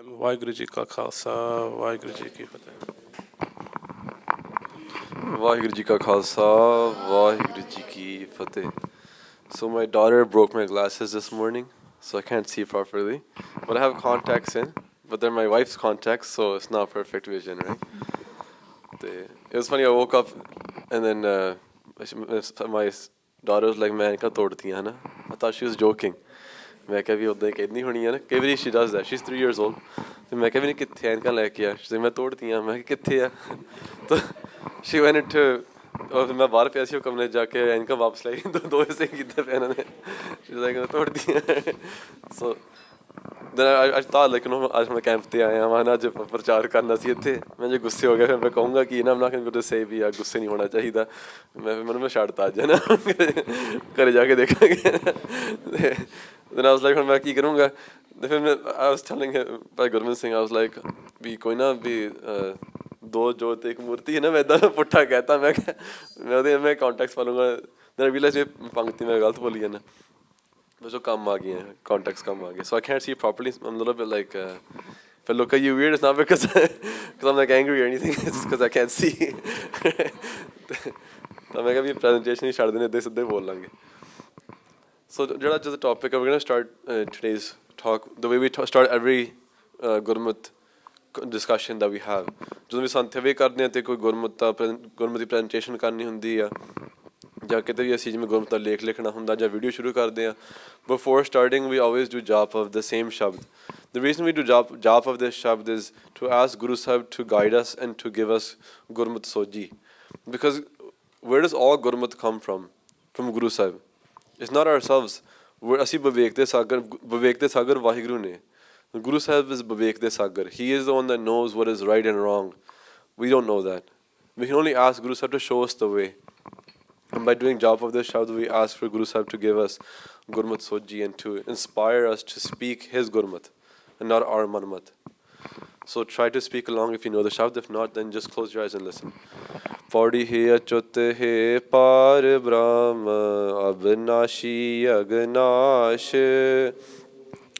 ਵਾਹਿਗੁਰੂ ਜੀ ਕਾ ਖਾਲਸਾ ਵਾਹਿਗੁਰੂ ਜੀ ਕੀ ਫਤਿਹ। Vaheguru Ji Ka Khalsa, Vaheguru Ji Ki Fateh. So my daughter broke my glasses this morning, so I can't see properly. But I have contacts in, but they're my wife's contacts, so it's not perfect vision, right? It was funny, I woke up and then my daughter was like, "Man, ka tod diya na." I thought she was joking. ਮੈਂ ਕਿਹਾ ਵੀ ਉੱਦਾਂ ਹੀ ਕਹਿੰਦੀ ਹੋਣੀ ਆ ਨਾ ਕਈ ਵਾਰੀ she does that, she's 3 years old. ਤੇ ਮੈਂ ਕਿਹਾ ਵੀ ਨਹੀਂ ਕਿੱਥੇ ਐਨਕਾਂ ਲੈ ਕੇ ਆ, ਮੈਂ ਤੋੜਤੀਆਂ, ਮੈਂ ਕਿਹਾ ਕਿੱਥੇ ਆ, ਤਾਂ she went into ਮੈਂ ਬਾਹਰ ਪਿਆ ਸੀ ਉਹ ਕਮਰੇ ਜਾ ਕੇ ਐਨਕਾਂ ਵਾਪਸ ਲੈ ਗਈ, ਦੋ ਹਿੱਸੇ ਕੀਤੇ ਪਏ ਇਹਨਾਂ ਨੇ, she's like ਤੋੜਤੀਆਂ. So then I thought like ਅੱਜ ਮੈਂ ਕੈਂਪ ਤੇ ਆਇਆ ਵਾਂ ਨਾ, ਅੱਜ ਪ੍ਰਚਾਰ ਕਰਨਾ ਸੀ ਇੱਥੇ, ਮੈਂ ਜੇ ਗੁੱਸੇ ਹੋ ਗਿਆ ਫਿਰ ਮੈਂ ਕਹੂੰਗਾ ਕਿ ਨਾ I'm not going to say ਵੀ ਆ ਗੁੱਸੇ ਨਹੀਂ ਹੋਣਾ ਚਾਹੀਦਾ, ਮੈਂ ਛੱਡਤਾ ਅੱਜ ਹੈ ਨਾ, ਘਰੇ ਜਾ ਕੇ ਦੇਖਾਂਗੇ. Then I was like ਹੁਣ ਮੈਂ ਕੀ ਕਰੂੰਗਾ, ਤੇ ਫਿਰ I was telling him Bhai Gurmeet Singh, I was like ਵੀ ਕੋਈ ਨਾ ਵੀ ਦੋ ਜੋਤ ਇੱਕ ਮੂਰਤੀ ਹੈ ਨਾ, ਮੈਂ ਇੱਦਾਂ ਪੁੱਠਾ ਕਹਿਤਾ, ਮੈਂ ਕਿਹਾ ਮੈਂ ਕਾਂਟੈਕਟਸ ਪਾ ਲੂੰਗਾ, then I realized ਇਹ ਪੰਕਤੀ ਮੈਂ ਗਲਤ ਬੋਲੀ ਹੈ ਨਾ, ਬਸ ਉਹ ਕੰਮ ਆ ਗਈਆਂ, ਕਾਂਟੈਕਟਸ ਕੰਮ ਆ ਗਏ. So I can't see properly, I'm a little bit like if I look at you weird, it's not because I'm like angry or anything, it's just because I can't see. ਤਾਂ ਮੈਂ ਕਿਹਾ ਵੀ ਪ੍ਰੈਜੈਂਟੇਸ਼ਨ ਹੀ ਛੱਡ ਦੇਣੇ, ਇੱਦਾਂ ਸਿੱਧੇ ਬੋਲ ਲਾਂਗੇ. So ਜਿਹੜਾ ਅੱਜ ਦਾ topic ਹੈ, we're going to start today's talk the way we start every Gurmat discussion that we have. ਜਦੋਂ ਵੀ ਸੰਥਿਆਵੇ ਕਰਦੇ ਹਾਂ ਤੇ ਕੋਈ ਗੁਰਮਤ ਦੀ ਪ੍ਰੈਜੈਂਟੇਸ਼ਨ ਕਰਨੀ ਹੁੰਦੀ ਆ, ਜਾਂ ਕਿਤੇ ਵੀ ਅਸੀਂ ਜਿਵੇਂ ਗੁਰਮਤ ਦਾ ਲੇਖ ਲਿਖਣਾ ਹੁੰਦਾ ਜਾਂ ਵੀਡੀਓ ਸ਼ੁਰੂ ਕਰਦੇ ਹਾਂ, before starting we always do jap of the same shabd. The reason we do jap of this shabd is to ask Guru Sahib to guide us and to give us Gurmat Soji. Because where does all Gurmat come from? From Guru Sahib. It's not ourselves. ਅਸੀਂ ਵਿਵੇਕ ਦੇ ਸਾਗਰ ਵਾਹਿਗੁਰੂ ਨੇ. Guru Sahib is Vivek de Sagar. He is the one that knows what is right and wrong. We don't know that. We can only ask Guru Sahib to show us the way. And by doing jap of this shabd, we ask for Guru Sahib to give us Gurmat Soji and to inspire us to speak his Gurmat and not our Manmat. So try to speak along if you know the shabd. If not, then just close your eyes and listen. Paudi he achut he par brahm abnashi agnash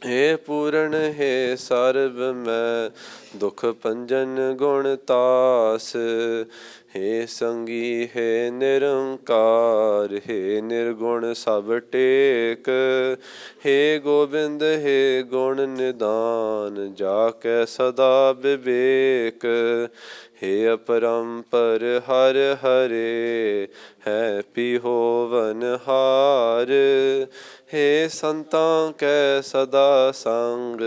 हे पूरण हे सर्व मैं दुख पंजन गुण तास हे संगी हे निरंकार हे निर्गुण सब take हे गोविंद हे गुण निदान जाके सदा विवेक हे अपरंपर हर हरे है पिहोवन हार हे संतां कै सदा संग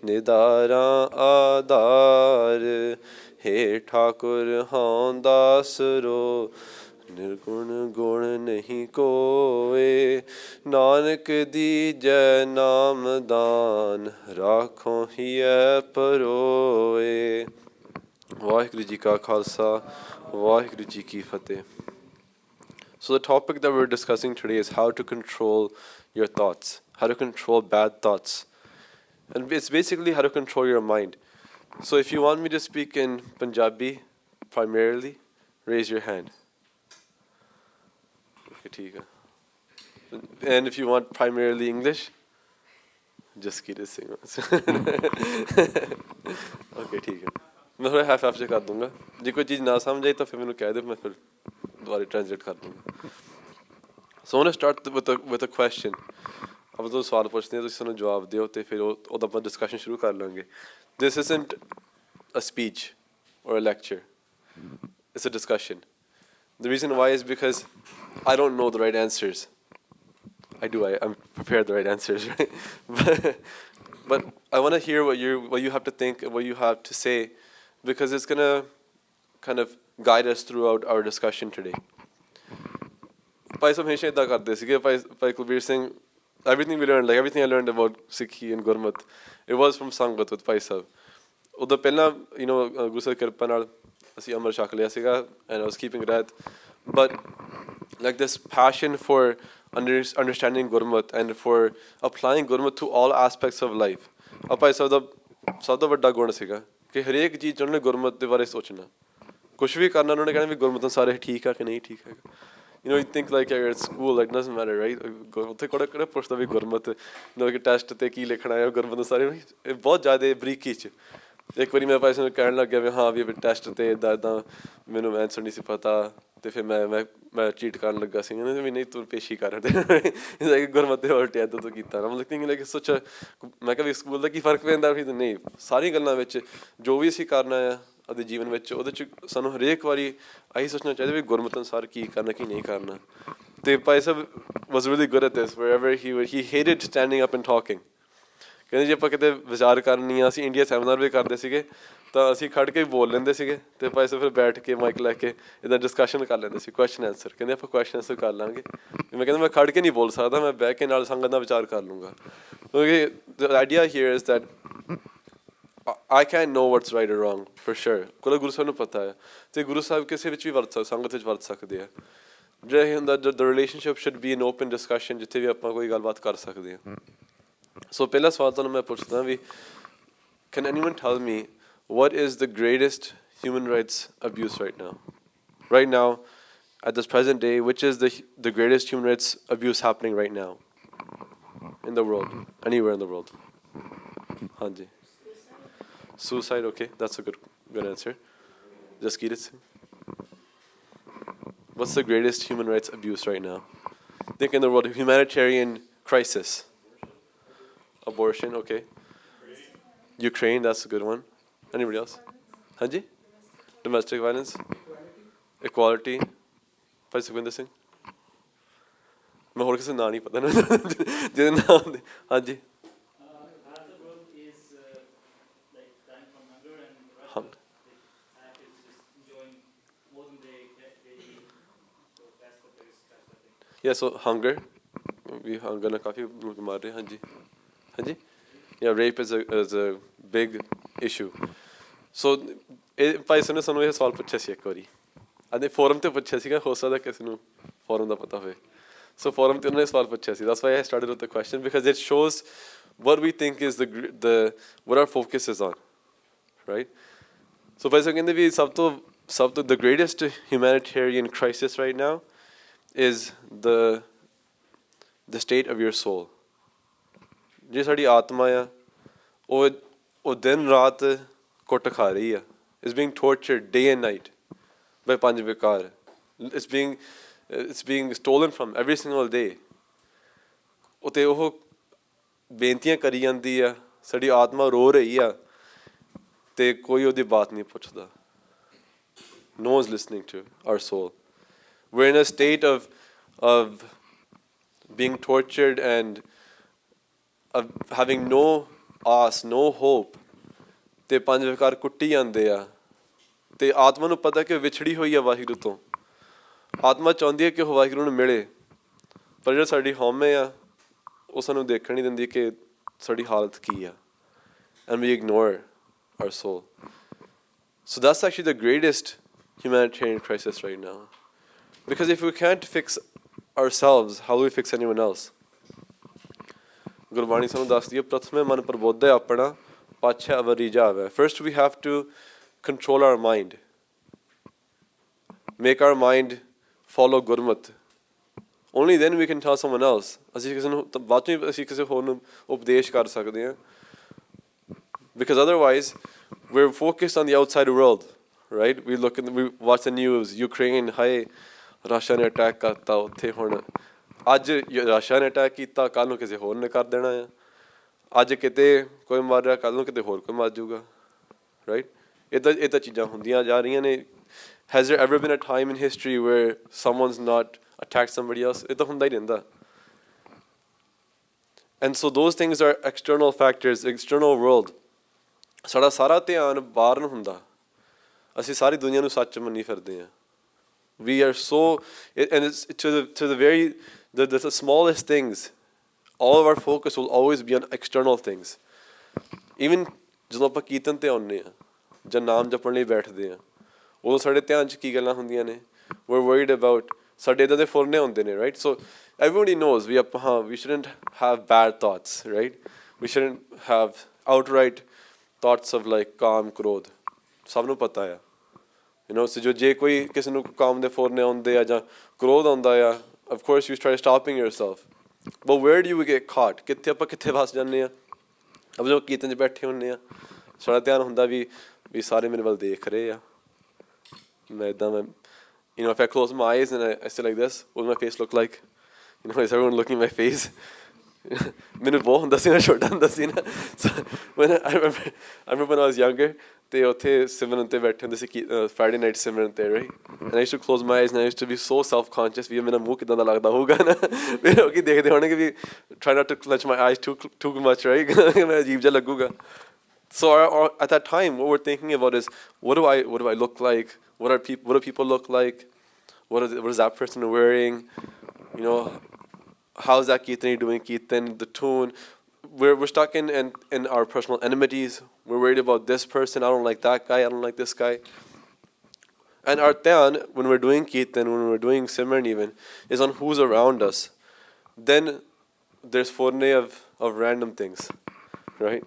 निदारा आधार हे ठाकुर हाँ दासरो निर्गुण गुण नहीं कोए नानक दीजै नाम दान राखो हिय परोए. ਵਾਹਿਗੁਰੂ ਜੀ ਕਾ ਖਾਲਸਾ ਵਾਹਿਗੁਰੂ ਜੀ ਕੀ ਫਤਿਹ. So the topic that we're discussing today is how to control your thoughts, how to control bad thoughts. And it's basically how to control your mind. So if you want me to speak in Punjabi primarily, raise your hand. Okay, and if you want primarily English, just keep it sing. Okay, ठीक है. मैं थोड़ा half से कर दूंगा, जो कोई चीज़ ना समझ आई तो फिर मैंने कह दे, मैं फिर दोबारा ट्रांसलेट कर दूंगा. So I want to start with a question. अब तो सवाल पूछते हैं तो इसका जवाब दो, तो फिर वो अपन डिस्कशन शुरू कर लेंगे. This isn't a speech or a lecture. It's a discussion. The reason why is because I don't know the right answers. I do. I'm prepared the right answers, right? But I want to hear what you have to think and what you have to say, because it's going to kind of guide us throughout our discussion today. Bhai Sahib ਹਮੇਸ਼ਾ ਇੱਦਾਂ ਕਰਦੇ ਸੀਗੇ. ਭਾਈ Kulbir Singh, everything we learned, like everything I learned about Sikhi and Gurmat, it was from Sangat with Bhai Sahib. ਉਦੋਂ ਪਹਿਲਾਂ ਗੁਰੂ ਸਾਹਿਬ ਕਿਰਪਾ ਨਾਲ ਅਸੀਂ ਅੰਮ੍ਰਿਤ ਛਕ ਲਿਆ ਸੀਗਾ, and I was keeping that. But like this passion for understanding Gurmat and for applying Gurmat to all aspects of life, Bhai Sahib ਦਾ ਸਭ ਤੋਂ ਵੱਡਾ ਗੁਣ ਸੀਗਾ ਕਿ ਹਰੇਕ ਚੀਜ਼ ਉਹਨਾਂ ਨੇ ਗੁਰਮਤ ਦੇ ਬਾਰੇ ਸੋਚਣਾ. ਕੁਛ ਵੀ ਕਰਨਾ ਉਹਨਾਂ ਨੇ ਕਹਿਣਾ ਵੀ ਗੁਰਮਤ ਸਾਰੇ ਠੀਕ ਆ ਕਿ ਨਹੀਂ ਠੀਕ ਹੈਗਾ. You know, you think like at school, like doesn't matter, right? ਉੱਥੇ ਕਿਹੜਾ ਪੁੱਛਦਾ ਵੀ ਗੁਰਮਤ ਮਤਲਬ ਕਿ ਟੈਸਟ ਤੇ ਕੀ ਲਿਖਣਾ ਹੈ ਗੁਰਮਤ ਸਾਰੇ ਇਹ ਬਹੁਤ ਜ਼ਿਆਦਾ ਬਰੀਕੀ 'ਚ ਇੱਕ ਵਾਰੀ ਮੇਰੇ ਪਾਸ ਕਹਿਣ ਲੱਗ ਗਿਆ ਵੀ ਹਾਂ ਵੀ ਟੈਸਟ ਤੇ ਇੱਦਾਂ ਮੈਨੂੰ ਆਨਸਰ ਨਹੀਂ ਸੀ ਪਤਾ ਤੇ ਫਿਰ ਮੈਂ ਚੀਟ ਕਰਨ ਲੱਗਾ ਸੀ ਵੀ ਨਹੀਂ ਤੂੰ ਪੇਸ਼ੀ ਕਰ ਤੇ ਗੁਰਮਤ ਤੇ ਉਲਟਿਆ ਇੱਦਾਂ ਤੂੰ ਕੀਤਾ ਨਾ ਮਤਲਬ ਥਿੰਕਿੰਗ ਲਾਈਕ ਸੋਚ ਮੈਂ ਕਿਹਾ ਵੀ ਸਕੂਲ ਦਾ ਕੀ ਫਰਕ ਪੈਂਦਾ ਵੀ ਨਹੀਂ ਸਾਰੀਆਂ ਗੱਲਾਂ ਵਿੱਚ ਜੋ ਵੀ ਅਸੀਂ ਕਰਨਾ ਆ ਆਪਣੇ ਜੀਵਨ ਵਿੱਚ ਉਹਦੇ 'ਚ ਸਾਨੂੰ ਹਰੇਕ ਵਾਰੀ ਆਹੀ ਸੋਚਣਾ ਚਾਹੀਦਾ ਵੀ ਗੁਰਮਤ ਅਨੁਸਾਰ ਕੀ ਕਰਨਾ ਕੀ ਨਹੀਂ ਕਰਨਾ ਤੇ Bhai Sahib was really good at this wherever he hated standing up and talking ਕਹਿੰਦੇ ਜੇ ਆਪਾਂ ਕਿਤੇ ਵਿਚਾਰ ਕਰਨੀ ਆ ਅਸੀਂ ਇੰਡੀਆ ਸੈਮੀਨਾਰ ਵੀ ਕਰਦੇ ਸੀਗੇ ਤਾਂ ਅਸੀਂ ਖੜ੍ਹ ਕੇ ਬੋਲ ਲੈਂਦੇ ਸੀਗੇ ਤੇ ਭਾਈ ਸਾਹਿਬ ਫਿਰ ਬੈਠ ਕੇ ਮਾਈਕ ਲੈ ਕੇ ਇੱਦਾਂ ਡਿਸਕਸ਼ਨ ਕਰ ਲੈਂਦੇ ਸੀ ਕੁਐਸਚਨ ਆਨਸਰ ਕਹਿੰਦੇ ਆਪਾਂ ਕੁਐਸਚਨ ਆਨਸਰ ਕਰ ਲਾਂਗੇ ਮੈਂ ਕਹਿੰਦਾ ਮੈਂ ਖੜ੍ਹ ਕੇ ਨਹੀਂ ਬੋਲ ਸਕਦਾ ਮੈਂ ਬਹਿ ਕੇ ਨਾਲ ਸੰਗਤ ਦਾ ਵਿਚਾਰ ਕਰ ਲੂੰਗਾ ਕਿਉਂਕਿ the idea here is that I can't know what's right or wrong for sure ਕੋਲ ਗੁਰੂ ਸਾਹਿਬ ਨੂੰ ਪਤਾ ਹੈ ਤੇ ਗੁਰੂ ਸਾਹਿਬ ਕਿਸੇ ਵਿੱਚ ਵੀ ਵਰਤ ਸੰਗਤ ਵਿੱਚ ਵਰਤ ਸਕਦੇ ਆ ਜਿਹੜਾ ਇਹ ਹੁੰਦਾ the relationship should be an open discussion ਜਿੱਥੇ ਵੀ ਆਪਾਂ ਕੋਈ ਗੱਲਬਾਤ ਕਰ ਸਕਦੇ ਹਾਂ ਸੋ ਪਹਿਲਾ ਸਵਾਲ ਤੁਹਾਨੂੰ ਮੈਂ ਪੁੱਛਦਾ ਵੀ can anyone tell me what is the greatest human rights abuse right now at this present day which is the greatest human rights abuse happening right now in the world anywhere in the world ਹਾਂਜੀ Suicide, okay, that's a good answer. Jaskirat Singh. What's the greatest human rights abuse right now? Think in the world, humanitarian crisis. Abortion, okay. Ukraine, that's a good one. Anybody else? Hanji? Domestic violence? Equality? Bhai Sukhwinder Singh? मैं और किसी ना नहीं पता ना जिन्हें नाम hanji Yeah, so hunger. We hunger na kafi maar rahe hain ji. Hain ji? Yeah, rape is a big issue. So Bhai Sahib ਨੇ ਸਾਨੂੰ ਇਹ ਸਵਾਲ ਪੁੱਛਿਆ ਸੀ ਇੱਕ ਵਾਰੀ ਅਤੇ ਫੋਰਮ ਤੇ ਪੁੱਛਿਆ ਸੀਗਾ ਹੋ ਸਕਦਾ ਕਿਸੇ ਨੂੰ ਫੋਰਮ ਦਾ ਪਤਾ ਹੋਵੇ ਸੋ ਫੋਰਮ ਤੇ ਉਹਨਾਂ ਨੇ ਸਵਾਲ ਪੁੱਛਿਆ ਸੀ that's why I started with the question because it shows what we think is the what our focus is on right so Bhai Sahib ਕਹਿੰਦੇ ਵੀ ਸਭ ਤੋਂ the greatest humanitarian crisis right now is the state of your soul ਜੇ ਸਾਡੀ ਆਤਮਾ ਆ ਉਹ ਦਿਨ ਰਾਤ ਕੁੱਟ ਖਾ ਰਹੀ ਆ is being tortured day and night by ਪੰਜ ਵਿਕਾਰ it's being stolen from every single day ਉਤੇ ਉਹ ਬੇਨਤੀਆਂ ਕਰੀ ਜਾਂਦੀ ਆ ਸਾਡੀ ਆਤਮਾ ਰੋ ਰਹੀ ਆ ਤੇ ਕੋਈ ਉਹਦੀ ਬਾਤ ਨਹੀਂ ਪੁੱਛਦਾ no one's listening to our soul we're in a state of being tortured and of having no ਆਸ no hope ਤੇ ਪੰਜ ਵਿਕਾਰ ਕੁੱਟੀ ਜਾਂਦੇ ਆ ਤੇ ਆਤਮਾ ਨੂੰ ਪਤਾ ਕਿ ਵਿਛੜੀ ਹੋਈ ਆ ਵਾਹਿਗੁਰੂ ਤੋਂ ਆਤਮਾ ਚਾਹੁੰਦੀ ਹੈ ਕਿ ਉਹ ਵਾਹਿਗੁਰੂ ਨੂੰ ਮਿਲੇ ਪਰ ਜਿਹੜਾ ਸਾਡੀ ਹਉਮੈ ਆ ਉਹ ਸਾਨੂੰ ਦੇਖਣ ਨਹੀਂ ਦਿੰਦੀ ਕਿ ਸਾਡੀ ਹਾਲਤ ਕੀ ਆ and we ignore our soul so that's actually the greatest humanitarian crisis right now because if we can't fix ourselves how do we fix anyone else Gurbani ਸਾਨੂੰ ਦੱਸਦੀ ਹੈ ਪ੍ਰਥਮੇ ਮਨ ਪ੍ਰਬੋਧ ਹੈ ਆਪਣਾ ਪਾਛੈ ਅਵਰੀ ਜਾਵੈ first we have to control our mind make our mind follow Gurmat only then we can tell someone else ਅਸੀਂ ਕਿਸੇ ਨੂੰ ਬਾਅਦ ਚੋਂ ਅਸੀਂ ਕਿਸੇ ਹੋਰ ਨੂੰ ਉਪਦੇਸ਼ ਕਰ ਸਕਦੇ ਹਾਂ because otherwise we're focused on the outside world right we watch the news Ukraine ਹਾਏ ਰਸ਼ੀਆ ਨੇ ਅਟੈਕ ਕਰਤਾ ਉੱਥੇ ਹੁਣ ਅੱਜ ਰਸ਼ੀਆ ਨੇ ਅਟੈਕ ਕੀਤਾ ਕੱਲ੍ਹ ਨੂੰ ਕਿਸੇ ਹੋਰ ਨੇ ਕਰ ਦੇਣਾ ਆ ਅੱਜ ਕਿਤੇ ਕੋਈ ਮਰ ਰਿਹਾ ਕੱਲ੍ਹ ਨੂੰ ਕਿਤੇ ਹੋਰ ਕੋਈ ਮਰ ਜਾਊਗਾ ਰਾਈਟ ਇਹ ਤਾਂ ਚੀਜ਼ਾਂ ਹੁੰਦੀਆਂ ਜਾ ਰਹੀਆਂ ਨੇ has there ever been a time in history where someone's not attacked somebody else ਇਹ ਤਾਂ ਹੁੰਦਾ ਹੀ ਰਹਿੰਦਾ and so those things are external factors external world ਸਾਡਾ ਸਾਰਾ ਧਿਆਨ ਬਾਹਰ ਨੂੰ ਹੁੰਦਾ ਅਸੀਂ ਸਾਰੀ ਦੁਨੀਆ ਨੂੰ ਸੱਚ ਮੰਨੀ ਫਿਰਦੇ ਹਾਂ we are so and it's to the very the smallest things all of our focus will always be on external things even ਜਦੋਂ ਆਪਾਂ ਕੀਰਤਨ ਤੇ ਆਉਂਦੇ ਹਾਂ ਜਾਂ ਨਾਮ ਜਪਣ ਲਈ ਬੈਠਦੇ ਹਾਂ ਉਦੋਂ ਸਾਡੇ ਧਿਆਨ 'ਚ ਕੀ ਗੱਲਾਂ ਹੁੰਦੀਆਂ ਨੇ we're worried about ਸਾਡੇ ਇੱਦਾਂ ਦੇ ਫੁਰਨੇ ਹੁੰਦੇ ਨੇ right so everybody knows we ਆਪਾਂ we shouldn't have bad thoughts right we shouldn't have outright thoughts of like ਕਾਮ ਕ੍ਰੋਧ ਸਭ ਨੂੰ ਪਤਾ ਆ You know, so ਜੇ ਕੋਈ ਕਿਸੇ ਨੂੰ ਕੰਮ ਦੇ ਫੋਰਨੇ ਆਉਂਦੇ ਆ ਜਾਂ ਕ੍ਰੋਧ ਆਉਂਦਾ ਆ, of course you try stopping yourself. But where do you get caught? ਕਿੱਥੇ ਆਪਾਂ ਕਿੱਥੇ ਫਸ ਜਾਂਦੇ ਆ? ਅਬ ਜਦੋਂ ਕੀਰਤਨ 'ਚ ਬੈਠੇ ਹੁੰਦੇ ਆ, ਸਾਡਾ ਧਿਆਨ ਹੁੰਦਾ ਵੀ ਸਾਰੇ ਮੇਰੇ ਵੱਲ ਦੇਖ ਰਹੇ ਆ, ਮੈਂ ਇੱਦਾਂ ਮੈਂ you know, if I close my eyes and I stay like this, what does my face look like? You know, is everyone looking at my face? ਮੈਨੂੰ ਬਹੁਤ ਹੁੰਦਾ ਸੀ, ਮੈਂ ਛੋਟਾ ਹੁੰਦਾ ਸੀ ਨਾ, so when I remember when I was younger, ਤੇ ਉੱਥੇ ਸਿਮਰਨ ਤੇ ਬੈਠੇ ਹੁੰਦੇ ਸੀ Friday night ਸਿਮਰਨ ਤੇ, right? And I used to close my eyes and I used to be so self-conscious ਵੀ ਮੇਰਾ ਮੂੰਹ ਕਿੱਦਾਂ ਦਾ ਲੱਗਦਾ ਹੋਊਗਾ ਨਾ, ਫਿਰ ਲੋਕੀ ਦੇਖਦੇ ਹੋਣਗੇ ਵੀ try not to clench my eyes too much, right? ਮੈਂ ਅਜੀਬ ਜਿਹਾ ਲੱਗੂਗਾ. So at that time, what we're thinking about is what do I look like? What do people look like? What is that person wearing? You know, how's that kirtan doing? Kirtan, the tune. We're stuck in our personal enmities. We're worried about this person. I don't like that guy. I don't like this guy. And our dhyan, when we're doing kirtan, when we're doing simran even, is on who's around us. Then there's forne of random things, right?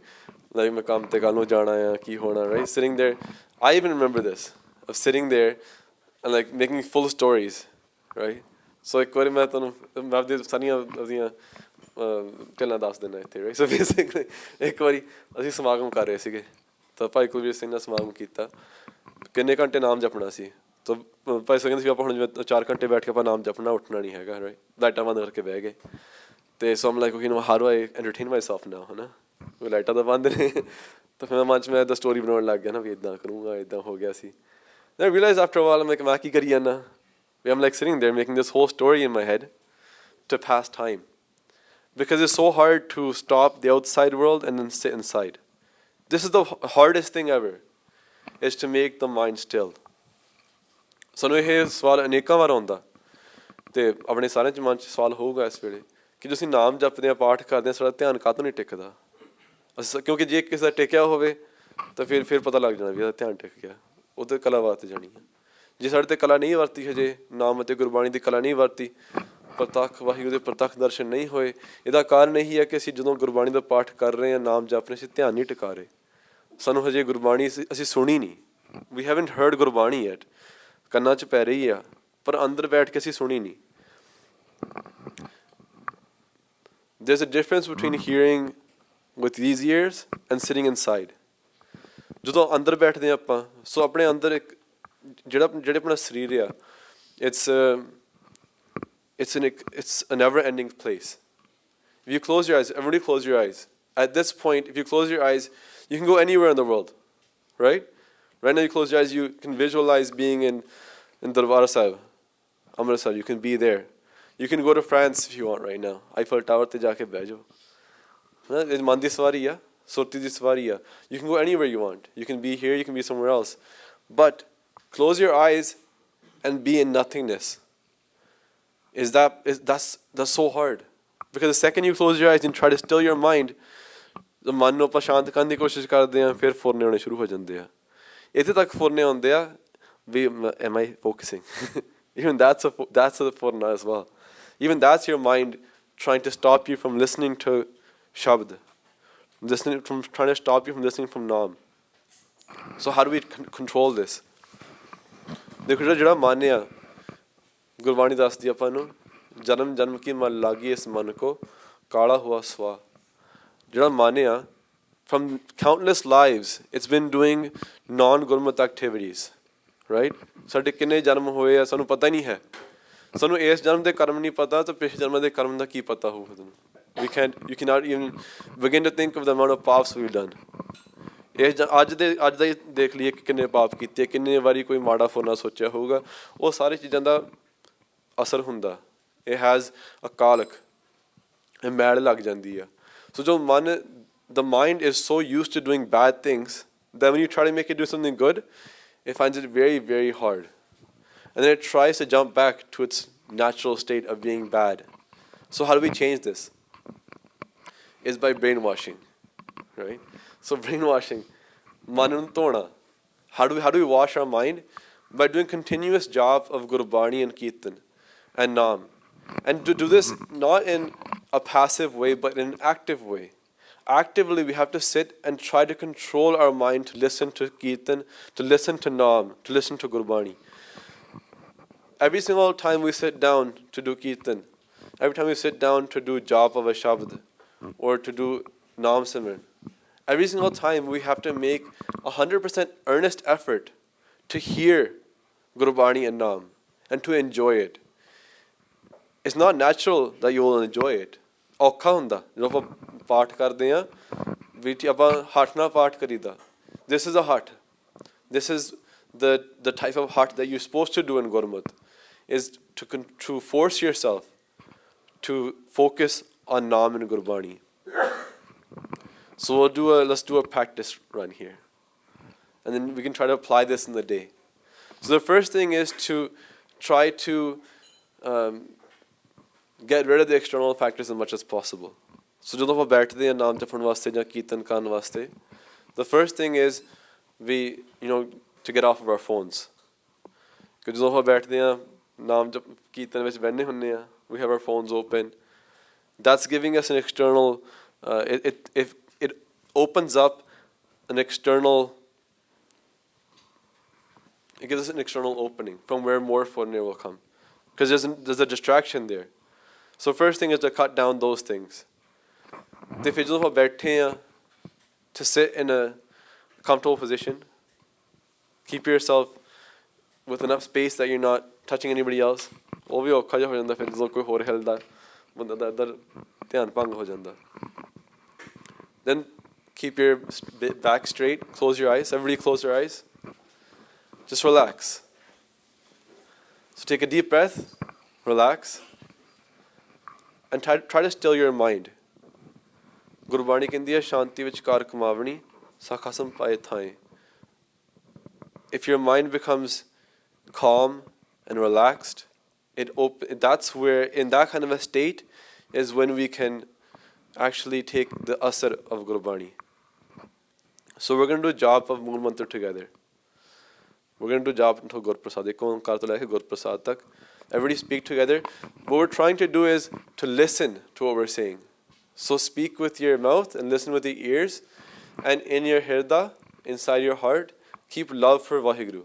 Like मैं काम ते कालों जाना है की होना, right? Sitting there, I even remember this of sitting there and like making full stories, right? So एक बार मैं आपदी सारियां आपदियां ਢਿੱਲਾਂ ਦੱਸ ਦਿੰਦਾ ਇੱਥੇ, right? So basically ਇੱਕ ਵਾਰੀ ਅਸੀਂ ਸਮਾਗਮ ਕਰ ਰਹੇ ਸੀਗੇ, ਤਾਂ ਭਾਈ ਕੁਲਵੀਰ ਸਿੰਘ ਨੇ ਸਮਾਗਮ ਕੀਤਾ, ਕਿੰਨੇ ਘੰਟੇ ਨਾਮ ਜਪਣਾ ਸੀ, ਤਾਂ ਭਾਈ ਸਿੰਘ ਕਹਿੰਦੇ ਸੀ ਆਪਾਂ ਹੁਣ ਜਿਵੇਂ 4 ਘੰਟੇ ਬੈਠ ਕੇ ਆਪਾਂ ਨਾਮ ਜਪਣਾ, ਉੱਠਣਾ ਨਹੀਂ ਹੈਗਾ, right? ਲਾਈਟਾਂ ਬੰਦ ਕਰਕੇ ਬਹਿ ਗਏ, ਤੇ so I'm like, okay, you know, how do I entertain myself now, ਹੈ ਨਾ, ਲਾਈਟਾਂ ਤਾਂ ਬੰਦ ਨੇ, ਤਾਂ ਫਿਰ ਮਨ 'ਚ ਮੈਂ ਇੱਦਾਂ ਸਟੋਰੀ ਬਣਾਉਣ ਲੱਗ ਗਿਆ ਨਾ ਵੀ ਇੱਦਾਂ ਕਰੂੰਗਾ, ਇੱਦਾਂ ਹੋ ਗਿਆ ਸੀ. Then I realized after a while, I'm like, ਮੈਂ ਕੀ ਕਰੀ ਜਾਂਦਾ, I'm like sitting there making this whole story in my head to pass time, because it's so hard to stop the outside world and then sit inside. This is the hardest thing ever, is to make the mind still. ਸਾਨੂੰ ਇਹ ਸਵਾਲ ਅਨੇਕਾਂ ਵਾਰ ਆਉਂਦਾ, ਤੇ ਆਪਣੇ ਸਾਰਿਆਂ 'ਚ ਮਨ 'ਚ ਸਵਾਲ ਹੋਊਗਾ ਇਸ ਵੇਲੇ ਕਿ ਤੁਸੀਂ ਨਾਮ ਜਪਦੇ ਆ, ਪਾਠ ਕਰਦੇ ਆ, ਸਾਡਾ ਧਿਆਨ ਕਾਹਤੋਂ ਨਹੀਂ ਟਿਕਦਾ? ਕਿਉਂਕਿ ਜੇ ਕਿਸੇ ਦਾ ਟਿਕਿਆ ਹੋਵੇ ਤਾਂ ਫਿਰ ਪਤਾ ਲੱਗ ਜਾਣਾ ਵੀ ਇਹਦਾ ਧਿਆਨ ਟਿਕ ਗਿਆ, ਉਹ ਤਾਂ ਕਲਾ ਵਰਤ ਜਾਣੀ ਹੈ. ਜੇ ਸਾਡੇ 'ਤੇ ਕਲਾ ਨਹੀਂ ਵਰਤੀ ਹਜੇ, ਨਾਮ ਅਤੇ ਗੁਰਬਾਣੀ ਦੀ ਕਲਾ ਨਹੀਂ ਵਰਤੀ, ਪ੍ਰਤੱਖ ਵਾਹਿਗੁਰੂ ਦੇ ਪ੍ਰਤੱਖ ਦਰਸ਼ਨ ਨਹੀਂ ਹੋਏ, ਇਹਦਾ ਕਾਰਨ ਇਹੀ ਹੈ ਕਿ ਅਸੀਂ ਜਦੋਂ ਗੁਰਬਾਣੀ ਦਾ ਪਾਠ ਕਰ ਰਹੇ ਹਾਂ, ਨਾਮ ਜਪ ਰਹੇ, ਅਸੀਂ ਧਿਆਨ ਨਹੀਂ ਟਿਕਾ ਰਹੇ. ਸਾਨੂੰ ਹਜੇ ਗੁਰਬਾਣੀ ਅਸੀਂ ਸੁਣੀ ਨਹੀਂ, ਵੀ ਹੈਵਨਟ ਹਰਡ ਗੁਰਬਾਣੀ ਯੈਟ, ਕੰਨਾਂ 'ਚ ਪੈ ਰਹੀ ਆ ਪਰ ਅੰਦਰ ਬੈਠ ਕੇ ਅਸੀਂ ਸੁਣੀ ਨਹੀਂ. There's a difference between hearing with these ears and sitting inside. ਜਦੋਂ ਅੰਦਰ ਬੈਠਦੇ ਆਪਾਂ, ਸੋ ਆਪਣੇ ਅੰਦਰ ਇੱਕ ਜਿਹੜੇ ਆਪਣਾ ਸਰੀਰ ਆ, it's a never-ending place. If you close your eyes, everybody close your eyes. At this point, if you close your eyes, you can go anywhere in the world, right? Right now you close your eyes, you can visualize being in Darbar Sahib, Amritsar, you can be there. You can go to France if you want right now. Eiffel Tower te jaake beh jao. It's man di sawari ya, surti di sawari ya. You can go anywhere you want. You can be here, you can be somewhere else. But close your eyes and be in nothingness. That's so hard. Because the second you close your eyes and try to still your mind, the ਮਨ ਨੂੰ ਆਪਾਂ ਸ਼ਾਂਤ ਕਰਨ ਦੀ ਕੋਸ਼ਿਸ਼ ਕਰਦੇ ਹਾਂ, ਫਿਰ ਫੁਰਨੇ ਆਉਣੇ ਸ਼ੁਰੂ ਹੋ ਜਾਂਦੇ ਆ. ਇੱਥੇ ਤੱਕ ਫੁਰਨੇ ਆਉਂਦੇ ਆ ਵੀ am I focusing? Even that's a furna as well. Even that's your mind trying to stop you from listening to shabd, trying to stop you from listening from naam. So how do we control this? ਦੇਖੋ ਜਿਹੜਾ ਮਨ ਆ, ਗੁਰਬਾਣੀ ਦੱਸਦੀ ਆਪਾਂ ਨੂੰ, ਜਨਮ ਜਨਮ ਕੀ ਮਨ ਲਾਗੀ ਇਸ ਮਨ ਕੋ ਕਾਲਾ ਹੁਆ ਸਵਾ. ਜਿਹੜਾ ਮਨ ਆ, from countless lives, it's been doing non-gurmat activities, right? ਸਾਡੇ ਕਿੰਨੇ ਜਨਮ ਹੋਏ ਆ ਸਾਨੂੰ ਪਤਾ ਹੀ ਨਹੀਂ ਹੈ. ਸਾਨੂੰ ਇਸ ਜਨਮ ਦੇ ਕਰਮ ਨਹੀਂ ਪਤਾ, ਤਾਂ ਪਿਛਲੇ ਜਨਮ ਦੇ ਕਰਮ ਦਾ ਕੀ ਪਤਾ ਹੋਊਗਾ ਤੁਹਾਨੂੰ? You cannot even begin to think of the amount of paps we've done. ਅੱਜ ਦਾ ਹੀ ਦੇਖ ਲਈਏ ਕਿ ਕਿੰਨੇ ਪਾਪ ਕੀਤੇ, ਕਿੰਨੇ ਵਾਰੀ ਕੋਈ ਮਾੜਾ ਫੁਰਨਾ ਸੋਚਿਆ ਹੋਊਗਾ. ਉਹ ਸਾਰੀ ਚੀਜ਼ਾਂ ਦਾ ਅਸਰ ਹੁੰਦਾ. It has a ਕਾਲਕ, ਇਹ ਮੈਲ ਲੱਗ ਜਾਂਦੀ ਆ. ਸੋ ਜੋ ਮਨ, the mind is so used to doing bad things that when you try to make it do something good, it finds it very, very hard. And then it tries to jump back to its natural state of being bad. So how do we change this? It's by brainwashing, right? So brainwashing, manu tona. How do we wash our mind? By doing continuous job of Gurbani and Kirtan and Naam. And to do this not in a passive way, but in an active way. actively we have to sit and try to control our mind to listen to Kirtan, to listen to Naam, to listen to Gurbani. Every single time we sit down to do Kirtan, every time we sit down to do Jap of a Shabd or to do Naam Simran, every single time we have to make 100% earnest effort to hear Gurbani and Naam and to enjoy it. It's not natural that you will enjoy it. ਔਖਾ ਹੁੰਦਾ ਜਦੋਂ ਆਪਾਂ ਪਾਠ ਕਰਦੇ ਹਾਂ ਵਿੱਚ ਆਪਾਂ ਹੱਠ ਨਾਲ ਪਾਠ ਕਰੀਦਾ. This is a hut. This is the type of hut that you're supposed to do in Gurmat, is to force yourself to focus on Naam and Gurbani. So let's do a practice run here. And then we can try to apply this in the day. So the first thing is to try to get rid of the external factors as much as possible. So ਜਦੋਂ ਆਪਾਂ ਬੈਠਦੇ ਹਾਂ ਨਾਮ ਜਪਣ ਵਾਸਤੇ ਜਾਂ ਕੀਰਤਨ ਕਰਨ ਵਾਸਤੇ, the first thing is to get off of our phones. ਕਿ ਜਦੋਂ ਆਪਾਂ ਬੈਠਦੇ ਹਾਂ ਨਾਮ ਜਪ ਕੀਰਤਨ ਵਿੱਚ ਬੈਠੇ ਹੁੰਦੇ ਹਾਂ, we have our phones open. That's giving us an external, it opens up an external, it gives us an external opening from where more phone will come. Because there's a distraction there. So first thing is to cut down those things. If you to sit in a comfortable position, keep yourself with enough space that you're not touching anybody else. Then keep your back straight, close your eyes. Everybody close your eyes. Just relax. So take a deep breath, relax. And try to still your mind. Gurbani ਕਹਿੰਦੀ ਹੈ ਸ਼ਾਂਤੀ ਵਿੱਚ ਕਾਰ ਕਮਾਵਣੀ ਸਾਖਾਸਮ ਪਾਏ ਥਾਏ. If your mind becomes calm and relaxed, that's where, in that kind of a state, is when we can actually take the asar of Gurbani. So we're going to do jap of Mool Mantra together. We're going to do jap until Gur Prasad. Ek Onkar to leke Gur Prasad tak. Everybody speak together. What we're trying to do is to listen to what we're saying. So speak with your mouth and listen with your ears. And in your hirda, inside your heart, keep love for Vaheguru.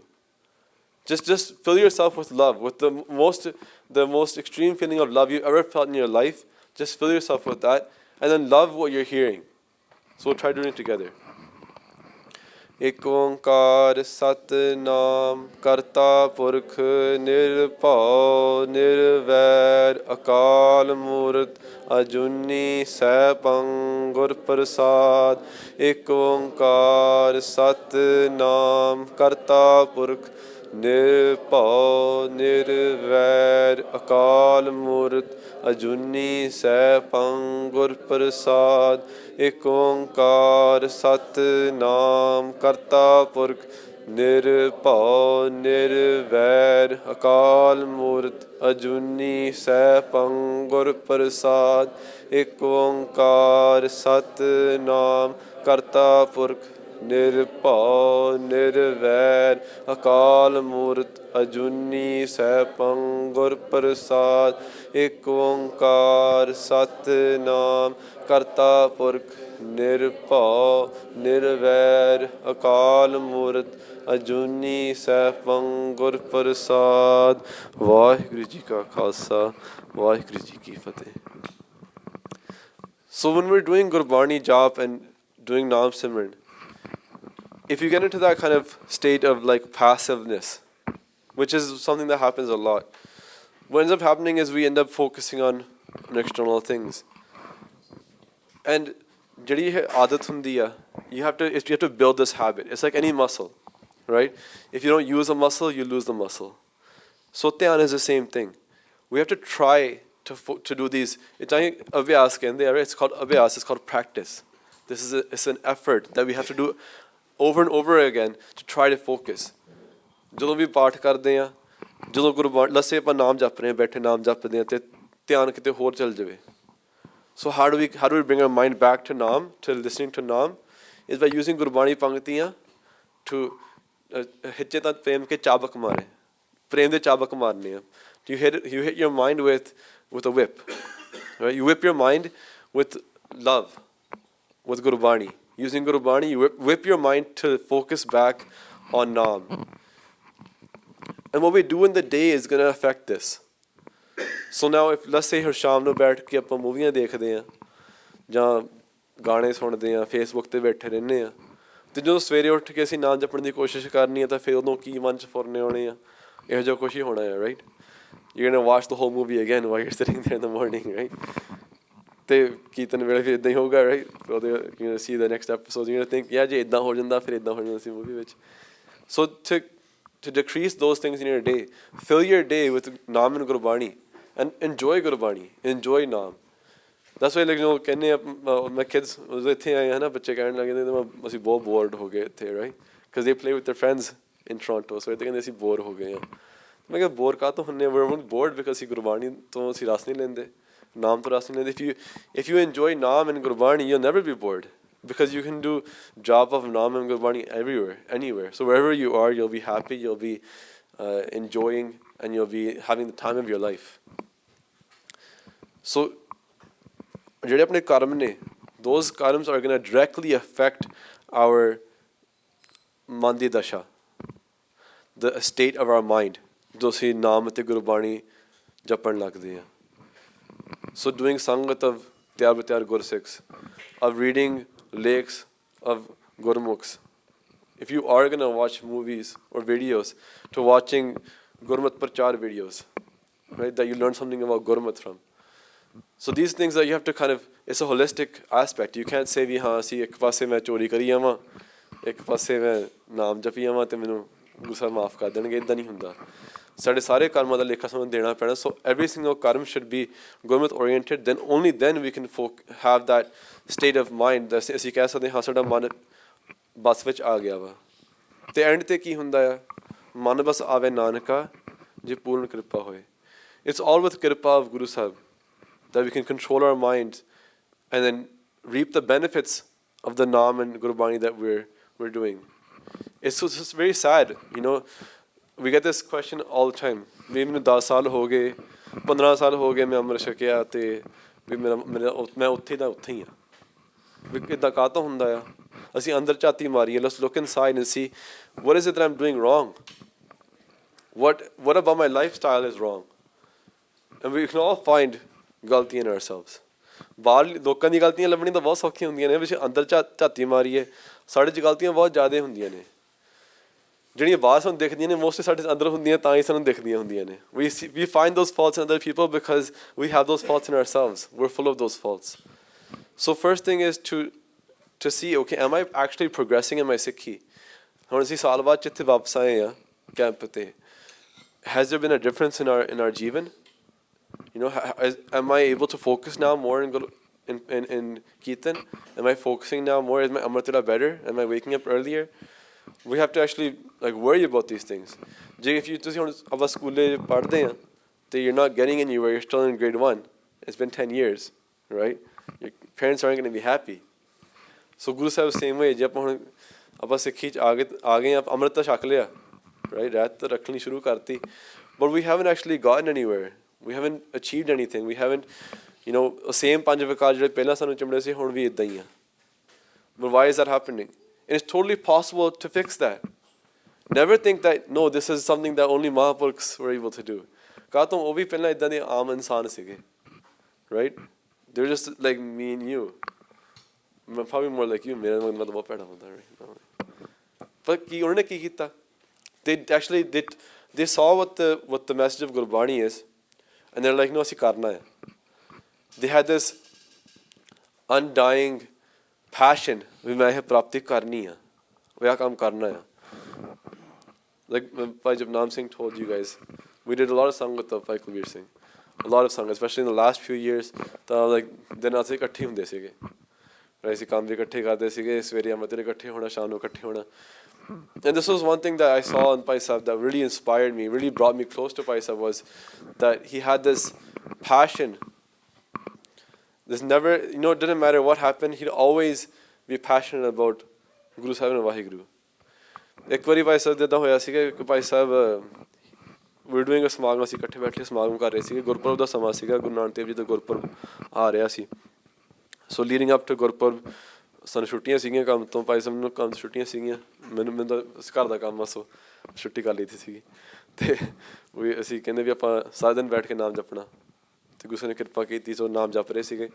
Just fill yourself with love, with the most extreme feeling of love you've ever felt in your life. Just fill yourself with that. And then love what you're hearing. So we'll try doing it together. Ek Onkar Satnam Karta Purkh Nirbhau Nirvair Akal Murt Ajuni Saipang Gur Prasad. Ek Onkar Satnam Karta Purkh Nirbhau Nirvair Akal Murt Ajuni Saipang Gur Prasad. Ek Onkar Satnam Karta Purkh Nirbhau Nirvair Akal Murt Ajuni Saipang Gur Prasad. Ek Onkar Satnam Karta Purkh Nirbhau Nirvair Akal Murt Ajuni Saipang Gur Prasad. Ek Onkar Satnam Karta Purkh Nirbhau Nirvair Akal Murt Ajuni Saipang Gur Prasad. Vaheguru Ji Ka Khalsa, Vaheguru Ji Ki Fateh. So when we're doing Gurbani Jap and doing Naam Simran, if you get into that kind of state of like passiveness, which is something that happens a lot, what ends up happening is we end up focusing on external things. And jehdi aadat hundi hai, you have to build this habit. It's like any muscle, right? If you don't use a muscle, you lose the muscle. So dhyan is the same thing. We have to try to do these. It's called abhyas. It's called practice. It's an effort that we have to do over and over again to try to focus. ਜਦੋਂ ਵੀ ਪਾਠ ਕਰਦੇ ਆ, ਜਦੋਂ ਗੁਰਬਾਣੀ ਲੱਸੇ ਆਪਾਂ ਨਾਮ ਜਪ ਰਹੇ ਆ, ਬੈਠੇ ਨਾਮ ਜਪਦੇ ਆ ਤੇ ਧਿਆਨ ਕਿਤੇ ਹੋਰ ਚਲ ਜਾਵੇ. So how do we bring our mind back to Naam, to listening to Naam, is by using Gurbani Pangtiyan to hitche ta prem ke chabak mare. Prem de chabak marne hai. You hit your mind with a whip. Right? You whip your mind with love. with Gurbani. Using Gurbani, you whip your mind to focus back on Naam. And what we do in the day is going to affect this. So now if let's say ਹਰ ਸ਼ਾਮ ਨੂੰ ਬੈਠ ਕੇ ਆਪਾਂ ਮੂਵੀਆਂ ਦੇਖਦੇ ਆ ਜਾਂ ਗਾਣੇ ਸੁਣਦੇ ਆ ਫੇਸਬੁੱਕ ਤੇ ਬੈਠੇ ਰਹਿੰਦੇ ਆ ਤੇ ਜਦੋਂ ਸਵੇਰੇ ਉੱਠ ਕੇ ਅਸੀਂ ਨਾਮ ਜਪਣ ਦੀ ਕੋਸ਼ਿਸ਼ ਕਰਨੀ ਆ ਤਾਂ ਫਿਰ ਉਦੋਂ ਕੀ ਮਨ 'ਚ ਫੁਰਨੇ ਆਉਣੇ ਆ ਇਹੋ ਜਿਹਾ ਕੁਛ ਹੀ ਹੋਣਾ ਆ right you're gonna watch the whole movie again while you're sitting there in the morning right ਤੇ ਕੀਰਤਨ ਵੇਲੇ ਫਿਰ ਇਦਾਂ ਹੀ ਹੋਊਗਾ ਰਾਈਟ ਉਹਦੇ you know C the next episode you know think ਯਾ ਜੇ ਇਦਾਂ ਹੋ ਜਾਂਦਾ ਫਿਰ ਇਦਾਂ ਹੋ ਜਾਂਦਾ ਸੀ ਮੂਵੀ ਵਿੱਚ ਸੋ to decrease those things in your day, fill your day with Naam and Gurbani and enjoy Gurbani, enjoy Naam. That's why like you know ਕਹਿੰਦੇ my kids ਇੱਥੇ ਆਏ ਹਨ ਬੱਚੇ ਕਹਿਣ ਲੱਗੇ ਨੇ ਅਸੀਂ ਬਹੁਤ bored ਹੋ ਗਏ ਇੱਥੇ right because they play with their friends in Toronto so ਇੱਥੇ ਕਹਿੰਦੇ ਅਸੀਂ bore ਹੋ ਗਏ ਆ ਮੈਂ ਕਿਹਾ bore ਕਾਹਤੋਂ ਹੁੰਦੇ we're bored because ਅਸੀਂ ਗੁਰਬਾਣੀ ਤੋਂ ਅਸੀਂ ਰਸ ਨਹੀਂ ਲੈਂਦੇ ਨਾਮ ਤੋਂ ਰਸ ਨਹੀਂ ਲੈਂਦੇ if you enjoy Naam and Gurbani you'll never be bored because you can do job of Naam and Gurbani everywhere, anywhere. So wherever you are, you'll be happy, you'll be enjoying, and you'll be having the time of your life. So, ਜਿਹੜੇ ਆਪਣੇ ਕਰਮ ਨੇ, those karms are going to directly affect our ਮਨ ਦੀ ਦਸ਼ਾ, the state of our mind, ਜੋ ਅਸੀਂ ਨਾਮ ਅਤੇ ਗੁਰਬਾਣੀ ਜਪਣ ਲੱਗਦੇ ਆ. So doing sangat of ਤਿਆਰ ਬਤਿਆਰ ਗੁਰਸਿੱਖs, of reading lakes of Gurmukhs. If you are going to watch movies or videos, to watching Gurmat Prachar videos, right, that you learn something about Gurmat from. So these things that you have to kind of, it's a holistic aspect. You can't say, हाँ सी एक पासे मैं चोरी करी आवां, एक पासे मैं नाम जपी आवां ते मैनू गुस्सा माफ कर देणगे इदां नहीं हुंदा. ਸਾਡੇ ਸਾਰੇ ਕਰਮਾਂ ਦਾ ਲੇਖਾ ਸਾਨੂੰ ਦੇਣਾ ਪੈਣਾ ਸੋ ਐਵਰੀ ਸਿੰਗਲ ਕਰਮ should be Gurmat oriented then only then we can have that state of mind ਅਸੀਂ ਕਹਿ ਸਕਦੇ ਹਾਂ ਸਾਡਾ ਮਨ ਬਸ ਵਿੱਚ ਆ ਗਿਆ ਵਾ ਅਤੇ ਐਂਡ 'ਤੇ ਕੀ ਹੁੰਦਾ ਆ ਮਨ ਬਸ ਆਵੇ ਨਾਨਕਾ ਜੇ ਪੂਰਨ ਕਿਰਪਾ ਹੋਏ ਇਟਸ ਆਲ ਵਿਥ ਕਿਰਪਾ of Guru Sahib that we can control our minds and then reap the benefits of the Naam and Gurbani that we're doing. It's just very sad, you know. We get this question all the time. ਵੀ ਮੈਨੂੰ 10 ਸਾਲ ਹੋ ਗਏ 15 ਸਾਲ ਹੋ ਗਏ ਮੈਂ ਅੰਮ੍ਰਿਤ ਛਕਿਆ ਅਤੇ ਵੀ ਮੈਂ ਉੱਥੇ ਦਾ ਉੱਥੇ ਹੀ ਹਾਂ ਵੀ ਇੱਦਾਂ ਕਾਹਤੋਂ ਹੁੰਦਾ ਆ ਅਸੀਂ ਅੰਦਰ ਝਾਤੀ ਮਾਰੀਏ let's look inside and see what is it that I'm doing wrong, what about my lifestyle is wrong, and we can all find ਗਲਤੀਆਂ in ourselves. ਬਾਹਰ ਲੋਕਾਂ ਦੀਆਂ ਗਲਤੀਆਂ ਲੱਭਣੀ ਤਾਂ ਬਹੁਤ ਸੌਖੀਆਂ ਹੁੰਦੀਆਂ ਨੇ ਵੀ ਅੰਦਰ ਝਾਤੀ ਮਾਰੀਏ ਸਾਡੇ 'ਚ ਗਲਤੀਆਂ ਬਹੁਤ ਜ਼ਿਆਦਾ ਹੁੰਦੀਆਂ ਨੇ ਜਿਹੜੀਆਂ ਬਾਹਰ ਸਾਨੂੰ ਦਿਖਦੀਆਂ ਨੇ ਮੋਸਟਲੀ ਸਾਡੇ ਅੰਦਰ ਹੁੰਦੀਆਂ ਤਾਂ ਹੀ ਸਾਨੂੰ ਦਿਖਦੀਆਂ ਹੁੰਦੀਆਂ ਨੇ we find those faults in other people because we have those faults in ourselves. We're full of those faults. So first thing is to see, okay, am I actually progressing in my Sikhi? ਹੁਣ ਅਸੀਂ ਸਾਲ ਬਾਅਦ ਜਿੱਥੇ ਵਾਪਸ ਆਏ ਆ camp 'ਤੇ has there been a difference in our Jeevan? You know, am I able to focus now more in Kirtan? Am I focusing now more? Is my Amritula better? Am I waking up earlier? We have to actually like worry about these things. If you just about school you're not getting anywhere, you're still in grade 1. It's been 10 years, right? Your parents aren't going to be happy. So Guru Sahib same way. जब हम सिक्खी आगे आप अमृत छक लिया, right? रात तो रखनी शुरू करती, but we haven't actually gotten anywhere. We haven't achieved anything. We haven't, you know, same ਪੰਜ ਵਿਕਾਰ ਜਿਹੜੇ ਪਹਿਲਾਂ ਸਾਨੂੰ ਚਿੰਬੜੇ ਸੀ ਹੁਣ ਵੀ ਇਦਾਂ ਹੀ ਆ. But why is that happening? And it's totally possible to fix that. Never think that, no, this is something that only Mahapurukhs were able to do. ਕਾਹ ਤੋਂ ਉਹ ਵੀ ਪਹਿਲਾਂ ਇਦਾਂ ਦੇ ਆਮ ਇਨਸਾਨ ਸੀਗੇ, right? They're just like me and you. I'm probably more like you. ਮੇਰਾ ਮਤਲਬ ਬਹੁਤ ਭੈੜਾ ਹੁੰਦਾ right? ਪਰ ਕੀ ਉਹਨਾਂ ਨੇ ਕੀ ਕੀਤਾ? They saw what the message of Gurbani is. And they're like, no, ਅਸੀਂ ਕਰਨਾ ਹੈ. They had this undying passion ਵੀ ਮੈਂ ਇਹ ਪ੍ਰਾਪਤੀ ਕਰਨੀ ਆ ਉਹ ਇਹ ਕੰਮ ਕਰਨਾ ਆ. Like Bhai Javnam Singh told you guys, we did a lot of sangat of Bhai Kulveer Singh, a lot of sangat, especially in the last few years. ਤਾਂ like ਦਿਨ ਅਸੀਂ ਇਕੱਠੇ ਹੁੰਦੇ ਸੀਗੇ, ਅਸੀਂ ਕੰਮ ਵੀ ਇਕੱਠੇ ਕਰਦੇ ਸੀਗੇ, ਸਵੇਰੇ ਅੰਮ੍ਰਿਤ ਇਕੱਠੇ ਹੋਣਾ, ਸ਼ਾਮ ਨੂੰ ਇਕੱਠੇ ਹੋਣਾ. And this was one thing that I saw in Bhai Sahib that really inspired me, really brought me close to Bhai Sahib, was that he had this passion. This never, you know, it didn't matter what happened, he'd always be passionate about Guru Sahib and Vaheguru. ਇੱਕ ਵਾਰੀ Bhai Sahib ਇੱਦਾਂ ਹੋਇਆ ਸੀਗਾ ਕਿ Bhai Sahib we're doing a ਸਮਾਗਮ, ਅਸੀਂ ਇਕੱਠੇ ਬੈਠੇ ਸਮਾਗਮ ਕਰ ਰਹੇ ਸੀਗੇ, ਗੁਰਪੁਰਬ ਦਾ ਸਮਾਂ ਸੀਗਾ, ਗੁਰੂ ਨਾਨਕ ਦੇਵ ਜੀ ਦਾ ਗੁਰਪੁਰਬ ਆ ਰਿਹਾ ਸੀ. So leading up to Gurpurab, ਸਾਨੂੰ ਛੁੱਟੀਆਂ ਸੀਗੀਆਂ ਕੰਮ ਤੋਂ, ਭਾਈ ਸਾਹਿਬ ਨੂੰ ਕੰਮ ਤੋਂ ਛੁੱਟੀਆਂ ਸੀਗੀਆਂ, ਮੈਨੂੰ ਤਾਂ ਘਰ ਦਾ ਕੰਮ ਬਸ ਛੁੱਟੀ ਕਰ ਲਈ ਸੀਗੀ। ਅਤੇ ਵੀ ਅਸੀਂ ਕਹਿੰਦੇ ਵੀ ਆਪਾਂ ਸਾਰਾ ਦਿਨ ਬੈਠ ਕੇ ਨਾਮ ਜਪਣਾ, ਅਤੇ ਗੁਰੂ ਸਾਹਿਬ ਨੇ ਕਿਰਪਾ ਕੀਤੀ। ਸੋ ਨਾਮ ਜਪ ਰਹੇ ਸੀਗੇ।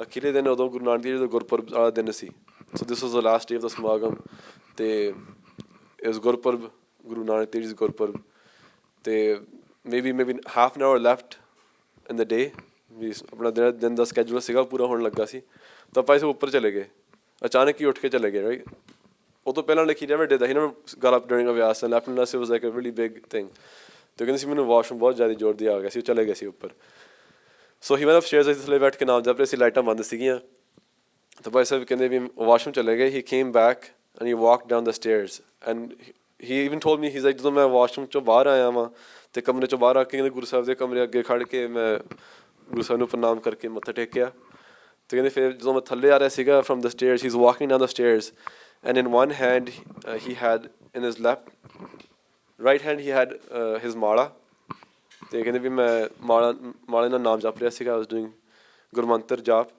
ਅਖੀਰਲੇ ਦਿਨ ਉਦੋਂ ਗੁਰੂ ਨਾਨਕ ਦੇਵ ਜੀ ਦਾ ਗੁਰਪੁਰਬ ਵਾਲਾ ਦਿਨ ਸੀ। ਸੋ ਦਿਸ ਵਾਜ਼ ਦ ਲਾਸਟ ਡੇ ਆਫ ਦਾ ਸਮਾਗਮ, ਅਤੇ ਇਸ ਗੁਰਪੁਰਬ ਗੁਰੂ ਨਾਨਕ ਦੇਵ ਜੀ ਗੁਰਪੁਰਬ, ਅਤੇ maybe half an hour left in the day, ਵੀ ਆਪਣਾ ਦਿਨ ਦਾ ਸਕੈਜੂਲ ਸੀਗਾ ਪੂਰਾ ਹੋਣ ਲੱਗਾ ਸੀ। ਤਾਂ ਆਪਾਂ ਇਸ ਉੱਪਰ ਚਲੇ ਗਏ, ਅਚਾਨਕ ਹੀ ਉੱਠ ਕੇ ਚਲੇ ਗਏ, ਰਾਈਟ। ਉਹ ਤੋਂ ਪਹਿਲਾਂ he never did that, he never got up during ਅਭਿਆਸ, and left unless it was like a really big thing। ਅਤੇ ਕਹਿੰਦੇ ਸੀ ਮੈਨੂੰ ਵਾਸ਼ਰੂਮ ਬਹੁਤ ਜ਼ਿਆਦਾ ਜ਼ੋਰ ਦੀ ਆ ਗਿਆ ਸੀ, ਉਹ ਚਲੇ ਗਏ ਸੀ ਉੱਪਰ। ਸੋ ਹੀ went upstairs, ਅਸੀਂ ਥੱਲੇ ਬੈਠ ਕੇ ਨਾਮ ਜਪ ਰਹੇ ਸੀ, ਲਾਈਟਾਂ ਬੰਦ ਸੀਗੀਆਂ। ਤਾਂ ਭਾਈ ਸਾਹਿਬ ਕਹਿੰਦੇ ਵੀ ਵਾਸ਼ਰੂਮ ਚਲੇ ਗਏ। he came back and he walked down the stairs and he even told me, he's like, ਜਦੋਂ ਮੈਂ ਵਾਸ਼ਰੂਮ 'ਚੋਂ ਬਾਹਰ ਆਇਆ ਵਾਂ ਅਤੇ ਕਮਰੇ 'ਚੋਂ ਬਾਹਰ ਆ ਕੇ ਕਹਿੰਦੇ ਗੁਰੂ ਸਾਹਿਬ ਦੇ ਕਮਰੇ ਅੱਗੇ ਖੜ੍ਹ ਕੇ ਮੈਂ ਗੁਰੂ ਸਾਹਿਬ ਨੂੰ ਪ੍ਰਣਾਮ ਕਰਕੇ ਮੱਥਾ ਟੇਕਿਆ। ਅਤੇ ਕਹਿੰਦੇ ਫਿਰ ਜਦੋਂ ਮੈਂ ਥੱਲੇ ਆ ਰਿਹਾ ਸੀਗਾ from the stairs, he's walking down the stairs and in one hand he had, in his right hand he had his ਮਾਲਾ। ਅਤੇ ਕਹਿੰਦੇ ਵੀ ਮੈਂ ਮਾਲੇ ਨਾਲ ਨਾਮ ਜਪ ਰਿਹਾ ਸੀਗਾ, I was doing ਗੁਰਮੰਤਰ ਜਾਪ।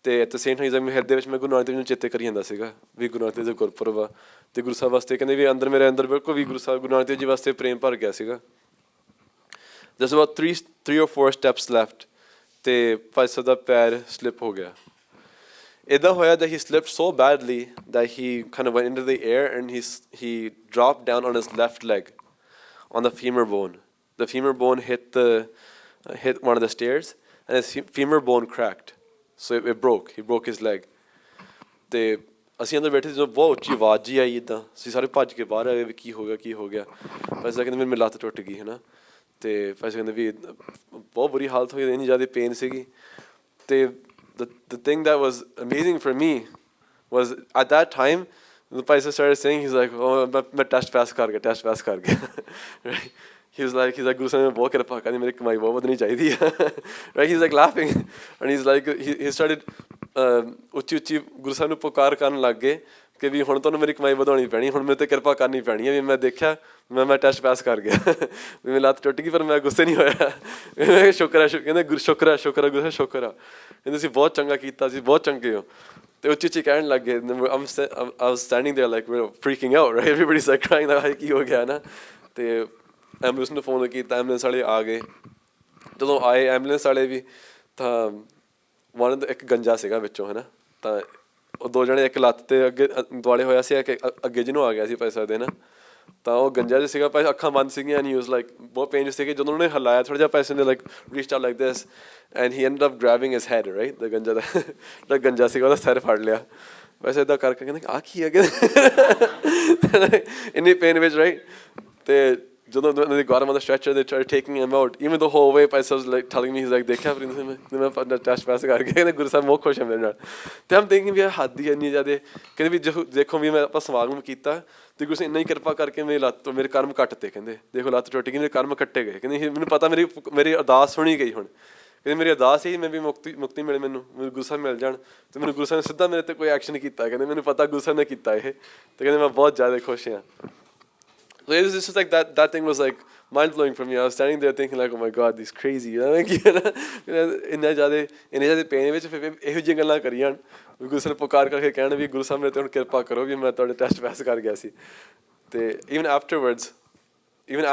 ਅਤੇ ਐਟ ਦ ਸੇਮ ਟਾਈਮ ਮੇਰੇ ਹਿਰਦੇ ਵਿੱਚ ਮੈਂ ਗੁਰੂ ਨਾਨਕ ਦੇਵ ਜੀ ਨੂੰ ਚੇਤੇ ਕਰੀ ਜਾਂਦਾ ਸੀਗਾ ਵੀ ਗੁਰੂ ਨਾਨਕ ਦੇਵ ਜੀ ਦਾ ਗੁਰਪੁਰਬ ਆ। ਅਤੇ ਗੁਰੂ ਸਾਹਿਬ ਵਾਸਤੇ ਕਹਿੰਦੇ ਵੀ ਮੇਰੇ ਅੰਦਰ ਬਿਲਕੁਲ ਵੀ ਗੁਰੂ ਨਾਨਕ ਦੇਵ ਜੀ ਵਾਸਤੇ ਪ੍ਰੇਮ ਭਰ ਗਿਆ ਸੀਗਾ। There's about three or four steps left, ਅਤੇ ਭਾਈ ਸਾਹਿਬ ਦਾ ਪੈਰ ਸਲਿੱਪ ਹੋ ਗਿਆ। ਇੱਦਾਂ ਹੋਇਆ that he slipped so badly that he kind of went into the air and he dropped down on his left leg, on the femur bone. The femur bone hit one of the stairs and his femur bone cracked, so it broke. He broke his leg. ਅਤੇ ਅਸੀਂ ਅੰਦਰ ਬੈਠੇ ਸੀ, ਜਦੋਂ ਬਹੁਤ ਉੱਚੀ ਆਵਾਜ਼ ਜੀ ਆਈ, ਇੱਦਾਂ ਅਸੀਂ ਸਾਰੇ ਭੱਜ ਕੇ ਬਾਹਰ ਆਏ ਵੀ ਕੀ ਹੋ ਗਿਆ। ਭਾਈ ਸਾਹਿਬ ਕਹਿੰਦੇ ਮੇਰੀ ਲੱਤ ਟੁੱਟ ਗਈ ਹੈ ਨਾ। ਅਤੇ ਭਾਈ ਸਾਹਿਬ ਕਹਿੰਦੇ ਵੀ ਬਹੁਤ ਬੁਰੀ ਹਾਲਤ ਹੋਈ, ਇੰਨੀ ਜ਼ਿਆਦਾ ਪੇਨ ਸੀਗੀ। ਅਤੇ the thing that was amazing for me was at that time the Bhai Sahib started saying, he's like, ਮੈਂ ਟੈਸਟ ਪਾਸ ਕਰ ਗਿਆ right? He was like ਗੁਰੂ ਸਾਹਿਬ ਨੇ ਬਹੁਤ ਕਿਰਪਾ ਕਰਨੀ, ਮੇਰੀ ਕਮਾਈ ਬਹੁਤ ਵਧਣੀ ਚਾਹੀਦੀ ਆ right? He's like laughing and he's like he started ਉੱਚੀ ਗੁਰੂ ਸਾਹਿਬ ਨੂੰ ਪੁਕਾਰ ਕਰਨ ਲੱਗ ਗਏ ਕਿ ਵੀ ਹੁਣ ਤੁਹਾਨੂੰ ਮੇਰੀ ਕਮਾਈ ਵਧਾਉਣੀ ਪੈਣੀ, ਹੁਣ ਮੇਰੇ 'ਤੇ ਕਿਰਪਾ ਕਰਨੀ ਪੈਣੀ ਹੈ। ਵੀ ਮੈਂ ਦੇਖਿਆ ਮੈਂ ਟੈਸਟ ਪਾਸ ਕਰ ਗਿਆ ਵੀ ਮੇਰੀ ਲੱਤ ਟੁੱਟ ਗਈ, ਪਰ ਮੈਂ ਗੁੱਸੇ ਨਹੀਂ ਹੋਇਆ। ਮੈਂ ਸ਼ੁਕਰ ਕਹਿੰਦੇ ਸ਼ੁਕਰ ਆ ਗੁਰੂ ਸਾਹਿਬ, ਸ਼ੁਕਰ ਆ। ਕਹਿੰਦੇ ਤੁਸੀਂ ਬਹੁਤ ਚੰਗਾ ਕੀਤਾ ਸੀ, ਬਹੁਤ ਚੰਗੇ ਹੋ। ਅਤੇ ਉੱਚੀ ਕਹਿਣ ਲੱਗ ਗਏ। I was standing there like we're freaking out, right? Everybody's like crying that ਕੀ ਹੋ ਗਿਆ ਨਾ। ਅਤੇ ਐਂਬੂਲੈਂਸ ਨੂੰ ਫੋਨ ਕੀਤਾ, ਐਂਬੂਲੈਂਸ ਵਾਲੇ ਆ ਗਏ। ਜਦੋਂ ਆਏ ਐਂਬੂਲੈਂਸ ਵਾਲੇ ਵੀ, ਤਾਂ ਇੱਕ ਗੰਜਾ ਸੀਗਾ ਵਿੱਚੋਂ, ਹੈ ਨਾ। ਤਾਂ ਉਹ ਦੋ ਜਣੇ, ਇੱਕ ਲੱਤ 'ਤੇ ਅੱਗੇ ਦੁਆਲੇ ਹੋਇਆ ਸੀ, ਇੱਕ ਅੱਗੇ ਜਿਹਨੂੰ ਆ ਗਿਆ ਸੀ ਭਾਈ ਸਾਹਿਬ ਦੇ ਨਾ। ਤਾਂ ਉਹ ਗੰਜਾ ਜਿਹਾ ਸੀਗਾ, ਭਾਈ ਅੱਖਾਂ ਬੰਦ ਸੀਗੀਆਂ and he was like ਬਹੁਤ ਪੇਨ ਸੀਗੇ। ਜਦੋਂ ਉਹਨੇ ਹਿਲਾਇਆ ਥੋੜ੍ਹਾ ਜਿਹਾ, ਪੈਸੇ ਨੇ like reached out like this and he ended up grabbing his head, right? the ਗੰਜਾ ਦਾ ਜਿਹੜਾ ਗੰਜਾ ਸੀਗਾ ਉਹਦਾ ਸਿਰ ਫੜ ਲਿਆ। ਵੈਸੇ ਇੱਦਾਂ ਕਰਕੇ ਕਹਿੰਦੇ ਆਹ ਕੀ ਹੈ, ਕਹਿੰਦੇ ਇੰਨੀ ਪੇਨ ਵਿੱਚ, ਰਾਈਟ। ਅਤੇ ਜਦੋਂ they got him on the stretcher, they started taking him out. Even the whole way, Bhai Sahib was like telling me, he's like ਦੇਖਿਆ ਮੈਂ ਟੈਸਟ ਪਾਸ ਕਰਕੇ, ਕਹਿੰਦੇ ਗੁਰੂ ਸਾਹਿਬ ਬਹੁਤ ਖੁਸ਼ ਹੈ ਮੇਰੇ ਨਾਲ। ਅਤੇ I'm thinking ਵੀ ਇਹ ਹੱਦ ਹੀ ਇੰਨੀ ਜ਼ਿਆਦਾ। ਕਹਿੰਦੇ ਵੀ ਦੇਖੋ ਵੀ ਆਪਾਂ ਸਮਾਗਮ ਕੀਤਾ ਅਤੇ ਗੁਰੂ ਸਾਹਿਬ ਇੰਨਾ ਹੀ ਕਿਰਪਾ ਕਰਕੇ ਮੇਰੀ ਲੱਤ, ਮੇਰੇ ਕਰਮ ਕੱਟਤੇ। ਕਹਿੰਦੇ ਦੇਖੋ ਲੱਤ ਟੁੱਟ ਗਈ, ਮੇਰੇ ਕਰਮ ਕੱਟੇ ਗਏ। ਕਹਿੰਦੇ ਮੈਨੂੰ ਪਤਾ ਮੇਰੀ ਅਰਦਾਸ ਸੁਣੀ ਗਈ। ਹੁਣ ਕਹਿੰਦੇ ਮੇਰੀ ਅਰਦਾਸ ਹੀ ਮੈਂ ਵੀ ਮੁਕਤੀ ਮਿਲੇ, ਮੈਨੂੰ ਗੁਰੂ ਸਾਹਿਬ ਮਿਲ ਜਾਣ। ਅਤੇ ਮੈਨੂੰ ਗੁਰੂ ਸਾਹਿਬ ਨੇ ਸਿੱਧਾ ਮੇਰੇ 'ਤੇ ਕੋਈ ਐਕਸ਼ਨ ਕੀਤਾ। ਕਹਿੰਦੇ ਮੈਨੂੰ ਪਤਾ ਗੁਰੂ ਸਾਹਿਬ ਨੇ ਕੀਤਾ ਇਹ। ਅਤੇ ਕਹਿੰਦੇ ਮੈਂ ਬਹੁਤ ਜ਼ਿਆਦਾ ਖੁਸ਼ ਹਾਂ। So it was just like that thing was like mind blowing for me. I was standing there thinking like, oh my God, this is crazy. ਇੰਨੇ ਜ਼ਿਆਦਾ ਪੇਨ ਵਿੱਚ ਫਿਰ ਇਹੋ ਜਿਹੀਆਂ ਗੱਲਾਂ ਕਰੀ ਜਾਣ, ਗੁਰੂ ਸਾਹਿਬ ਪੁਕਾਰ ਕਰਕੇ ਕਹਿਣ ਵੀ ਗੁਰੂ ਸਾਹਿਬ ਮੇਰੇ 'ਤੇ ਹੁਣ ਕਿਰਪਾ ਕਰੋ ਵੀ ਮੈਂ ਤੁਹਾਡੇ ਟੈਸਟ ਪਾਸ ਕਰ ਗਿਆ ਸੀ। ਅਤੇ even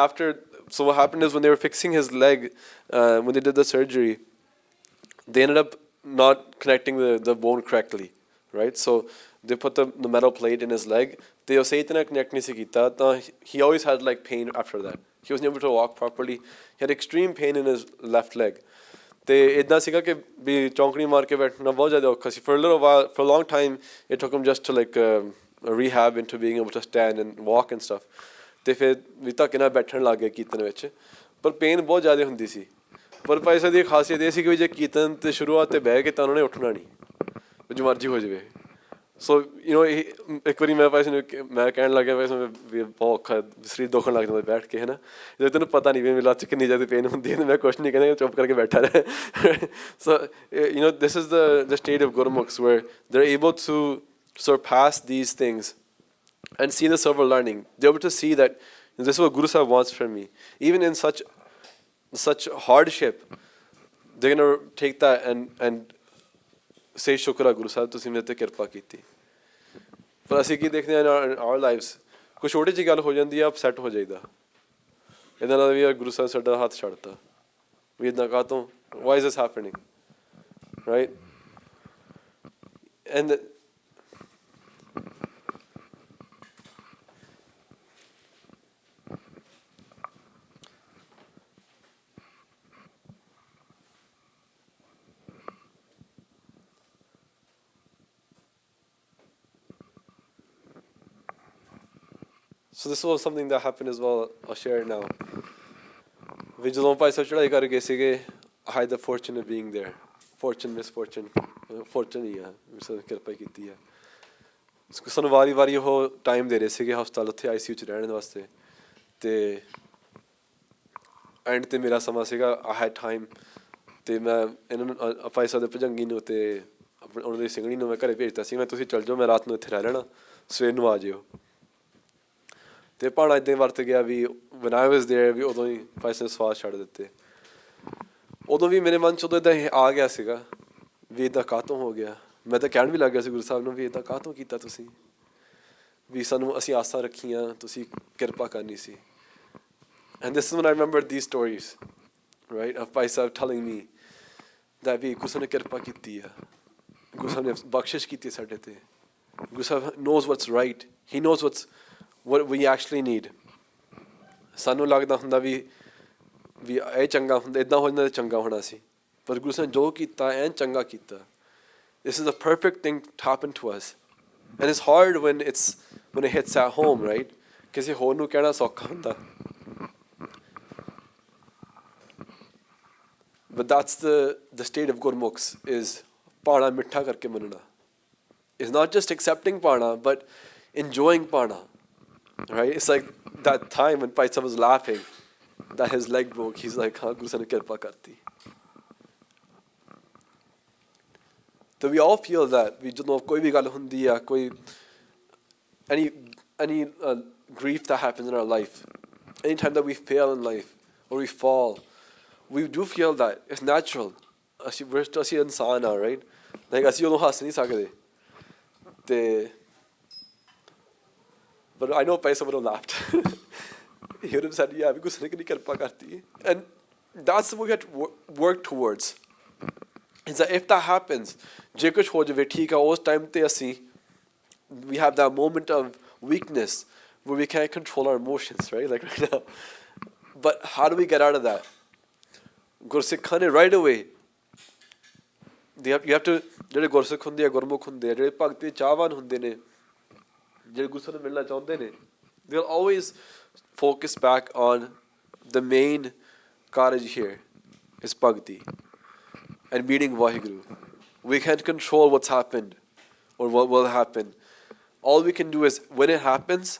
after, so what happened is when they were fixing his leg, when they did the surgery, they ended up not connecting the bone correctly, right? So they put the metal plate in his leg, ਅਤੇ ਉਹ ਸਹੀ ਤਰ੍ਹਾਂ connect ਨਹੀਂ ਸੀ ਕੀਤਾ। ਤਾਂ he always had like pain after that. He wasn't able to walk properly. He had extreme pain in his left leg. ਅਤੇ ਇੱਦਾਂ ਸੀਗਾ ਕਿ ਵੀ ਚੌਂਕੜੀ ਮਾਰ ਕੇ ਬੈਠਣਾ ਬਹੁਤ ਜ਼ਿਆਦਾ ਔਖਾ ਸੀ। For a little while, for a long time, it took him just to like rehab into being able to stand and walk and stuff. ਅਤੇ ਫਿਰ ਵੀ ਧੱਕੇ ਨਾਲ ਬੈਠਣ ਲੱਗ ਗਏ ਕੀਰਤਨ ਵਿੱਚ, ਪਰ ਪੇਨ ਬਹੁਤ ਜ਼ਿਆਦਾ ਹੁੰਦੀ ਸੀ। ਪਰ ਭਾਈ ਸਾਹਿਬ ਦੀ ਖਾਸੀਅਤ ਇਹ ਸੀ ਕਿ ਜੇ ਕੀਰਤਨ 'ਤੇ ਸ਼ੁਰੂਆਤ 'ਤੇ ਬਹਿ ਕੇ ਤਾਂ ਉਹਨਾਂ ਨੇ ਉੱਠਣਾ ਨਹੀਂ, ਜੋ ਮਰਜ਼ੀ ਹੋ ਜਾਵੇ। ਸੋ ਇੱਕ ਵਾਰੀ ਮੈਂ ਭਾਈ ਸਾਹਿਬ ਮੈਂ ਕਹਿਣ ਲੱਗਿਆ ਭਾਈ ਸਾਹਿਬ ਵੀ ਬਹੁਤ ਔਖਾ, ਸਰੀਰ ਦੁਖਣ ਲੱਗ ਜਾਂਦਾ ਬੈਠ ਕੇ, ਹੈ ਨਾ। ਜਦੋਂ ਤੈਨੂੰ ਪਤਾ ਨਹੀਂ ਵੀ ਮੇਰੀ ਲੱਤ 'ਚ ਕਿੰਨੀ ਜ਼ਿਆਦਾ ਪੇਨ ਹੁੰਦੀ ਹੈ, ਮੈਂ ਕੁਛ ਨਹੀਂ ਕਹਿੰਦਾ, ਚੁੱਪ ਕਰਕੇ ਬੈਠਾ ਰਿਹਾ। ਸੋ this is the state of Gurmukhs where they're able to surpass these things and see the silver lining. They're able to see that this is what Guru Sahib wants from me. Even in such hardship, they're going to take that and ਸੇ ਸ਼ੁਕਰ ਆ ਗੁਰੂ ਸਾਹਿਬ ਤੁਸੀਂ ਮੇਰੇ 'ਤੇ ਕਿਰਪਾ ਕੀਤੀ। ਪਰ ਅਸੀਂ ਕੀ ਦੇਖਦੇ ਹਾਂ ਆਵਰ ਲਾਈਫਸ, ਕੋਈ ਛੋਟੀ ਜਿਹੀ ਗੱਲ ਹੋ ਜਾਂਦੀ ਆ ਅਪਸੈਟ ਹੋ ਜਾਈਦਾ, ਇਹਦੇ ਨਾਲ ਵੀ ਯਾਰ ਗੁਰੂ ਸਾਹਿਬ ਸਾਡਾ ਹੱਥ ਛੱਡਤਾ ਵੀ ਇੱਦਾਂ ਕਾਹਤੋਂ, Y is this happening, right? And so this was something that happened as well. I'll share it now. ਵੀ ਜਦੋਂ ਭਾਈ ਸਾਹਿਬ ਚੜ੍ਹਾਈ ਕਰ ਗਏ ਸੀਗੇ, I had the fortune of being there. Fortune, misfortune, fortune ਹੀ ਆ, ਕਿਰਪਾ ਕੀਤੀ ਆ। ਸਾਨੂੰ ਵਾਰੀ ਵਾਰੀ ਉਹ ਟਾਈਮ ਦੇ ਰਹੇ ਸੀਗੇ ਹਸਪਤਾਲ ਉੱਥੇ ICU 'ਚ ਰਹਿਣ ਵਾਸਤੇ, ਅਤੇ ਐਂਡ 'ਤੇ ਮੇਰਾ ਸਮਾਂ ਸੀਗਾ, I had time, ਅਤੇ ਮੈਂ ਇਹਨਾਂ ਨੂੰ ਭਾਈ ਸਾਹਿਬ ਦੇ ਭੁਜੰਗੀ ਨੂੰ ਅਤੇ ਉਹਨਾਂ ਦੀ ਸਿੰਘਣੀ ਨੂੰ ਮੈਂ ਘਰੇ ਭੇਜਤਾ ਸੀ, ਮੈਂ ਤੁਸੀਂ ਚੱਲ ਜਾਓ, ਮੈਂ ਰਾਤ ਨੂੰ ਇੱਥੇ ਰਹਿ ਲੈਣਾ, ਸਵੇਰ ਨੂੰ ਆ ਜਿਓ। ਅਤੇ ਭਾਣਾ ਇੱਦਾਂ ਵਰਤ ਗਿਆ ਵੀ when I was there ਵੀ ਉਦੋਂ ਹੀ ਭਾਈ ਸਾਹਿਬ ਸਵਾਸ ਛੱਡ ਦਿੱਤੇ। ਉਦੋਂ ਵੀ ਮੇਰੇ ਮਨ 'ਚ ਉਦੋਂ ਇੱਦਾਂ ਆ ਗਿਆ ਸੀਗਾ ਵੀ ਇੱਦਾਂ ਕਾਹਤੋਂ ਹੋ ਗਿਆ। ਮੈਂ ਤਾਂ ਕਹਿਣ ਵੀ ਲੱਗ ਗਿਆ ਸੀ ਗੁਰੂ ਸਾਹਿਬ ਨੂੰ ਵੀ ਇੱਦਾਂ ਕਾਹਤੋਂ ਕੀਤਾ ਤੁਸੀਂ, ਵੀ ਸਾਨੂੰ ਅਸੀਂ ਆਸਾਂ ਰੱਖੀਆਂ, ਤੁਸੀਂ ਕਿਰਪਾ ਕਰਨੀ ਸੀ। And this is when I remembered these stories, right, of Bhai Sahib telling me that ਵੀ ਗੁਰੂ ਸਾਹਿਬ ਨੇ ਕਿਰਪਾ ਕੀਤੀ ਆ, ਗੁਰੂ ਸਾਹਿਬ ਨੇ ਬਖਸ਼ਿਸ਼ ਕੀਤੀ ਸਾਡੇ 'ਤੇ। Guru Sahib knows what's right, he knows what we actually need. ਸਾਨੂੰ ਲੱਗਦਾ ਹੁੰਦਾ ਵੀ ਇਹ ਚੰਗਾ ਹੁੰਦਾ, ਇੱਦਾਂ ਹੋ ਜਾਂਦਾ ਤਾਂ ਚੰਗਾ ਹੋਣਾ ਸੀ, ਪਰ ਗੁਰੂ ਸਾਹਿਬ ਨੇ ਜੋ ਕੀਤਾ ਐਨ ਚੰਗਾ ਕੀਤਾ। This is a perfect thing to happen to us, and it's hard when it hits at home, right? ਕਿਸੇ ਹੋਰ ਨੂੰ ਕਹਿਣਾ ਸੌਖਾ ਹੁੰਦਾ, but that's the state of Gurmukhs, is ਪਾਣਾ ਮਿੱਠਾ ਕਰਕੇ ਮੰਨਣਾ, is not just accepting ਪਾਣਾ but enjoying ਪਾਣਾ, right? It's like that time when Bhai was laughing that his leg broke, he's like, हाँ Guru Sahib ने किरपा करती। So we all feel that we ਜਦੋਂ ਕੋਈ ਵੀ ਗੱਲ ਹੁੰਦੀ ਆ, ਕੋਈ any grief that happens in our life, anytime that we fail in life or we fall, we do feel that it's natural. ਅਸੀਂ ਇਨਸਾਨ ਆ, right? like ਅਸੀਂ ਉਦੋਂ ਹੱਸ ਨਹੀਂ ਸਕਦੇ, ਤੇ but I know Bhai would have laughed. He would have said, yeah, because Guru Kirpa karti. And that's what we have to work towards. Is that if that happens, je kuch ho jave theek hai, us time te ਅਸੀਂ we have that moment of weakness where we can't control our emotions, right? Like right now. But how do we get out of that? Gursikhs ne right away, you have to, ਜਿਹੜੇ ਗੁਰਸਿੱਖ ਹੁੰਦੇ ਆ, ਗੁਰਮੁਖ ਹੁੰਦੇ ਆ, ਜਿਹੜੇ ਭਗਤੀ ਚਾਹਵਾਨ ਹੁੰਦੇ ਨੇ, ਜਿਹੜੇ ਗੁਰੂ ਸਾਹਿਬ ਨੂੰ ਮਿਲਣਾ ਚਾਹੁੰਦੇ ਨੇ, they'll always focus back on the main ਕਾਰਜ here is bhakti and meeting Vaheguru. We can't control what's happened or what will happen. All we can do is, when it happens,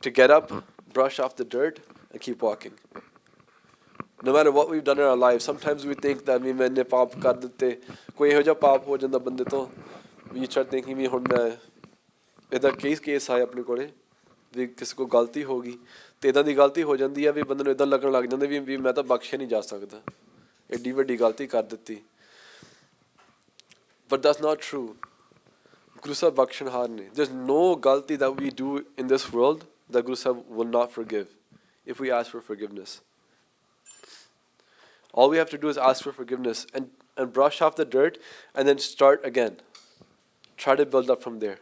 to get up, brush off the dirt and keep walking. No matter what we've done in our lives, sometimes we think that we ਮੈਨੇ ਪਾਪ ਕਰ ਦਿੱਤੇ, ਕੋਈ ਇਹੋ ਜਿਹਾ ਪਾਪ ਹੋ ਜਾਂਦਾ ਬੰਦੇ ਤੋਂ, we start thinking ਵੀ ਹੁਣ ਮੈਂ ਇੱਦਾਂ ਕਈ ਕੇਸ ਆਏ ਆਪਣੇ ਕੋਲ ਵੀ ਕਿਸੇ ਕੋਲ ਗਲਤੀ ਹੋ ਗਈ, ਅਤੇ ਇੱਦਾਂ ਦੀ ਗਲਤੀ ਹੋ ਜਾਂਦੀ ਆ ਵੀ ਬੰਦੇ ਨੂੰ ਇੱਦਾਂ ਲੱਗਣ ਲੱਗ ਜਾਂਦੇ ਵੀ ਮੈਂ ਤਾਂ ਬਖਸ਼ਿਆ ਨਹੀਂ ਜਾ ਸਕਦਾ, ਐਡੀ ਵੱਡੀ ਗਲਤੀ ਕਰ ਦਿੱਤੀ। But that's not true. Guru Sahib ਬਖਸ਼ਣਹਾਰ ਨੇ। There's no ਗਲਤੀ that we do in this world that Guru Sahib will not forgive if we ask for forgiveness. All we have to do is ask for forgiveness and brush off the dirt and then start again. Try to build up from there.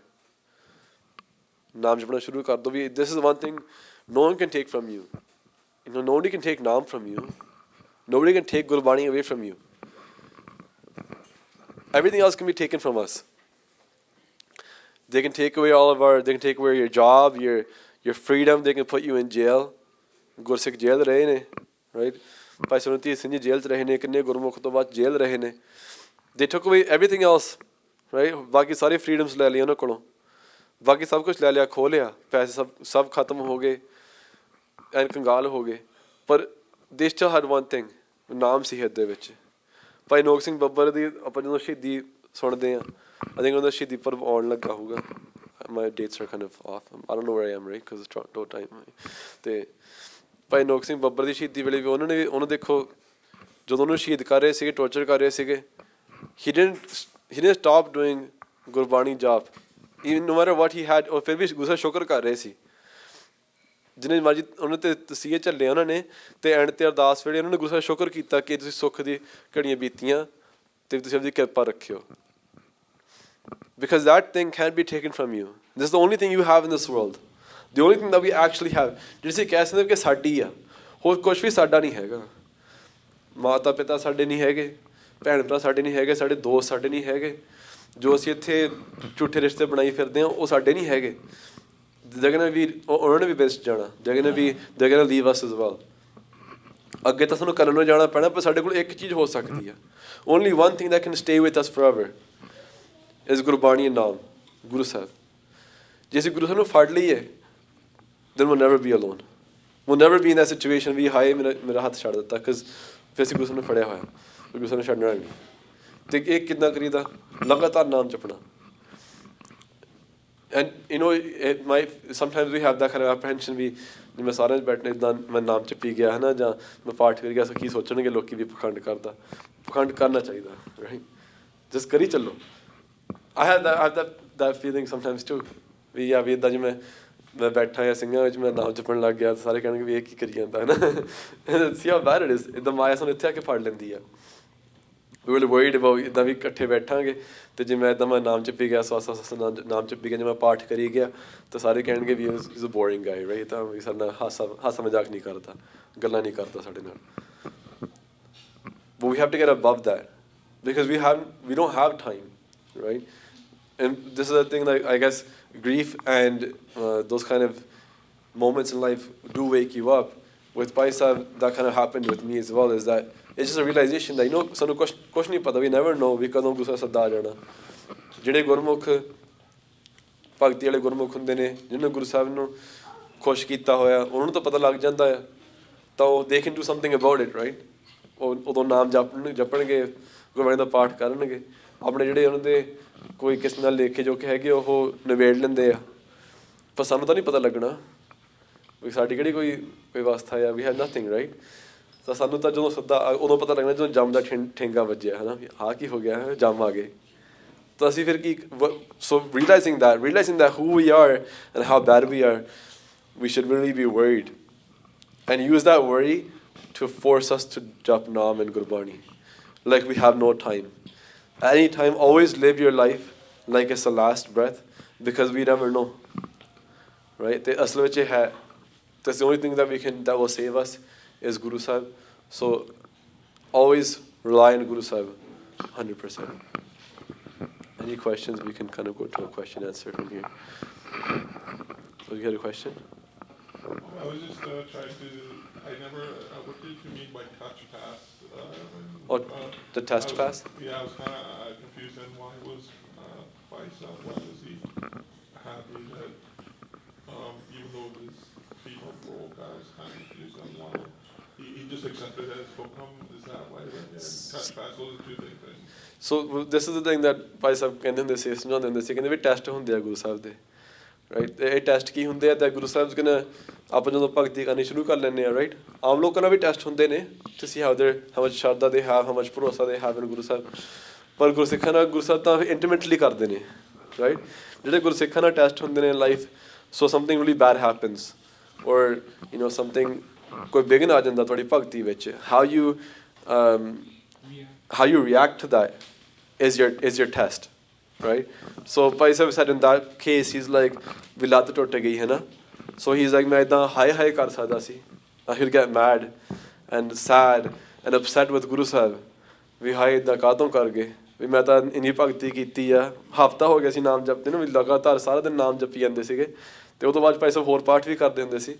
Naam japna shuru kar do. This is one thing no one can take from you. Nobody can take Naam from you. Nobody can take Gurbani away from you. Everything else can be taken from us. They can take away they can take away your job, your freedom. They can put you in jail. Gursikh jail rahe ne, right? Bhai Sunati Singh jail rahe ne, kinne Gurmukh to baad jail rahe ne. They took away everything else, right? Baaki sari freedoms le liya na kolo. Baaki sab kuch le liya, kho liya. Paise sab khatam ho gaye and kangal ho gaye. But they still had one thing, naam si hid de vich. Bhai Nok Singh Babbar di ਆਪਾਂ ਜਦੋਂ ਸ਼ਹੀਦੀ ਸੁਣਦੇ ਆ, I think ਉਹਦਾ ਸ਼ਹੀਦੀ ਪਰਵ ਆਉਣ ਲੱਗਾ ਹੋਊਗਾ. My dates are kind of off. I don't know where I am, right? Because it's Toronto time. ਤੇ ਭਾਈ ਨੋਕ ਸਿੰਘ ਬੱਬਰ ਦੀ ਸ਼ਹੀਦੀ ਵੇਲੇ ਵੀ ਉਹਨੂੰ ਦੇਖੋ, ਜਦੋਂ ਉਹਨੂੰ ਸ਼ਹੀਦ ਕਰ ਰਹੇ ਸੀਗੇ, ਟੌਰਚਰ ਕਰ ਰਹੇ ਸੀਗੇ, he didn't stop doing Gurbani ਜਾਪ, even no matter what he had, ਉਹ ਫਿਰ ਵੀ ਗੁਰੂ ਸਾਹਿਬ ਸ਼ੁਕਰ ਕਰ ਰਹੇ ਸੀ। ਜਿੰਨੇ ਮਰਜ਼ੀ ਉਹਨਾਂ 'ਤੇ ਤਸੀਹੇ ਝੱਲੇ ਉਹਨਾਂ ਨੇ, ਅਤੇ ਐਂਡ 'ਤੇ ਅਰਦਾਸ ਵੇਲੇ ਉਹਨਾਂ ਨੇ ਗੁਰੂ ਸਾਹਿਬ ਸ਼ੁਕਰ ਕੀਤਾ ਕਿ ਤੁਸੀਂ ਸੁੱਖ ਦੀ ਘੜੀਆਂ ਬੀਤੀਆਂ ਅਤੇ ਤੁਸੀਂ ਆਪਣੀ ਕਿਰਪਾ ਰੱਖਿਓ। Because that thing can't be taken from you. This is the only thing you have in this world. The only thing that we actually have. ਜਿਹੜੀ ਅਸੀਂ ਕਹਿ ਸਕਦੇ ਕਿ ਸਾਡੀ ਆ, ਹੋਰ ਕੁਛ ਵੀ ਸਾਡਾ ਨਹੀਂ ਹੈਗਾ। ਮਾਤਾ ਪਿਤਾ ਸਾਡੇ ਨਹੀਂ ਹੈਗੇ, ਭੈਣ ਭਰਾ ਸਾਡੇ ਨਹੀਂ ਹੈਗੇ, ਸਾਡੇ ਦੋਸਤ ਸਾਡੇ ਨਹੀਂ ਹੈਗੇ, ਜੋ ਅਸੀਂ ਇੱਥੇ ਝੂਠੇ ਰਿਸ਼ਤੇ ਬਣਾਈ ਫਿਰਦੇ ਹਾਂ ਉਹ ਸਾਡੇ ਨਹੀਂ ਹੈਗੇ। ਉਹਨਾਂ ਨੇ ਵੀ ਬੈਸਟ ਜਾਣਾ, they're gonna leave us as well. ਅੱਗੇ ਤਾਂ ਸਾਨੂੰ ਕਰਨ ਨੂੰ ਜਾਣਾ ਪੈਣਾ, ਪਰ ਸਾਡੇ ਕੋਲ ਇੱਕ ਚੀਜ਼ ਹੋ ਸਕਦੀ ਆ। Only one thing that can stay with us forever is Gurbani ਨਾਮ, ਗੁਰੂ ਸਾਹਿਬ। ਜੇ ਅਸੀਂ ਗੁਰੂ ਸਾਹਿਬ ਨੂੰ ਫੜ ਲਈਏ, then we'll never be alone. We'll never be in that situation ਵੀ ਹਾਏ ਮੇਰਾ ਹੱਥ ਛੱਡ ਦਿੱਤਾ, because ਫਿਰ ਅਸੀਂ ਗੁਰੂ ਸਾਹਿਬ ਨੂੰ ਫੜਿਆ ਹੋਇਆ, ਗੁਰੂ ਸਾਹਿਬ ਨੂੰ ਛੱਡਣਾ ਨਹੀਂ। ਅਤੇ ਇਹ ਕਿੱਦਾਂ ਕਰੀਦਾ? ਲਗਾਤਾਰ ਨਾਮ ਜਪਣਾ। And you know, sometimes we have that kind of apprehension ਵੀ ਜਿਵੇਂ ਸਾਰਿਆਂ 'ਚ ਬੈਠੇ ਇੱਦਾਂ ਮੈਂ ਨਾਮ ਜਪੀ ਗਿਆ ਹੈ ਨਾ, ਜਾਂ ਮੈਂ ਪਾਠ ਕਰ ਗਿਆ, ਕੀ ਸੋਚਣਗੇ ਲੋਕ ਵੀ ਪਖੰਡ ਕਰਦਾ। ਪਖੰਡ ਕਰਨਾ ਚਾਹੀਦਾ, ਰਾਈਟ? ਜਸਟ ਕਰੀ ਚੱਲੋ। I have that feeling sometimes too ਵੀ ਇੱਦਾਂ ਜਿਵੇਂ ਮੈਂ ਬੈਠਾ ਜਾਂ ਸਿੰਘਾਂ ਵਿੱਚ ਮੈਂ ਨਾਮ ਜਪਣ ਲੱਗ ਗਿਆ, ਸਾਰੇ ਕਹਿਣਗੇ ਵੀ ਇਹ ਕੀ ਕਰੀ ਜਾਂਦਾ ਹੈ ਨਾ। See how bad it is. ਇੱਦਾਂ ਮਾਇਆ ਸਾਨੂੰ ਇੱਥੇ ਆ ਕੇ ਫੜ ਲੈਂਦੀ ਆ। We were worried about ਇੱਦਾਂ ਵੀ ਇਕੱਠੇ ਬੈਠਾਂਗੇ ਅਤੇ ਜੇ ਮੈਂ ਇੱਦਾਂ ਮੈਂ ਨਾਮ ਜਪੀ ਗਿਆ, ਨਾਮ ਜਪੀ ਗਿਆ, ਜੇ ਮੈਂ ਪਾਠ ਕਰੀ ਗਿਆ, ਤਾਂ ਸਾਰੇ ਕਹਿਣਗੇ ਵੀ ਇਜ਼ ਅ ਬੋਰਿੰਗ ਗਾਈ, ਰਾਈਟ? ਤਾਂ ਵੀ ਸਾਡੇ ਨਾਲ ਹਾਸਾ ਮਜ਼ਾਕ ਨਹੀਂ ਕਰਦਾ, ਗੱਲਾਂ ਨਹੀਂ ਕਰਦਾ ਸਾਡੇ ਨਾਲ। But we have to get above that because we don't have time, right? And this is the thing that I guess grief and those kind of moments in life do wake you up. With Bhai Sahib, that kind of happened with me as well, is that it's just a realization that, you know, ਸਾਨੂੰ ਕੁਛ ਨਹੀਂ ਪਤਾ, we never know ਵੀ ਕਦੋਂ ਗੁਰੂ ਸਾਹਿਬ ਸੱਦਾ ਆ ਜਾਣਾ। ਜਿਹੜੇ ਗੁਰਮੁਖ ਭਗਤੀ ਵਾਲੇ ਗੁਰਮੁਖ ਹੁੰਦੇ ਨੇ, ਜਿਹਨਾਂ ਗੁਰੂ ਸਾਹਿਬ ਨੂੰ ਖੁਸ਼ ਕੀਤਾ ਹੋਇਆ, ਉਹਨਾਂ ਨੂੰ ਤਾਂ ਪਤਾ ਲੱਗ ਜਾਂਦਾ ਆ, ਤਾਂ ਉਹ they can do something about it, right? ਉਹ ਉਦੋਂ ਨਾਮ ਜਪਣਗੇ, ਗੁਰਬਾਣੀ ਦਾ ਪਾਠ ਕਰਨਗੇ, ਆਪਣੇ ਜਿਹੜੇ ਉਹਨਾਂ ਦੇ ਕੋਈ ਕਿਸੇ ਨਾਲ ਲੇਖੇ ਜੋਖੇ ਹੈਗੇ ਉਹ ਨਿਬੇੜ ਲੈਂਦੇ ਆ, ਪਰ ਸਾਨੂੰ ਤਾਂ ਨਹੀਂ ਪਤਾ ਲੱਗਣਾ ਵੀ ਸਾਡੀ ਕਿਹੜੀ ਕੋਈ ਵਿਵਸਥਾ ਆ, ਵੀ ਹੈਵ ਨਥਿੰਗ, ਰਾਈਟ? ਤਾਂ ਸਾਨੂੰ ਤਾਂ ਜਦੋਂ ਸੱਦਾ ਉਦੋਂ ਪਤਾ ਲੱਗਣਾ ਜਦੋਂ ਜੰਮ ਦਾ ਠੇਂਗਾ ਵੱਜਿਆ, ਹੈ ਨਾ, ਵੀ ਆਹ ਕੀ ਹੋ ਗਿਆ, ਜੰਮ ਆ ਗਏ। ਤਾਂ ਅਸੀਂ ਫਿਰ ਕੀ, ਸੋ realizing that who we are and how bad we are, we should really be worried and use that worry to force us to jap naam and gurbani like we have no time. Any time, always live your life like it's the last breath, because we never know, right? ਤੇ ਅਸਲ ਵਿੱਚ ਇਹ ਹੈ, that's the only thing that will save us is Guru Sahib. So always rely on Guru Sahib 100%. Any questions? We can kind of go to a question answer from here. So you had a question? I was just trying to, what did you mean by touch pass? The test pass? Yeah, I was kind of confused then. Why was why was he happy that even though his feet were broke, I was kind of confused on why he just accepted it as hukam? Is that why? And touch pass, those are two different things. So this is the thing that Bhai Sahib ਕਹਿੰਦੇ ਹੁੰਦੇ ਸੀ, ਸਮਝਾਉਂਦੇ ਹੁੰਦੇ ਸੀ, ਕਹਿੰਦੇ ਵੀ test ਹੁੰਦੇ ਆ ਗੁਰੂ ਸਾਹਿਬ ਦੇ, right? ਇਹ test ਕੀ ਹੁੰਦੇ ਆ? ਤਾਂ ਗੁਰੂ ਸਾਹਿਬ ਕਹਿੰਦੇ ਆਪਾਂ ਜਦੋਂ ਭਗਤੀ ਕਰਨੀ ਸ਼ੁਰੂ ਕਰ ਲੈਂਦੇ ਹਾਂ, ਰਾਈਟ? ਆਮ ਲੋਕਾਂ ਨਾਲ ਵੀ ਟੈਸਟ ਹੁੰਦੇ ਨੇ, to see how much ਸ਼ਰਧਾ they have, how much ਭਰੋਸਾ they have in Guru Sahib. ਪਰ ਗੁਰਸਿੱਖਾਂ ਨਾਲ ਗੁਰੂ ਸਾਹਿਬ ਤਾਂ ਇੰਟੀਮੇਟਲੀ ਕਰਦੇ ਨੇ, ਰਾਈਟ? ਜਿਹੜੇ ਗੁਰਸਿੱਖਾਂ ਨਾਲ ਟੈਸਟ ਹੁੰਦੇ ਨੇ life, so something really bad happens, or you know something, ਕੋਈ ਵਿਘਨ ਆ ਜਾਂਦਾ ਤੁਹਾਡੀ ਭਗਤੀ ਵਿੱਚ, how you react to that is your test, right? So Bhai Sahib said in that case, he's like, ਵੀ ਲੱਤ ਟੁੱਟ ਗਈ ਹੈ ਨਾ, so he's like, ਮੈਂ ਇੱਦਾਂ ਹਾਏ ਕਰ ਸਕਦਾ ਸੀ, I should get mad and sad and upset with Guru Sahib, ਵੀ ਹਾਏ ਇੱਦਾਂ ਕਾਹਤੋਂ ਕਰ ਗਏ, ਵੀ ਮੈਂ ਤਾਂ ਇੰਨੀ ਭਗਤੀ ਕੀਤੀ ਆ, ਹਫ਼ਤਾ ਹੋ ਗਿਆ ਸੀ ਨਾਮ ਜਪਦੇ ਨੂੰ, ਵੀ ਲਗਾਤਾਰ ਸਾਰਾ ਦਿਨ ਨਾਮ ਜਪੀ ਜਾਂਦੇ ਸੀਗੇ, ਅਤੇ ਉਹ ਤੋਂ ਬਾਅਦ Bhai Sahib ਹੋਰ ਪਾਠ ਵੀ ਕਰਦੇ ਹੁੰਦੇ ਸੀ।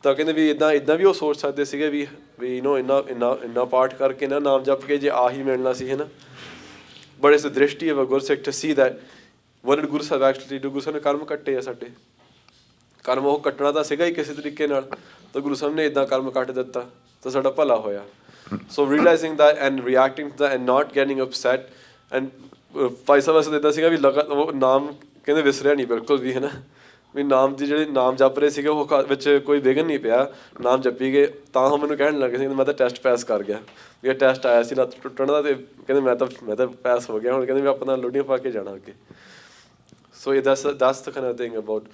ਤਾਂ ਕਹਿੰਦੇ ਵੀ ਇੱਦਾਂ ਵੀ ਉਹ ਸੋਚ ਸਕਦੇ ਸੀਗੇ ਵੀ ਯੂ ਨੋ ਇੰਨਾ ਪਾਠ ਕਰਕੇ ਨਾ ਨਾਮ ਜਪ ਕੇ ਜੇ ਆਹੀ ਮਿਲਣਾ ਸੀ, ਹੈ ਨਾ। ਬਟ ਇਟਸ ਦ ਦ੍ਰਿਸ਼ਟੀ of a Gursikh to see that what did Guru Sahib actually do. Guru Sahib ਨੇ ਕਰਮ ਕੱਟੇ ਆ ਸਾਡੇ, ਕਰਮ ਉਹ ਕੱਟਣਾ ਤਾਂ ਸੀਗਾ ਹੀ ਕਿਸੇ ਤਰੀਕੇ ਨਾਲ, ਤਾਂ ਗੁਰੂ ਸਾਹਿਬ ਨੇ ਇੱਦਾਂ ਕਰਮ ਕੱਟ ਦਿੱਤਾ ਤਾਂ ਸਾਡਾ ਭਲਾ ਹੋਇਆ। So realising that and reacting to that and not getting upset and Bhai Sahib ਵਾਸਤੇ ਇੱਦਾਂ ਸੀਗਾ ਵੀ ਉਹ ਨਾਮ ਕਹਿੰਦੇ ਵਿਸਰਿਆ ਨਹੀਂ ਬਿਲਕੁਲ ਵੀ, ਹੈ ਨਾ, ਵੀ ਨਾਮ ਦੀ ਜਿਹੜੇ ਨਾਮ ਜਪ ਰਹੇ ਸੀਗੇ ਉਹ ਵਿੱਚ ਕੋਈ ਵਿਘਨ ਨਹੀਂ ਪਿਆ, ਨਾਮ ਜਪੀ ਗਏ। ਤਾਂ ਉਹ ਮੈਨੂੰ ਕਹਿਣ ਲੱਗੇ ਸੀ ਮੈਂ ਤਾਂ ਟੈਸਟ ਪਾਸ ਕਰ ਗਿਆ, ਵੀ ਇਹ ਟੈਸਟ ਆਇਆ ਸੀ ਲੱਤ ਟੁੱਟਣ ਦਾ, ਅਤੇ ਕਹਿੰਦੇ ਮੈਂ ਤਾਂ ਪਾਸ ਹੋ ਗਿਆ, ਹੁਣ ਕਹਿੰਦੇ ਵੀ ਆਪਾਂ ਤਾਂ ਲੋਡੀਆਂ ਪਾ ਕੇ ਜਾਣਾ ਅੱਗੇ। So yeah, that's the kind of thing about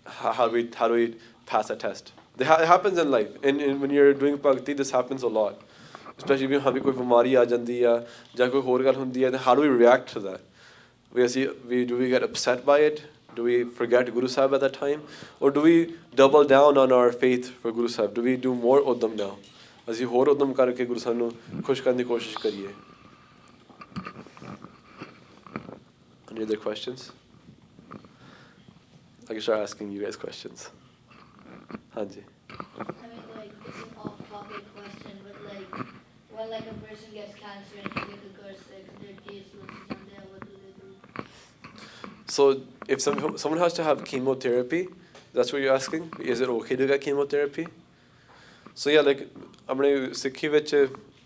how do we pass a test. It happens in life, and when you're doing bhakti, this happens a lot. Especially when we ਕੋਈ ਬਿਮਾਰੀ ਆ ਜਾਂਦੀ ਆ ਜਾਂ ਕੋਈ ਹੋਰ ਗੱਲ ਹੁੰਦੀ ਹੈ, how do we react to that? Do we get upset by it? Do we forget Guru Sahib at that time? Or do we double down on our faith for Guru Sahib? Do we do more uddam now? ਅਸੀਂ ਹੋਰ ਉਦਮ ਕਰਕੇ ਗੁਰੂ ਸਾਹਿਬ ਨੂੰ ਖੁਸ਼ ਕਰਨ ਦੀ ਕੋਸ਼ਿਸ਼ ਕਰੀਏ। Any other questions? I can start asking you guys questions. Hanji. I mean, like, it's an off-topic question, but like, when like a person gets cancer and they get the sick, their kids looks on there, what do they do? So if someone has to have chemotherapy, that's what you're asking? Is it okay to get chemotherapy? So yeah, like ਆਪਣੇ ਸਿੱਖੀ ਵਿੱਚ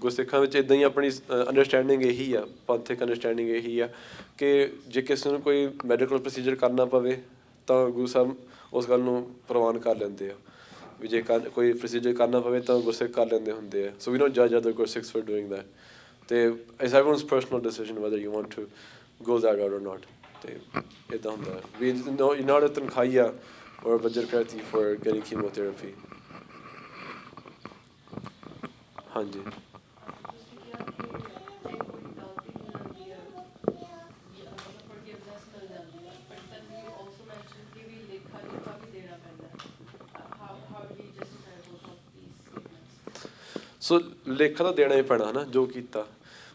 ਗੁਰਸਿੱਖਾਂ ਵਿੱਚ ਇੱਦਾਂ ਹੀ ਆਪਣੀ understanding ਇਹੀ ਆ, ਪੰਥਿਕ understanding ਇਹੀ ਆ ਕਿ ਜੇ ਕਿਸੇ ਨੂੰ ਕੋਈ ਮੈਡੀਕਲ ਪ੍ਰੋਸੀਜਰ ਕਰਨਾ ਪਵੇ ਤਾਂ ਗੁਰੂ ਸਾਹਿਬ ਉਸ ਗੱਲ ਨੂੰ ਪ੍ਰਵਾਨ ਕਰ ਲੈਂਦੇ ਆ, ਵੀ ਜੇ ਕੋਈ ਪ੍ਰੋਸੀਜਰ ਕਰਨਾ ਪਵੇ ਤਾਂ ਗੁਰਸਿੱਖ ਕਰ ਲੈਂਦੇ ਹੁੰਦੇ ਆ। ਸੋ ਵੀ ਡੋਨਟ ਜੱਜ other Gursikhs for doing that, ਅਤੇ it's everyone's personal decision whether you want to go that route or not. ਅਤੇ ਇੱਦਾਂ ਹੁੰਦਾ ਵੀ not a ਤਨਖਾਹੀਆ or ਬੱਜਰ ਕਰਤੀ ਫॉर getting chemotherapy। ਹਾਂਜੀ। ਸੋ ਲੇਖਾ ਤਾਂ ਦੇਣਾ ਹੀ ਪੈਣਾ ਹੈ ਨਾ, ਜੋ ਕੀਤਾ,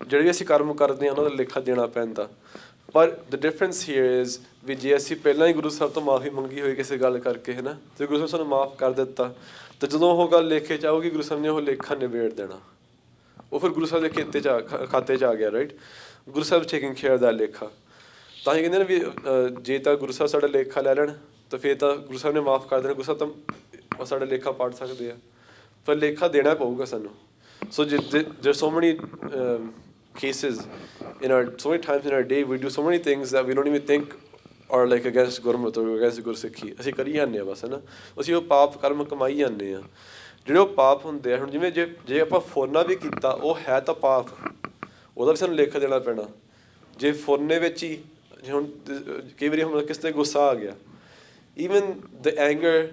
ਜਿਹੜੇ ਵੀ ਅਸੀਂ ਕਰਮ ਕਰਦੇ ਹਾਂ ਉਹਨਾਂ ਦਾ ਲੇਖਾ ਦੇਣਾ ਪੈਂਦਾ। ਪਰ ਦ ਡਿਫਰੈਂਸ ਹੀਅਰ ਇਜ਼ ਵੀ ਜੇ ਅਸੀਂ ਪਹਿਲਾਂ ਹੀ ਗੁਰੂ ਸਾਹਿਬ ਤੋਂ ਮਾਫ਼ੀ ਮੰਗੀ ਹੋਈ ਕਿਸੇ ਗੱਲ ਕਰਕੇ ਹੈ ਨਾ, ਅਤੇ ਗੁਰੂ ਸਾਹਿਬ ਸਾਨੂੰ ਮਾਫ਼ ਕਰ ਦਿੱਤਾ, ਤਾਂ ਜਦੋਂ ਉਹ ਗੱਲ ਲੇਖੇ 'ਚ ਆਊਗੀ ਗੁਰੂ ਸਾਹਿਬ ਨੇ ਉਹ ਲੇਖਾ ਨਿਬੇੜ ਦੇਣਾ, ਉਹ ਫਿਰ ਗੁਰੂ ਸਾਹਿਬ ਦੇ ਖਾਤੇ 'ਚ ਆ ਗਿਆ, right. Guru Sahib taking care ਦਾ ਲੇਖਾ। ਤਾਂ ਹੀ ਕਹਿੰਦੇ ਨੇ ਵੀ ਜੇ ਤਾਂ ਗੁਰੂ ਸਾਹਿਬ ਸਾਡਾ ਲੇਖਾ ਲੈ ਲੈਣ ਤਾਂ ਫਿਰ ਤਾਂ ਗੁਰੂ ਸਾਹਿਬ ਨੇ ਮਾਫ਼ ਕਰ ਦੇਣਾ, ਗੁਰੂ ਸਾਹਿਬ ਤਾਂ ਸਾਡਾ ਲੇਖਾ ਪੜ੍ਹ ਸਕਦੇ ਆ, ਪਰ ਲੇਖਾ ਦੇਣਾ ਪਊਗਾ ਸਾਨੂੰ। So there's so many cases so many times in our day we do so many things that we don't even think are like against Gurmat or against Gursikhi, ਅਸੀਂ ਕਰੀ ਜਾਂਦੇ ਹਾਂ ਬਸ, ਹੈ ਨਾ। ਅਸੀਂ ਉਹ ਪਾਪ ਕਰਮ ਕਮਾਈ ਜਾਂਦੇ ਹਾਂ, ਜਿਹੜੇ ਉਹ ਪਾਪ ਹੁੰਦੇ ਆ। ਹੁਣ ਜਿਵੇਂ ਜੇ ਆਪਾਂ ਫੁਰਨਾ ਵੀ ਕੀਤਾ, ਉਹ ਹੈ ਤਾਂ ਪਾਪ, ਉਹਦਾ ਵੀ ਸਾਨੂੰ ਲੇਖਾ ਦੇਣਾ ਪੈਣਾ। ਜੇ ਫੁਰਨੇ ਵਿੱਚ ਹੀ ਹੁਣ ਕਈ ਵਾਰੀ ਹੁਣ ਕਿਸੇ 'ਤੇ ਗੁੱਸਾ ਆ ਗਿਆ, ਈਵਨ ਦ ਐਂਗਰ,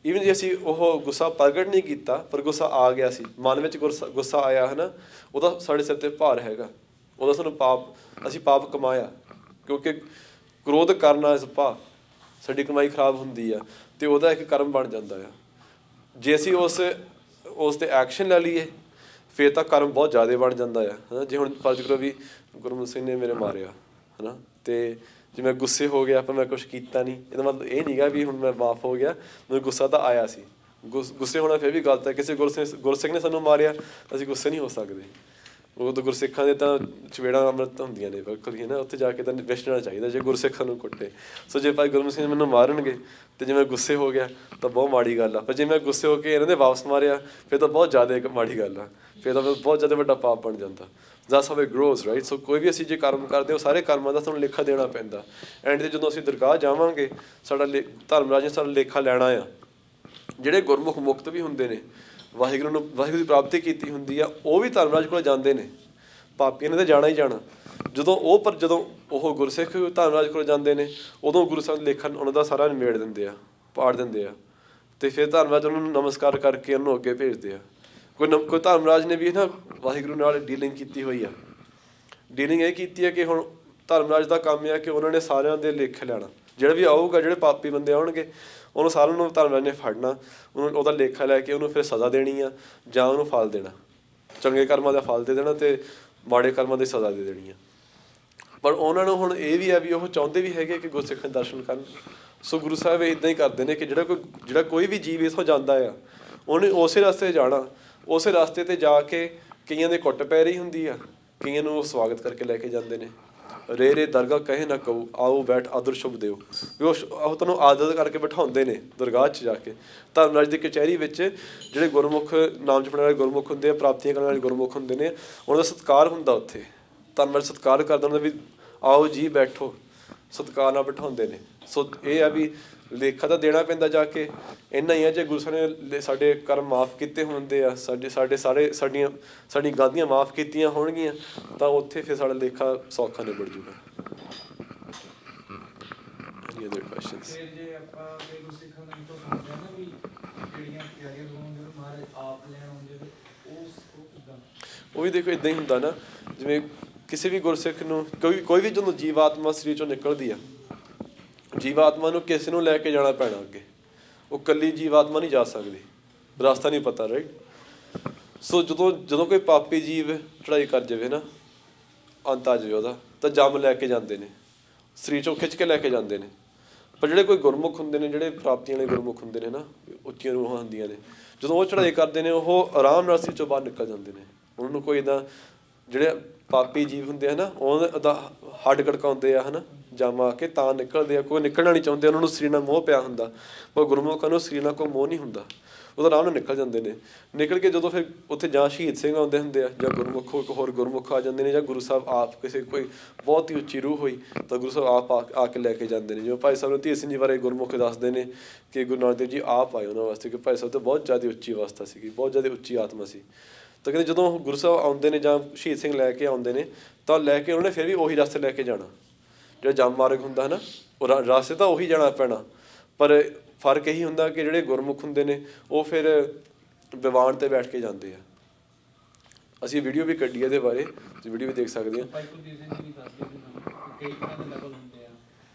ਈਵਨ ਜੇ ਅਸੀਂ ਉਹ ਗੁੱਸਾ ਪ੍ਰਗਟ ਨਹੀਂ ਕੀਤਾ ਪਰ ਗੁੱਸਾ ਆ ਗਿਆ ਸੀ, ਮਨ ਵਿੱਚ ਗੁੱਸਾ ਆਇਆ, ਹੈ ਨਾ, ਉਹਦਾ ਸਾਡੇ ਸਿਰ 'ਤੇ ਭਾਰ ਹੈਗਾ, ਉਹਦਾ ਸਾਨੂੰ ਅਸੀਂ ਪਾਪ ਕਮਾਇਆ। ਕਿਉਂਕਿ ਕ੍ਰੋਧ ਕਰਨਾ ਇਸ ਪਾਪ, ਸਾਡੀ ਕਮਾਈ ਖਰਾਬ ਹੁੰਦੀ ਆ, ਅਤੇ ਉਹਦਾ ਇੱਕ ਕਰਮ ਬਣ ਜਾਂਦਾ ਆ। ਜੇ ਅਸੀਂ ਉਸ 'ਤੇ ਐਕਸ਼ਨ ਲੈ ਲਈਏ ਫਿਰ ਤਾਂ ਕਰਮ ਬਹੁਤ ਜ਼ਿਆਦਾ ਬਣ ਜਾਂਦਾ ਆ, ਹੈ ਨਾ। ਜੇ ਹੁਣ ਫਰਜ਼ ਕਰੋ ਵੀ ਗੁਰਮੁਖ ਸਿੰਘ ਨੇ ਮੇਰੇ ਮਾਰਿਆ, ਹੈ ਨਾ, ਅਤੇ ਜੇ ਮੈਂ ਗੁੱਸੇ ਹੋ ਗਿਆ ਪਰ ਮੈਂ ਕੁਛ ਕੀਤਾ ਨਹੀਂ, ਇਹਦਾ ਮਤਲਬ ਇਹ ਨਹੀਂ ਗਾ ਵੀ ਹੁਣ ਮੈਂ ਮਾਫ਼ ਹੋ ਗਿਆ, ਮੈਨੂੰ ਗੁੱਸਾ ਤਾਂ ਆਇਆ ਸੀ। ਗੁੱਸੇ ਹੋਣਾ ਫਿਰ ਵੀ ਗਲਤ ਹੈ। ਕਿਸੇ ਗੁਰਸਿੱਖ ਨੇ ਸਾਨੂੰ ਮਾਰਿਆ, ਅਸੀਂ ਗੁੱਸੇ ਨਹੀਂ ਹੋ ਸਕਦੇ। ਉਹ ਤਾਂ ਗੁਰਸਿੱਖਾਂ ਦੇ ਤਾਂ ਚਪੇੜਾਂ ਅੰਮ੍ਰਿਤ ਹੁੰਦੀਆਂ ਨੇ ਬਿਲਕੁਲ ਹੀ, ਹੈ ਨਾ, ਉੱਥੇ ਜਾ ਕੇ ਤਾਂ ਵਿਛੜਨਾ ਚਾਹੀਦਾ ਜੇ ਗੁਰਸਿੱਖ ਸਾਨੂੰ ਕੁੱਟੇ। ਸੋ ਜੇ ਭਾਈ ਗੁਰਮੁਖ ਸਿੰਘ ਮੈਨੂੰ ਮਾਰਨਗੇ ਅਤੇ ਜੇ ਮੈਂ ਗੁੱਸੇ ਹੋ ਗਿਆ ਤਾਂ ਬਹੁਤ ਮਾੜੀ ਗੱਲ ਆ, ਪਰ ਜੇ ਮੈਂ ਗੁੱਸੇ ਹੋ ਕੇ ਇਹਨਾਂ ਦੇ ਵਾਪਸ ਮਾਰਿਆ ਫਿਰ ਤਾਂ ਬਹੁਤ ਜ਼ਿਆਦਾ ਇੱਕ ਮਾੜੀ ਗੱਲ ਆ, ਫਿਰ ਤਾਂ ਬਹੁਤ ਜ਼ਿਆਦਾ ਵੱਡਾ ਪਾਪ ਬਣ ਜਾਂਦਾ। That's how it grows, right? ਸੋ ਕੋਈ ਵੀ ਅਸੀਂ ਜੇ ਕਰਮ ਕਰਦੇ ਉਹ ਸਾਰੇ ਕਰਮਾਂ ਦਾ ਸਾਨੂੰ ਲੇਖਾ ਦੇਣਾ ਪੈਂਦਾ। ਐਂਡ 'ਤੇ ਜਦੋਂ ਅਸੀਂ ਦਰਗਾਹ ਜਾਵਾਂਗੇ, ਸਾਡਾ ਧਰਮਰਾਜ ਨੇ ਸਾਡਾ ਲੇਖਾ ਲੈਣਾ ਆ। ਜਿਹੜੇ ਗੁਰਮੁਖ ਮੁਕਤ ਵੀ ਹੁੰਦੇ ਨੇ, ਵਾਹਿਗੁਰੂ ਦੀ ਪ੍ਰਾਪਤੀ ਕੀਤੀ ਹੁੰਦੀ ਆ, ਉਹ ਵੀ ਧਰਮਰਾਜ ਕੋਲ ਜਾਂਦੇ ਨੇ। ਪਾਪੀਆਂ ਨੇ ਤਾਂ ਜਾਣਾ ਹੀ ਜਾਣਾ। ਜਦੋਂ ਉਹ ਗੁਰਸਿੱਖ ਧਰਮਰਾਜ ਕੋਲ ਜਾਂਦੇ ਨੇ, ਉਦੋਂ ਗੁਰੂ ਸਾਹਿਬ ਲੇਖਾ ਉਹਨਾਂ ਦਾ ਸਾਰਾ ਨਿਬੇੜ ਦਿੰਦੇ ਆ, ਪਾੜ ਦਿੰਦੇ ਆ, ਅਤੇ ਫਿਰ ਧਰਮਰਾਜ ਉਹਨਾਂ ਨੂੰ ਨਮਸਕਾਰ ਕਰਕੇ ਉਹਨੂੰ ਅੱਗੇ ਭੇਜਦੇ ਆ। ਕੋਈ ਧਰਮਰਾਜ ਨੇ ਵੀ ਨਾ ਵਾਹਿਗੁਰੂ ਨਾਲ ਡੀਲਿੰਗ ਕੀਤੀ ਹੋਈ ਆ। ਡੀਲਿੰਗ ਇਹ ਕੀਤੀ ਹੈ ਕਿ ਹੁਣ ਧਰਮਰਾਜ ਦਾ ਕੰਮ ਆ ਕਿ ਉਹਨਾਂ ਨੇ ਸਾਰਿਆਂ ਦੇ ਲੇਖੇ ਲੈਣਾ। ਜਿਹੜਾ ਵੀ ਆਊਗਾ, ਜਿਹੜੇ ਪਾਪੀ ਬੰਦੇ ਆਉਣਗੇ, ਉਹਨੂੰ ਸਾਰਿਆਂ ਨੂੰ ਧਰਮਰਾਜ ਨੇ ਫੜਨਾ, ਉਹਦਾ ਲੇਖਾ ਲੈ ਕੇ ਉਹਨੂੰ ਫਿਰ ਸਜ਼ਾ ਦੇਣੀ ਆ ਜਾਂ ਉਹਨੂੰ ਫਲ ਦੇਣਾ। ਚੰਗੇ ਕਰਮਾਂ ਦਾ ਫਲ ਦੇ ਦੇਣਾ ਅਤੇ ਮਾੜੇ ਕਰਮਾਂ ਦੀ ਸਜ਼ਾ ਦੇ ਦੇਣੀ ਆ। ਪਰ ਉਹਨਾਂ ਨੂੰ ਹੁਣ ਇਹ ਵੀ ਹੈ ਵੀ ਉਹ ਚਾਹੁੰਦੇ ਵੀ ਹੈਗੇ ਕਿ ਗੁਰਸਿੱਖਾਂ ਦੇ ਦਰਸ਼ਨ ਕਰਨ। ਸੋ ਗੁਰੂ ਸਾਹਿਬ ਇੱਦਾਂ ਹੀ ਕਰਦੇ ਨੇ ਕਿ ਜਿਹੜਾ ਕੋਈ ਵੀ ਜੀਵ ਇੱਥੋਂ ਜਾਂਦਾ ਆ, ਉਹਨੇ ਉਸੇ ਰਸਤੇ 'ਤੇ ਜਾਣਾ। ਉਸੇ ਰਸਤੇ 'ਤੇ ਜਾ ਕੇ ਕਈਆਂ ਦੇ ਕੁੱਟ ਪੈ ਰਹੀ ਹੁੰਦੀ ਆ, ਕਈਆਂ ਨੂੰ ਉਹ ਸਵਾਗਤ ਕਰਕੇ ਲੈ ਕੇ ਜਾਂਦੇ ਨੇ। ਰੇ ਦਰਗਾਹ ਕਹੇ ਨਾ ਕਹੋ, ਆਓ ਬੈਠ ਆਦਰ ਸ਼ੁਭ ਦਿਓ, ਵੀ ਉਹ ਤੁਹਾਨੂੰ ਆਦਤ ਕਰਕੇ ਬਿਠਾਉਂਦੇ ਨੇ ਦਰਗਾਹ 'ਚ ਜਾ ਕੇ। ਧਰਮਰਾਜ ਦੀ ਕਚਹਿਰੀ ਵਿੱਚ ਜਿਹੜੇ ਗੁਰਮੁਖ ਨਾਮ ਜਪਣ ਵਾਲੇ ਗੁਰਮੁਖ ਹੁੰਦੇ ਆ, ਪ੍ਰਾਪਤੀਆਂ ਕਰਨ ਵਾਲੇ ਗੁਰਮੁਖ ਹੁੰਦੇ ਨੇ, ਉਹਨਾਂ ਦਾ ਸਤਿਕਾਰ ਹੁੰਦਾ ਉੱਥੇ। ਧਰਮਰਾਜ ਸਤਿਕਾਰ ਕਰਦਾ ਉਹਨਾਂ ਦਾ ਵੀ ਆਓ ਜੀ ਬੈਠੋ, ਸਤਿਕਾਰ ਨਾਲ ਬਿਠਾਉਂਦੇ ਨੇ। ਸੋ ਇਹ ਆ ਵੀ ਲੇਖਾ ਤਾਂ ਦੇਣਾ ਪੈਂਦਾ ਜਾ ਕੇ। ਇੰਨਾ ਹੀ ਹੈ ਜੇ ਗੁਰੂ ਸਾਹਿਬ ਨੇ ਸਾਡੇ ਕਰਮ ਮਾਫ਼ ਕੀਤੇ ਹੁੰਦੇ ਆ, ਸਾਡੀਆਂ ਗਲਤੀਆਂ ਮਾਫ਼ ਕੀਤੀਆਂ ਹੋਣਗੀਆਂ, ਤਾਂ ਉੱਥੇ ਫਿਰ ਸਾਡਾ ਲੇਖਾ ਸੌਖਾ ਨਿਬੜ ਜੂਗਾ। Any other questions? ਜੇ ਆਪਾਂ ਗੁਰਸਿੱਖਾਂ ਦਾ ਤੋਂ ਸੁਣਦੇ ਨਾ ਵੀ ਜਿਹੜੀਆਂ ਤਿਆਰੀਆਂ ਹੋਣਗੀਆਂ ਮਹਾਰਾਜ ਆਪ ਲੈਣ ਆਉਂਦੇ ਉਹ ਕਿੱਦਾਂ? ਉਹ ਵੀ ਦੇਖੋ ਇੱਦਾਂ ਹੀ ਹੁੰਦਾ ਨਾ, ਜਿਵੇਂ ਕਿਸੇ ਵੀ ਗੁਰਸਿੱਖ ਨੂੰ ਕੋਈ ਵੀ ਜਦੋਂ ਜੀਵਾਤਮਾ ਸਰੀਰ ਚੋਂ ਨਿਕਲਦੀ ਆ, ਜੀਵਾਤਮਾ ਨੂੰ ਕਿਸੇ ਨੂੰ ਲੈ ਕੇ ਜਾਣਾ ਪੈਣਾ ਅੱਗੇ। ਉਹ ਇਕੱਲੀ ਜੀਵਾਤਮਾ ਨਹੀਂ ਜਾ ਸਕਦੀ, ਰਸਤਾ ਨਹੀਂ ਪਤਾ, ਰਾਈਟ। ਸੋ ਜਦੋਂ ਕੋਈ ਪਾਪੀ ਜੀਵ ਚੜ੍ਹਾਈ ਕਰ ਜਾਵੇ ਨਾ, ਅੰਤ ਆ ਜਾਵੇ ਉਹਦਾ, ਤਾਂ ਜੰਮ ਲੈ ਕੇ ਜਾਂਦੇ ਨੇ, ਸਰੀਰ ਚੋਂ ਖਿੱਚ ਕੇ ਲੈ ਕੇ ਜਾਂਦੇ ਨੇ। ਪਰ ਜਿਹੜੇ ਕੋਈ ਗੁਰਮੁਖ ਹੁੰਦੇ ਨੇ, ਜਿਹੜੇ ਪ੍ਰਾਪਤੀਆਂ ਵਾਲੇ ਗੁਰਮੁਖ ਹੁੰਦੇ ਨੇ ਨਾ, ਉੱਚੀਆਂ ਰੂਹਾਂ ਹੁੰਦੀਆਂ ਨੇ, ਜਦੋਂ ਉਹ ਚੜ੍ਹਾਈ ਕਰਦੇ ਨੇ ਉਹ ਆਰਾਮ ਨਾਲ ਸਰੀਰ ਚੋਂ ਬਾਹਰ ਨਿਕਲ ਜਾਂਦੇ ਨੇ। ਉਹਨਾਂ ਨੂੰ ਕੋਈ ਇੱਦਾਂ, ਜਿਹੜੇ ਪਾਪੀ ਜੀਵ ਹੁੰਦੇ ਆ ਨਾ, ਉਹਦਾ ਹੱਡ ਕੜਕਾਉਂਦੇ ਆ, ਹੈ ਨਾ, ਜੰਮ ਆ ਕੇ ਤਾਂ ਨਿਕਲਦੇ ਆ। ਕੋਈ ਨਿਕਲਣਾ ਨਹੀਂ ਚਾਹੁੰਦੇ, ਉਹਨਾਂ ਨੂੰ ਸਰੀਰ ਨਾਲ ਮੋਹ ਪਿਆ ਹੁੰਦਾ। ਪਰ ਗੁਰਮੁਖਾਂ ਨੂੰ ਸਰੀਰ ਨਾਲ ਕੋਈ ਮੋਹ ਨਹੀਂ ਹੁੰਦਾ, ਉਹਦਾ ਆਰਾਮ ਨਾਲ ਨਿਕਲ ਜਾਂਦੇ ਨੇ। ਨਿਕਲ ਕੇ ਜਦੋਂ ਫਿਰ ਉੱਥੇ ਜਾਂ ਸ਼ਹੀਦ ਸਿੰਘ ਆਉਂਦੇ ਹੁੰਦੇ ਆ, ਜਾਂ ਗੁਰਮੁਖ ਇੱਕ ਹੋਰ ਗੁਰਮੁਖ ਆ ਜਾਂਦੇ ਨੇ, ਜਾਂ ਗੁਰੂ ਸਾਹਿਬ ਆਪ ਕਿਸੇ ਕੋਈ ਬਹੁਤ ਹੀ ਉੱਚੀ ਰੂਹ ਹੋਈ ਤਾਂ ਗੁਰੂ ਸਾਹਿਬ ਆਪ ਆ ਕੇ ਲੈ ਕੇ ਜਾਂਦੇ ਨੇ। ਜਿਵੇਂ ਭਾਈ ਸਾਹਿਬ ਧੀਰ ਸਿੰਘ ਜੀ ਬਾਰੇ ਗੁਰਮੁਖ ਦੱਸਦੇ ਨੇ ਕਿ ਗੁਰੂ ਨਾਨਕ ਦੇਵ ਜੀ ਆਪ ਆਏ ਉਹਨਾਂ ਵਾਸਤੇ, ਕਿ ਭਾਈ ਸਾਹਿਬ ਤਾਂ ਬਹੁਤ ਜ਼ਿਆਦਾ ਉੱਚੀ ਅਵਸਥਾ ਸੀਗੀ, ਬਹੁਤ ਜ਼ਿਆਦਾ ਉੱਚੀ ਆਤਮਾ ਸੀ। ਤਾਂ ਕਹਿੰਦੇ ਜਦੋਂ ਗੁਰੂ ਸਾਹਿਬ ਆਉਂਦੇ ਨੇ ਜਾਂ ਸ਼ਹੀਦ ਸਿੰਘ ਲੈ ਕੇ ਆਉਂਦੇ ਨੇ, ਤਾਂ ਲੈ ਕੇ ਉਹਨਾਂ ਨੇ ਫਿਰ ਵੀ ਉਹੀ ਰਸਤੇ ਲੈ ਕੇ ਜਾਣਾ, ਜਿਹੜਾ ਜੰਮ ਮਾਰਗ ਹੁੰਦਾ ਹੈ ਨਾ, ਉਹ ਰਸਤੇ ਤਾਂ ਉਹੀ ਜਾਣਾ ਪੈਣਾ। ਪਰ ਫਰਕ ਇਹੀ ਹੁੰਦਾ ਕਿ ਜਿਹੜੇ ਗੁਰਮੁਖ ਹੁੰਦੇ ਨੇ ਉਹ ਫਿਰ ਦੀਵਾਨ 'ਤੇ ਬੈਠ ਕੇ ਜਾਂਦੇ ਆ। ਅਸੀਂ ਵੀਡੀਓ ਵੀ ਕੱਢੀ ਇਹਦੇ ਬਾਰੇ, ਤੁਸੀਂ ਵੀਡੀਓ ਵੀ ਦੇਖ ਸਕਦੇ ਹੋ। ਭਾਈ ਕੁਲਦੀਪ ਸਿੰਘ ਜੀ ਵੀ ਦੱਸਦੇ ਕਈ ਤਰ੍ਹਾਂ ਦੇ ਲੈਵਲ ਹੁੰਦੇ ਆ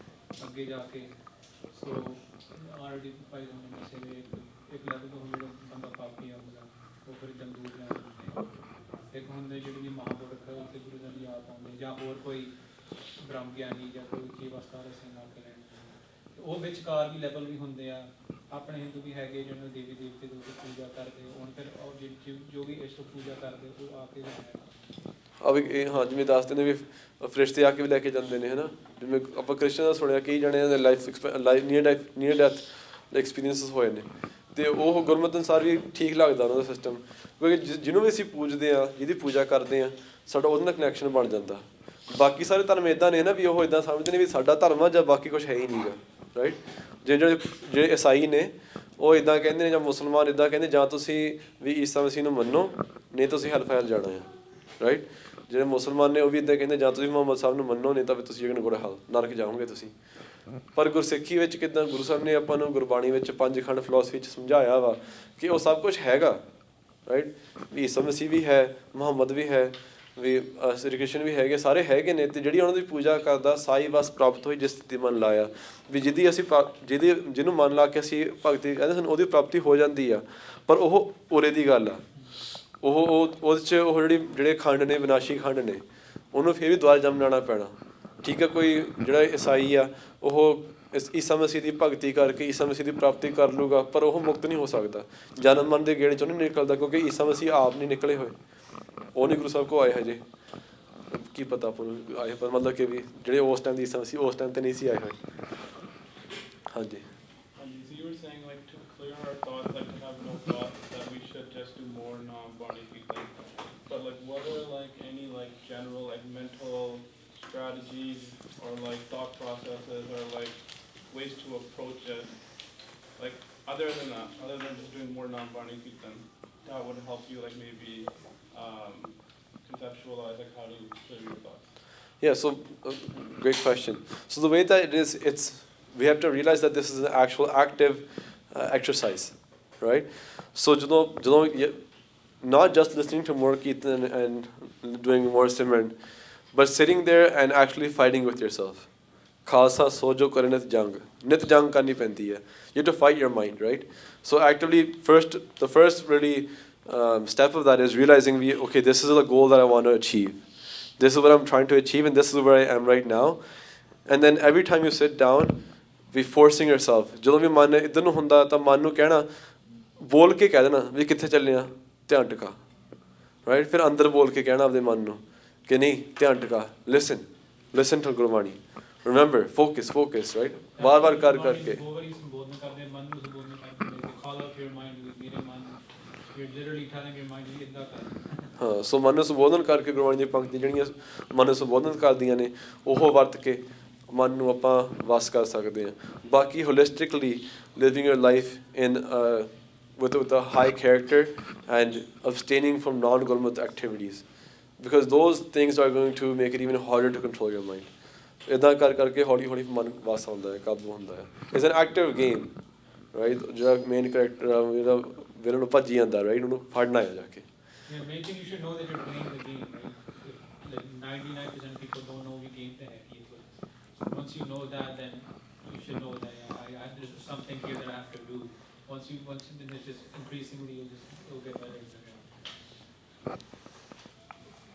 ਅੱਗੇ ਜਾ ਕੇ। ਸੋ ਆਲਰੇਡੀ ਭਾਈ ਸਾਹਿਬ ਨੇ ਦੱਸਿਆ ਵੀ ਇੱਕ ਲੈਵਲ ਤੋਂ ਜਿਹੜਾ ਬੰਦਾ ਪਾਪੀ ਆਉਂਦਾ ਉਹ ਫਿਰ ਜੰਦੂਰ ਲੈ ਆਉਂਦੇ। ਇੱਕ ਹੁੰਦੇ ਜਿਹੜੀ ਮਹਾਂਪੁਰਖ ਉੱਥੇ ਗੁਰੂ ਜੀ ਆਪ ਆਉਂਦੇ, ਜਾਂ ਹੋਰ ਕੋਈ ਬ੍ਰਹਮ ਗਿਆਨੀ ਜਾਂ ਕੋਈ ਉੱਚੀ ਅਵਸਥਾ ਵਾਲੇ ਸਿੰਘ ਆ ਕੇ ਲੈਣ। ਉਹ ਵਿਚਕਾਰ ਵੀ ਲੈਵਲ ਵੀ ਹੁੰਦੇ ਆ। ਆਪਣੇ ਹਿੰਦੂ ਵੀ ਹੈਗੇ ਜਿਹਨਾਂ ਦੇਵੀ ਦੇਵਤੇ ਦੀ ਪੂਜਾ ਕਰਦੇ, ਹੁਣ ਫਿਰ ਉਹ ਜੋ ਵੀ ਇਸ ਤੋਂ ਪੂਜਾ ਕਰਦੇ ਉਹ ਆ ਕੇ ਹਾਂ, ਜਿਵੇਂ ਦੱਸਦੇ ਨੇ ਵੀ ਫਰਿਸ਼ਤੇ ਆ ਕੇ ਵੀ ਲੈ ਕੇ ਜਾਂਦੇ ਨੇ, ਹੈ ਨਾ। ਜਿਵੇਂ ਆਪਾਂ ਕ੍ਰਿਸ਼ਨ ਦਾ ਸੁਣਿਆ ਕਈ ਜਣਿਆਂ ਦੇ ਲਾਈਫ ਨੀਅਰ ਡੈਥ ਐਕਸਪੀਰੀਅੰਸਿਸ ਹੋਏ ਨੇ, ਅਤੇ ਉਹ ਗੁਰਮਤਿ ਅਨੁਸਾਰ ਵੀ ਠੀਕ ਲੱਗਦਾ ਉਹਨਾਂ ਦਾ ਸਿਸਟਮ। ਕਿਉਂਕਿ ਜਿਹਨੂੰ ਵੀ ਅਸੀਂ ਪੂਜਦੇ ਹਾਂ, ਜਿਹਦੀ ਪੂਜਾ ਕਰਦੇ ਹਾਂ, ਸਾਡਾ ਉਹਦੇ ਨਾਲ ਕਨੈਕਸ਼ਨ ਬਣ ਜਾਂਦਾ। ਬਾਕੀ ਸਾਰੇ ਧਰਮ ਇੱਦਾਂ ਨੇ ਨਾ ਵੀ ਉਹ ਇੱਦਾਂ ਸਮਝਦੇ ਨੇ ਵੀ ਸਾਡਾ ਧਰਮ ਆ ਜਾਂ ਬਾਕੀ ਕੁਛ ਹੈ ਹੀ ਨਹੀਂ ਗਾ, ਰਾਈਟ। ਜਿਹੜੇ ਈਸਾਈ ਨੇ ਉਹ ਇੱਦਾਂ ਕਹਿੰਦੇ ਨੇ, ਜਾਂ ਮੁਸਲਮਾਨ ਇੱਦਾਂ ਕਹਿੰਦੇ, ਜਾਂ ਤੁਸੀਂ ਵੀ ਈਸਾ ਮਸੀਹ ਨੂੰ ਮੰਨੋ ਨਹੀਂ ਤੁਸੀਂ ਹੈਲਫਾਇਰ ਜਾਣਾ ਆ, ਰਾਈਟ। ਜਿਹੜੇ ਮੁਸਲਮਾਨ ਨੇ ਉਹ ਵੀ ਇੱਦਾਂ ਕਹਿੰਦੇ, ਜਾਂ ਤੁਸੀਂ ਮੁਹੰਮਦ ਸਾਹਿਬ ਨੂੰ ਮੰਨੋ ਨਹੀਂ ਤਾਂ ਵੀ ਤੁਸੀਂ ਗੋ ਟੂ ਹੈਲ, ਨਰਕ ਜਾਓਗੇ ਤੁਸੀਂ। ਪਰ ਗੁਰਸਿੱਖੀ ਵਿੱਚ ਕਿੱਦਾਂ ਗੁਰੂ ਸਾਹਿਬ ਨੇ ਆਪਾਂ ਨੂੰ ਗੁਰਬਾਣੀ ਵਿੱਚ 5 ਖੰਡ ਫਿਲੋਸਫੀ 'ਚ ਸਮਝਾਇਆ ਵਾ ਕਿ ਉਹ ਸਭ ਕੁਛ ਹੈਗਾ, ਰਾਈਟ। ਈਸਾ ਮਸੀਹ ਵੀ ਹੈ, ਮੁਹੰਮਦ ਵੀ ਹੈ, ਵੀ ਸ਼੍ਰੀ ਕ੍ਰਿਸ਼ਨ ਵੀ ਹੈਗੇ, ਸਾਰੇ ਹੈਗੇ ਨੇ। ਅਤੇ ਜਿਹੜੀ ਉਹਨਾਂ ਦੀ ਪੂਜਾ ਕਰਦਾ ਸਾਈ ਬਸ ਪ੍ਰਾਪਤ ਹੋਈ ਜਿਸ ਸਥਿਤੀ ਮਨ ਲਾਇਆ, ਵੀ ਜਿਹਨੂੰ ਮਨ ਲਾ ਕੇ ਅਸੀਂ ਭਗਤੀ ਕਹਿੰਦੇ ਸਾਨੂੰ ਉਹਦੀ ਪ੍ਰਾਪਤੀ ਹੋ ਜਾਂਦੀ ਆ। ਪਰ ਉਹ ਉਰੇ ਦੀ ਗੱਲ ਆ, ਉਹਦੇ 'ਚ ਉਹ ਜਿਹੜੇ ਖੰਡ ਨੇ, ਵਿਨਾਸ਼ੀ ਖੰਡ ਨੇ, ਉਹਨੂੰ ਫਿਰ ਵੀ ਦੁਆਰਾ ਜਨਮ ਲੈਣਾ ਪੈਣਾ, ਠੀਕ ਹੈ। ਕੋਈ ਜਿਹੜਾ ਈਸਾਈ ਆ ਉਹ ਈਸਾ ਮਸੀਹ ਦੀ ਭਗਤੀ ਕਰਕੇ ਈਸਾ ਮਸੀਹ ਦੀ ਪ੍ਰਾਪਤੀ ਕਰ ਲੂਗਾ, ਪਰ ਉਹ ਮੁਕਤ ਨਹੀਂ ਹੋ ਸਕਦਾ, ਜਨਮ ਮਰਨ ਦੇ ਗੇੜੇ 'ਚੋਂ ਨਹੀਂ ਨਿਕਲਦਾ, ਕਿਉਂਕਿ ਈਸਾ ਮਸੀਹ ਆਪ ਨਹੀਂ ਨਿਕਲੇ ਹੋਏ, ਉਹ ਨਹੀਂ ਗੁਰੂ ਸਾਹਿਬ ਕੋਲ ਆਏ ਹਜੇ। ਕੀ ਪਤਾ ਆਪਾਂ ਨੂੰ ਆਏ, ਪਰ ਮਤਲਬ ਕਿ ਵੀ ਜਿਹੜੇ ਉਸ ਟਾਈਮ ਦੀ ਈਸਾ ਮਸੀਹ ਉਸ ਟਾਈਮ 'ਤੇ ਨਹੀਂ ਸੀ ਆਏ ਹੋਏ। ਹਾਂਜੀ। strategies or like thought processes or like ways to approach it, like other than just doing more non-Bani Kirtan, that would help you like maybe conceptualize like how to clear your thoughts? Yeah, so great question. So the way that it is, we have to realize that this is an actual active exercise, right? So not just listening to more Kirtan and doing more Simran, but sitting there and actually fighting with yourself. Khalsa sojo kare nit jang karni pendi hai. You have to fight your mind, right? So actively, the first really step of that is realizing okay, this is the goal that I want to achieve. This is what I'm trying to achieve, and this is where I am right now. And then every time you sit down, be forcing yourself. ਜਦੋਂ ਵੀ ਮਨ ਇੱਧਰ ਨੂੰ ਹੁੰਦਾ ਤਾਂ ਮਨ ਨੂੰ ਕਹਿਣਾ, ਬੋਲ ਕੇ ਕਹਿ ਦੇਣਾ ਵੀ ਕਿੱਥੇ ਚੱਲੇ ਆ, ਧਿਆਨ ਟਿਕਾ, ਰਾਈਟ। ਫਿਰ ਅੰਦਰ ਬੋਲ ਕੇ ਕਹਿਣਾ ਆਪਦੇ ਮਨ ਨੂੰ ਕਿ ਨਹੀਂ ਧਿਆਨ ਟਿਕਾ, listen to Gurbani, remember, focus, right. ਵਾਰ-ਵਾਰ ਕਰਕੇ ਹਾਂ। ਸੋ ਮਨ ਨੂੰ ਸੰਬੋਧਨ ਕਰਕੇ ਗੁਰਬਾਣੀ ਦੀਆਂ ਪੰਕਤੀਆਂ ਜਿਹੜੀਆਂ ਮਨ ਨੂੰ ਸੰਬੋਧਨ ਕਰਦੀਆਂ ਨੇ ਉਹ ਵਰਤ ਕੇ ਮਨ ਨੂੰ ਆਪਾਂ ਵਸ ਕਰ ਸਕਦੇ ਹਾਂ। ਬਾਕੀ holistically living your life in with a high character and abstaining from non-gurmat activities, because those things are going to make it even harder to control your mind. ਇੱਦਾਂ ਕਰ ਕਰਕੇ ਹੌਲੀ ਹੌਲੀ ਮਨ ਵਸ ਆਉਂਦਾ ਹੈ, ਕਾਬੂ ਹੁੰਦਾ ਹੈ। It's N active game, right. ਜਿਹੜਾ ਮੇਨ ਕਰੈਕਟਰ ਆ, ਜਿਹੜਾ ਵਿਲਨ ਨੂੰ ਭੱਜੀ ਜਾਂਦਾ, ਰਾਈਟ, ਉਹਨੂੰ ਫੜਨਾ ਹੈ ਜਾ ਕੇ। Yeah, main thing you should know that you're playing the game, right? If like 99% of people don't know we game the hack is. Once you know that, then you should know that there's something here that I have to do. Once then it's just increasingly you'll get better and better.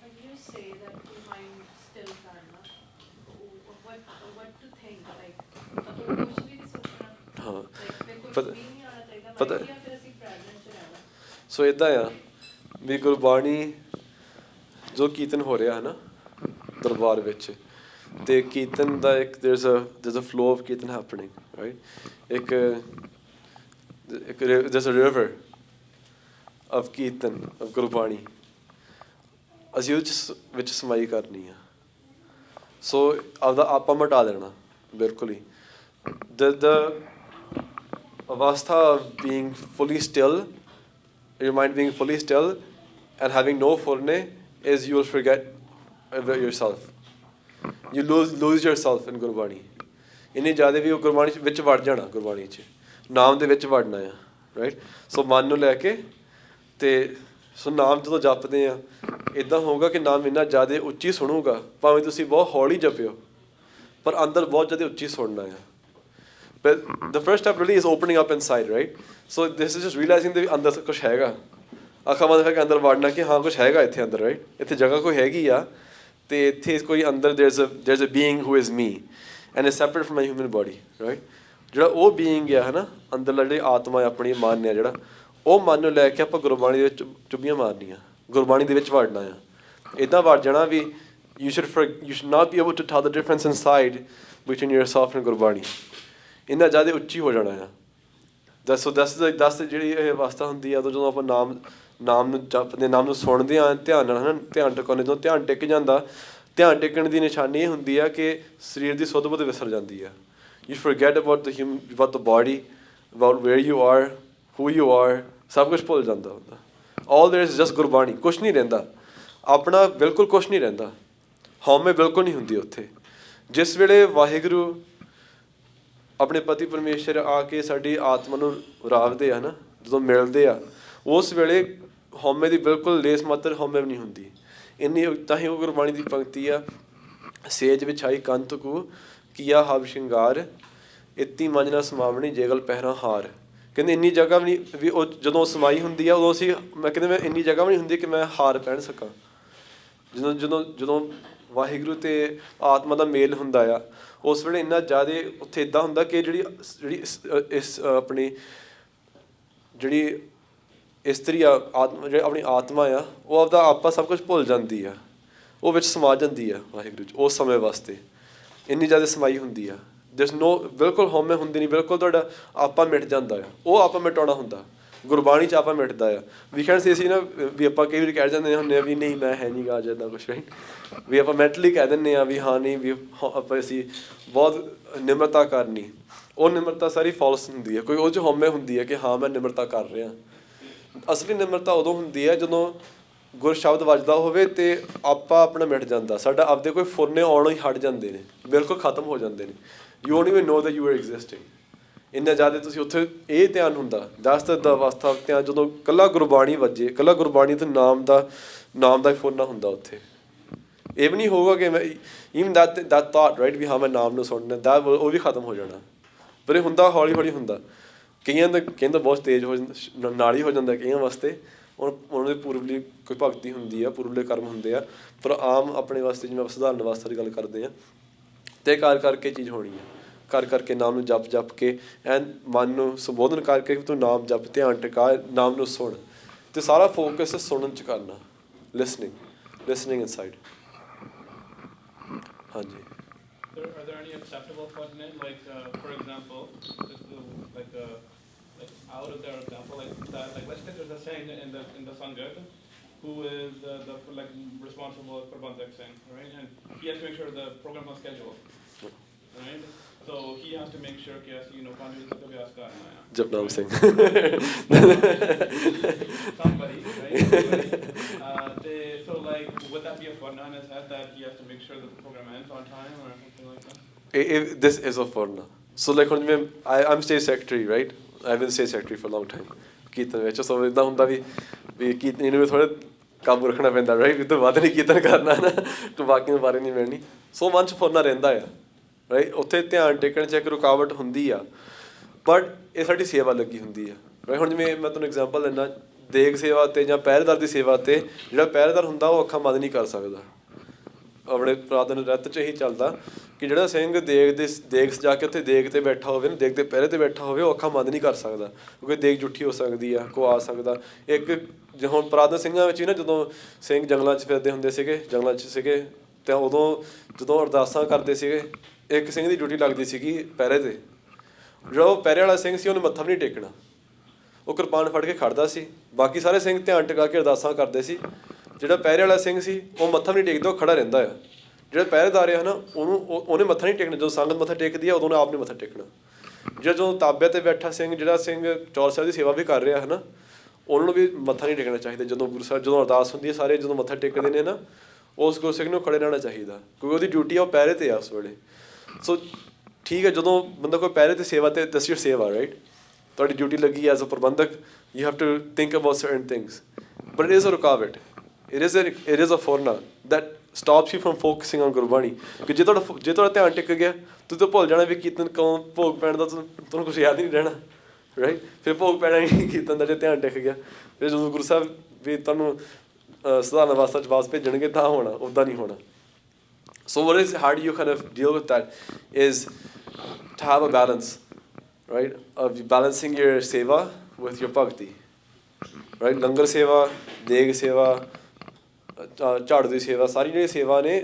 When you say that the mind still karna, what to think? Like, कुछ भी नहीं सोचना. हाँ, Like, कुछ पता- भी नहीं आना चाहिए. पता- mind या फिर ऐसी present ਚ रहना. ਸੋ ਇੱਦਾਂ ਆ ਵੀ ਗੁਰਬਾਣੀ ਜੋ ਕੀਰਤਨ ਹੋ ਰਿਹਾ ਹੈ ਨਾ ਦਰਬਾਰ ਵਿੱਚ, ਅਤੇ ਕੀਰਤਨ ਦਾ ਇੱਕ there's a flow of kirtan happening, right? ਇੱਕ there's a river of kirtan of Gurbani, ਅਸੀਂ ਉਹਦੇ ਵਿੱਚ ਸਮਾਈ ਕਰਨੀ ਆ। ਸੋ ਆਪਦਾ ਆਪਾ ਮਿਟਾ ਦੇਣਾ ਬਿਲਕੁਲ ਹੀ। the avastha of being fully still, your mind being fully still and having no furne, is you will forget about yourself. You lose yourself in Gurbani. ਇੰਨੀ ਜ਼ਿਆਦਾ ਵੀ ਉਹ ਗੁਰਬਾਣੀ ਵਿੱਚ ਵੜ ਜਾਣਾ, ਗੁਰਬਾਣੀ 'ਚ ਨਾਮ ਦੇ ਵਿੱਚ ਵੜਨਾ ਆ, ਰਾਈਟ। ਸੋ ਮਨ ਨੂੰ ਲੈ ਕੇ ਅਤੇ ਸੋ ਨਾਮ ਜਦੋਂ ਜਪਦੇ ਆ, ਇੱਦਾਂ ਹੋਊਗਾ ਕਿ ਨਾਮ ਇੰਨਾ ਜ਼ਿਆਦਾ ਉੱਚੀ ਸੁਣੂਗਾ, ਭਾਵੇਂ ਤੁਸੀਂ ਬਹੁਤ ਹੌਲੀ ਜਪਿਓ, ਪਰ ਅੰਦਰ ਬਹੁਤ ਜ਼ਿਆਦਾ ਉੱਚੀ ਸੁਣਨਾ ਆ। But the first step really is opening up inside, right? So this is just realizing that ਅੰਦਰ ਕੁਛ ਹੈਗਾ। ਅੱਖਾਂ ਬੰਦ ਕਰਕੇ ਅੰਦਰ ਵੜਨਾ ਕਿ ਹਾਂ ਕੁਛ ਹੈਗਾ ਇੱਥੇ ਅੰਦਰ, ਰਾਈਟ। ਇੱਥੇ ਜਗ੍ਹਾ ਕੋਈ ਹੈਗੀ ਆ, ਅਤੇ ਇੱਥੇ ਕੋਈ ਅੰਦਰ there's a being who is me and is separate from my human body, right? ਜਿਹੜਾ ਉਹ being ਆ, ਹੈ ਨਾ, ਅੰਦਰਲਾ ਜਿਹੜੀ ਆਤਮਾ ਆਪਣੀ ਮਨ ਆ ਜਿਹੜਾ, ਉਹ ਮਨ ਨੂੰ ਲੈ ਕੇ ਆਪਾਂ ਗੁਰਬਾਣੀ ਦੇ ਵਿੱਚ ਚੁੱਭੀਆਂ ਮਾਰਨੀਆਂ, ਗੁਰਬਾਣੀ ਦੇ ਵਿੱਚ ਵੜਨਾ ਆ। ਇੱਦਾਂ ਵੜ ਜਾਣਾ ਵੀ you should not be able to tell the difference inside between yourself and Gurbani. ਇੰਨਾ ਜ਼ਿਆਦਾ ਉੱਚੀ ਹੋ ਜਾਣਾ ਆ। ਦੱਸ ਜਿਹੜੀ ਇਹ ਅਵਸਥਾ ਹੁੰਦੀ ਆ, ਉਦੋਂ ਜਦੋਂ ਆਪਾਂ ਨਾਮ ਨੂੰ ਜਪਦੇ, ਨਾਮ ਨੂੰ ਸੁਣਦੇ ਹਾਂ ਧਿਆਨ ਨਾਲ, ਹੈ ਨਾ, ਧਿਆਨ ਟਿਕਾਉਂਦੇ, ਜਦੋਂ ਧਿਆਨ ਟਿਕ ਜਾਂਦਾ, ਧਿਆਨ ਟਿਕਣ ਦੀ ਨਿਸ਼ਾਨੀ ਇਹ ਹੁੰਦੀ ਆ ਕਿ ਸਰੀਰ ਦੀ ਸੁੱਧ ਬੁੱਧ ਵਿਸਰ ਜਾਂਦੀ ਆ। You forget about the body, about where you are, who you are, ਸਭ ਕੁਛ ਭੁੱਲ ਜਾਂਦਾ ਹੁੰਦਾ। All there is just Gurbani, ਕੁਛ ਨਹੀਂ ਰਹਿੰਦਾ ਆਪਣਾ, ਬਿਲਕੁਲ ਕੁਛ ਨਹੀਂ ਰਹਿੰਦਾ। ਹਉਮੈ ਬਿਲਕੁਲ ਨਹੀਂ ਹੁੰਦੀ ਉੱਥੇ। ਜਿਸ ਵੇਲੇ ਵਾਹਿਗੁਰੂ ਆਪਣੇ ਪਤੀ ਪਰਮੇਸ਼ਰ ਆ ਕੇ ਸਾਡੀ ਆਤਮਾ ਨੂੰ ਰਾਵਦੇ ਆ ਨਾ, ਜਦੋਂ ਮਿਲਦੇ ਆ, ਉਸ ਵੇਲੇ ਹਉਮੈ ਦੀ ਬਿਲਕੁਲ ਲੇਸ ਮਾਤਰ ਹਉਮੈ ਵੀ ਨਹੀਂ ਹੁੰਦੀ। ਇੰਨੀ ਤਾਂ ਹੀ ਉਹ ਗੁਰਬਾਣੀ ਦੀ ਪੰਕਤੀ ਆ, ਸੇਜ ਵਿਛਾਈ ਕੰਤ ਕੂ ਕੀਆ ਹਵ ਸ਼ਿੰਗਾਰ, ਇੱਤੀ ਮੰਝ ਨਾ ਸਮਾਵਣੀ ਜੇਗਲ ਪਹਿਰਾ ਹਾਰ। ਕਹਿੰਦੇ ਇੰਨੀ ਜਗ੍ਹਾ ਵੀ ਨਹੀਂ, ਵੀ ਉਹ ਜਦੋਂ ਸਮਾਈ ਹੁੰਦੀ ਆ ਉਦੋਂ ਮੈਂ ਇੰਨੀ ਜਗ੍ਹਾ ਵੀ ਨਹੀਂ ਹੁੰਦੀ ਕਿ ਮੈਂ ਹਾਰ ਪਹਿਨ ਸਕਾਂ। ਜਦੋਂ ਵਾਹਿਗੁਰੂ ਅਤੇ ਆਤਮਾ ਦਾ ਮੇਲ ਹੁੰਦਾ ਆ, ਉਸ ਵੇਲੇ ਇੰਨਾ ਜ਼ਿਆਦਾ ਉੱਥੇ ਇੱਦਾਂ ਹੁੰਦਾ ਕਿ ਜਿਹੜੀ ਆਪਣੀ ਜਿਹੜੀ ਇਸਤਰੀ ਆ, ਜਿਹੜੀ ਆਪਣੀ ਆਤਮਾ ਆ, ਉਹ ਆਪਦਾ ਆਪਾ ਸਭ ਕੁਛ ਭੁੱਲ ਜਾਂਦੀ ਆ, ਉਹ ਵਿੱਚ ਸਮਾ ਜਾਂਦੀ ਆ ਵਾਹਿਗੁਰੂ 'ਚ ਉਸ ਸਮੇਂ ਵਾਸਤੇ। ਇੰਨੀ ਜ਼ਿਆਦਾ ਸਮਾਈ ਹੁੰਦੀ ਆ, ਬਿਲਕੁਲ ਹਉਮੈ ਹੁੰਦੀ ਨਹੀਂ, ਬਿਲਕੁਲ ਤੁਹਾਡਾ ਆਪਾ ਮਿਟ ਜਾਂਦਾ ਆ। ਉਹ ਆਪਾ ਮਿਟਾਉਣਾ ਹੁੰਦਾ, ਗੁਰਬਾਣੀ 'ਚ ਆਪਾ ਮਿਟਦਾ ਆ। ਵੀ ਕਹਿਣ ਸੀ ਅਸੀਂ ਨਾ ਵੀ ਆਪਾਂ ਕਈ ਵਾਰੀ ਕਹਿ ਜਾਂਦੇ ਹੁੰਦੇ ਹਾਂ ਵੀ ਨਹੀਂ ਮੈਂ ਹੈ ਨਹੀਂ ਗਾ ਅੱਜ ਇੱਦਾਂ ਕੁਛ, ਰਾਈਟ। ਵੀ ਆਪਾਂ ਮੈਂਟਲੀ ਕਹਿ ਦਿੰਦੇ ਹਾਂ ਵੀ ਹਾਂ ਨਹੀਂ ਵੀ ਆਪਾਂ ਅਸੀਂ ਬਹੁਤ ਨਿਮਰਤਾ ਕਰਨੀ, ਉਹ ਨਿਮਰਤਾ ਸਾਰੀ ਫਾਲਸ ਹੁੰਦੀ ਹੈ। ਕੋਈ ਉਹ 'ਚ ਹਉਮੈ ਹੁੰਦੀ ਹੈ ਕਿ ਹਾਂ ਮੈਂ ਨਿਮਰਤਾ ਕਰ ਰਿਹਾ। ਅਸਲੀ ਨਿਮਰਤਾ ਉਦੋਂ ਹੁੰਦੀ ਹੈ ਜਦੋਂ ਗੁਰ ਸ਼ਬਦ ਵੱਜਦਾ ਹੋਵੇ ਅਤੇ ਆਪਾ ਆਪਣਾ ਮਿਟ ਜਾਂਦਾ, ਸਾਡਾ ਆਪਦੇ ਕੋਈ ਫੁਰਨੇ ਆਉਣੋਂ ਹੀ ਹਟ ਜਾਂਦੇ ਨੇ, ਬਿਲਕੁਲ ਖਤਮ ਹੋ ਜਾਂਦੇ ਨੇ। You don't even no that you are existing. ਇੰਨਾ ਜ਼ਿਆਦਾ ਤੁਸੀਂ ਉੱਥੇ ਇਹ ਧਿਆਨ ਹੁੰਦਾ, ਦਾ ਅਵਸਥਾ ਧਿਆਨ, ਜਦੋਂ ਇਕੱਲਾ ਗੁਰਬਾਣੀ ਵੱਜੇ, ਇਕੱਲਾ ਗੁਰਬਾਣੀ ਅਤੇ ਨਾਮ ਦਾ ਹੀ ਫੁਰਨਾ ਹੁੰਦਾ ਉੱਥੇ। ਇਹ ਵੀ ਨਹੀਂ ਹੋਊਗਾ ਕਿ ਮੈਂ ਈਵਨ that thought, right, ਵੀ ਹਾਂ ਮੈਂ ਨਾਮ ਨੂੰ ਸੁਣਨਾ, ਉਹ ਵੀ ਖਤਮ ਹੋ ਜਾਣਾ। ਪਰ ਇਹ ਹੁੰਦਾ ਹੌਲੀ ਹੌਲੀ ਹੁੰਦਾ। ਕਈਆਂ ਦਾ ਕਹਿੰਦਾ ਬਹੁਤ ਤੇਜ਼ ਹੋ ਜਾਂਦਾ, ਨਾਲ ਹੀ ਹੋ ਜਾਂਦਾ ਕਈਆਂ ਵਾਸਤੇ। ਉਹਨਾਂ ਦੇ ਪੂਰਵਲੀ ਕੋਈ ਭਗਤੀ ਹੁੰਦੀ ਆ, ਪੂਰਵਲੇ ਕਰਮ ਹੁੰਦੇ ਆ, ਪਰ ਆਮ ਆਪਣੇ ਵਾਸਤੇ ਜਿਵੇਂ ਸਧਾਰਨ ਅਵਸਥਾ ਦੀ ਗੱਲ ਕਰਦੇ ਹਾਂ, ਅਤੇ ਕਰ ਕਰਕੇ ਚੀਜ਼ ਹੋਣੀ ਆ। ਕਰ ਕਰਕੇ ਨਾਮ ਨੂੰ ਜਪ ਕੇ ਐਨ ਮਨ ਨੂੰ ਸੰਬੋਧਨ ਕਰਕੇ ਤੂੰ ਨਾਮ ਜਪ, ਧਿਆਨ ਟਿਕਾ, ਨਾਮ ਨੂੰ ਸੁਣ, ਅਤੇ ਸਾਰਾ ਫੋਕਸ ਸੁਣਨ 'ਚ ਕਰਨਾ, ਲਿਸਨਿੰਗ ਇਨਸਾਈਡ। ਹਾਂਜੀ। Are there any acceptable fitna, like for example, just to, like out of their example, like let's say there's a Singh in the Sangat who is the like responsible for Bantak Singh, right? And he has to make sure the program is scheduled. right? So he has to make sure कि ऐसे पानी का अभ्यास करना है. Japnam Singh. Somebody, right? Somebody. So like, would that be a fun on his head that he has to make sure that the program ends on time or something like that? This is a forna. So like I'm state secretary, right? I've been state secretary for a long time. ਕੀਰਤਨ ਵਿੱਚ ਸੋ ਇੱਦਾਂ ਹੁੰਦਾ ਵੀ ਕੀਰਤਨ ਇਹਨੂੰ ਵੀ ਥੋੜ੍ਹਾ ਕਾਬੂ ਰੱਖਣਾ ਪੈਂਦਾ, right? ਵੀ ਤੋਂ ਵੱਧ ਨਹੀਂ ਕੀਰਤਨ ਕਰਨਾ ਨਾ, ਤੂੰ ਬਾਕੀਆਂ ਬਾਰੇ ਨਹੀਂ ਮਿਲਣੀ। ਸੋ ਮਨ 'ਚ ਫੁਰਨਾ ਰਹਿੰਦਾ ਆ, ਰਾਈਟ? ਉੱਥੇ ਧਿਆਨ ਟੇਕਣ 'ਚ ਇੱਕ ਰੁਕਾਵਟ ਹੁੰਦੀ ਆ, ਬਟ ਇਹ ਸਾਡੀ ਸੇਵਾ ਲੱਗੀ ਹੁੰਦੀ ਆ, ਰਾਈਟ? ਹੁਣ ਜਿਵੇਂ ਮੈਂ ਤੁਹਾਨੂੰ ਐਗਜ਼ਾਮਪਲ ਦਿੰਦਾ, ਦੇਗ ਸੇਵਾ 'ਤੇ ਜਾਂ ਪਹਿਰੇਦਾਰ ਦੀ ਸੇਵਾ 'ਤੇ ਜਿਹੜਾ ਪਹਿਰੇਦਾਰ ਹੁੰਦਾ ਉਹ ਅੱਖਾਂ ਬੰਦ ਨਹੀਂ ਕਰ ਸਕਦਾ। ਆਪਣੇ ਪੁਰਾਤਨ ਰਤ 'ਚ ਇਹੀ ਚੱਲਦਾ ਕਿ ਜਿਹੜਾ ਸਿੰਘ ਦੇਗ ਸਜਾ ਕੇ ਉੱਥੇ ਦੇਗ 'ਤੇ ਬੈਠਾ ਹੋਵੇ ਨਾ, ਦੇਗ 'ਤੇ ਪਹਿਰੇ 'ਤੇ ਬੈਠਾ ਹੋਵੇ, ਉਹ ਅੱਖਾਂ ਬੰਦ ਨਹੀਂ ਕਰ ਸਕਦਾ, ਕਿਉਂਕਿ ਦੇਗ ਜੁੱਠੀ ਹੋ ਸਕਦੀ ਆ, ਕੋ ਆ ਸਕਦਾ। ਇੱਕ ਹੁਣ ਪੁਰਾਤਨ ਸਿੰਘਾਂ ਵਿੱਚ ਹੀ ਨਾ, ਜਦੋਂ ਸਿੰਘ ਜੰਗਲਾਂ 'ਚ ਫਿਰਦੇ ਹੁੰਦੇ ਸੀਗੇ, ਜੰਗਲਾਂ 'ਚ ਸੀਗੇ, ਤਾਂ ਉਦੋਂ ਜਦੋਂ ਅਰਦਾਸਾਂ ਕਰਦੇ ਸੀਗੇ, ਇੱਕ ਸਿੰਘ ਦੀ ਡਿਊਟੀ ਲੱਗਦੀ ਸੀਗੀ ਪਹਿਰੇ 'ਤੇ। ਜਿਹੜਾ ਉਹ ਪਹਿਰੇ ਵਾਲਾ ਸਿੰਘ ਸੀ ਉਹਨੇ ਮੱਥਾ ਵੀ ਨਹੀਂ ਟੇਕਣਾ, ਉਹ ਕਿਰਪਾਨ ਫੜ ਕੇ ਖੜਦਾ ਸੀ। ਬਾਕੀ ਸਾਰੇ ਸਿੰਘ ਧਿਆਨ ਟਿਕਾ ਕੇ ਅਰਦਾਸਾਂ ਕਰਦੇ ਸੀ। ਜਿਹੜਾ ਪਹਿਰੇ ਵਾਲਾ ਸਿੰਘ ਸੀ ਉਹ ਮੱਥਾ ਵੀ ਨਹੀਂ ਟੇਕਦਾ, ਉਹ ਖੜਾ ਰਹਿੰਦਾ ਆ। ਜਿਹੜਾ ਪਹਿਰੇਦਾਰ ਆ ਨਾ, ਉਹਨੇ ਮੱਥਾ ਨਹੀਂ ਟੇਕਣਾ। ਜਦੋਂ ਸੰਗਤ ਮੱਥਾ ਟੇਕਦੀ ਆ ਉਦੋਂ ਉਹਨੇ ਆਪ ਨਹੀਂ ਮੱਥਾ ਟੇਕਣਾ। ਜਦੋਂ ਤਾਬੇ 'ਤੇ ਬੈਠਾ ਸਿੰਘ, ਜਿਹੜਾ ਸਿੰਘ ਚੌਰ ਸਾਹਿਬ ਦੀ ਸੇਵਾ ਵੀ ਕਰ ਰਿਹਾ ਹੈ ਨਾ, ਉਹਨਾਂ ਨੂੰ ਵੀ ਮੱਥਾ ਨਹੀਂ ਟੇਕਣਾ ਚਾਹੀਦਾ। ਜਦੋਂ ਗੁਰੂ ਸਾਹਿਬ, ਜਦੋਂ ਅਰਦਾਸ ਹੁੰਦੀ ਹੈ, ਸਾਰੇ ਜਦੋਂ ਮੱਥਾ ਟੇਕਦੇ ਨੇ ਨਾ, ਉਸ ਗੁਰੂ ਸਿੰਘ ਨੂੰ ਖੜੇ ਰਹਿਣਾ ਚਾਹੀਦਾ, ਕਿਉਂਕਿ ਉਹਦੀ ਡਿਊਟੀ ਆ, ਉਹ ਪਹਿਰੇ 'ਤੇ ਆ ਉਸ ਵੇਲੇ। ਸੋ ਠੀਕ ਹੈ, ਜਦੋਂ ਬੰਦਾ ਕੋਈ ਪਹਿਰੇ 'ਤੇ ਸੇਵਾ 'ਤੇ ਦੈਟਸ ਯੂਰ ਸੇਵਾ, ਰਾਈਟ? ਤੁਹਾਡੀ ਡਿਊਟੀ ਲੱਗੀ as a prabandhak, you have to think about certain things, but it is a rukawat, it is a ਫੋਰਨਾ that stops you from focusing on Gurbani. ਕਿ ਜੇ ਤੁਹਾਡਾ ਧਿਆਨ ਟਿਕ ਗਿਆ, ਤੁਸੀਂ ਤਾਂ ਭੁੱਲ ਜਾਣਾ ਵੀ ਕੀਰਤਨ ਕੌਣ ਭੋਗ ਪੈਣ ਦਾ, ਤੁਹਾਨੂੰ ਕੁਛ ਯਾਦ ਹੀ ਨਹੀਂ ਰਹਿਣਾ, ਰਾਈਟ? ਫਿਰ ਭੋਗ ਪੈਣਾ ਹੀ ਨਹੀਂ ਕੀਰਤਨ ਦਾ, ਜੇ ਧਿਆਨ ਟਿਕ ਗਿਆ। ਫਿਰ ਜਦੋਂ ਗੁਰੂ ਸਾਹਿਬ ਵੀ ਤੁਹਾਨੂੰ ਸਧਾਰਨ ਅਵਸਥਾ 'ਚ ਵਾਪਸ ਭੇਜਣਗੇ ਤਾਂ ਹੋਣਾ, ਉੱਦਾਂ ਨਹੀਂ ਹੋਣਾ। ਸੋ what is, how do you kind of deal with that is to have a balance, right? Of balancing your seva with your bhakti, right? ਲੰਗਰ ਸੇਵਾ, ਦੇਗ ਸੇਵਾ, ਝਾੜੂ ਦੀ ਸੇਵਾ, ਸਾਰੀ ਜਿਹੜੀ ਸੇਵਾ ਨੇ,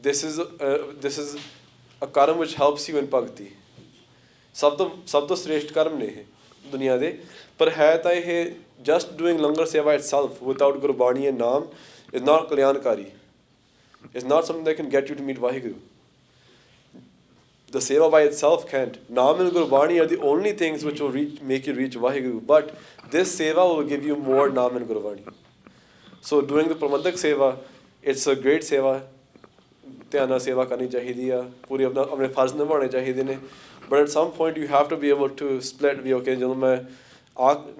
this is a Karam which helps you in bhakti. ਸਭ ਤੋਂ ਸ੍ਰੇਸ਼ਟ ਕਰਮ ਨੇ ਇਹ ਦੁਨੀਆ ਦੇ। ਪਰ ਹੈ ਤਾਂ ਇਹ just doing ਲੰਗਰ ਸੇਵਾ itself without ਗੁਰਬਾਣੀ and ਨਾਮ is not ਕਲਿਆਣਕਾਰੀ. It's not something that can get you to meet Vaheguru. The seva by itself can't. Naam and Gurbani are the only things which will make you reach Vaheguru. But this seva will give you more Naam and Gurbani. So doing the Pramandak seva, it's a great seva. ਧਿਆਨ ਨਾਲ ਸੇਵਾ ਕਰਨੀ ਚਾਹੀਦੀ ਆ, ਪੂਰੀ ਆਪਣੇ ਫਰਜ਼ ਨਿਭਾਉਣੇ ਚਾਹੀਦੇ ਨੇ। But at some point you have to be able to split we, okay, ਜਦੋਂ ਮੈਂ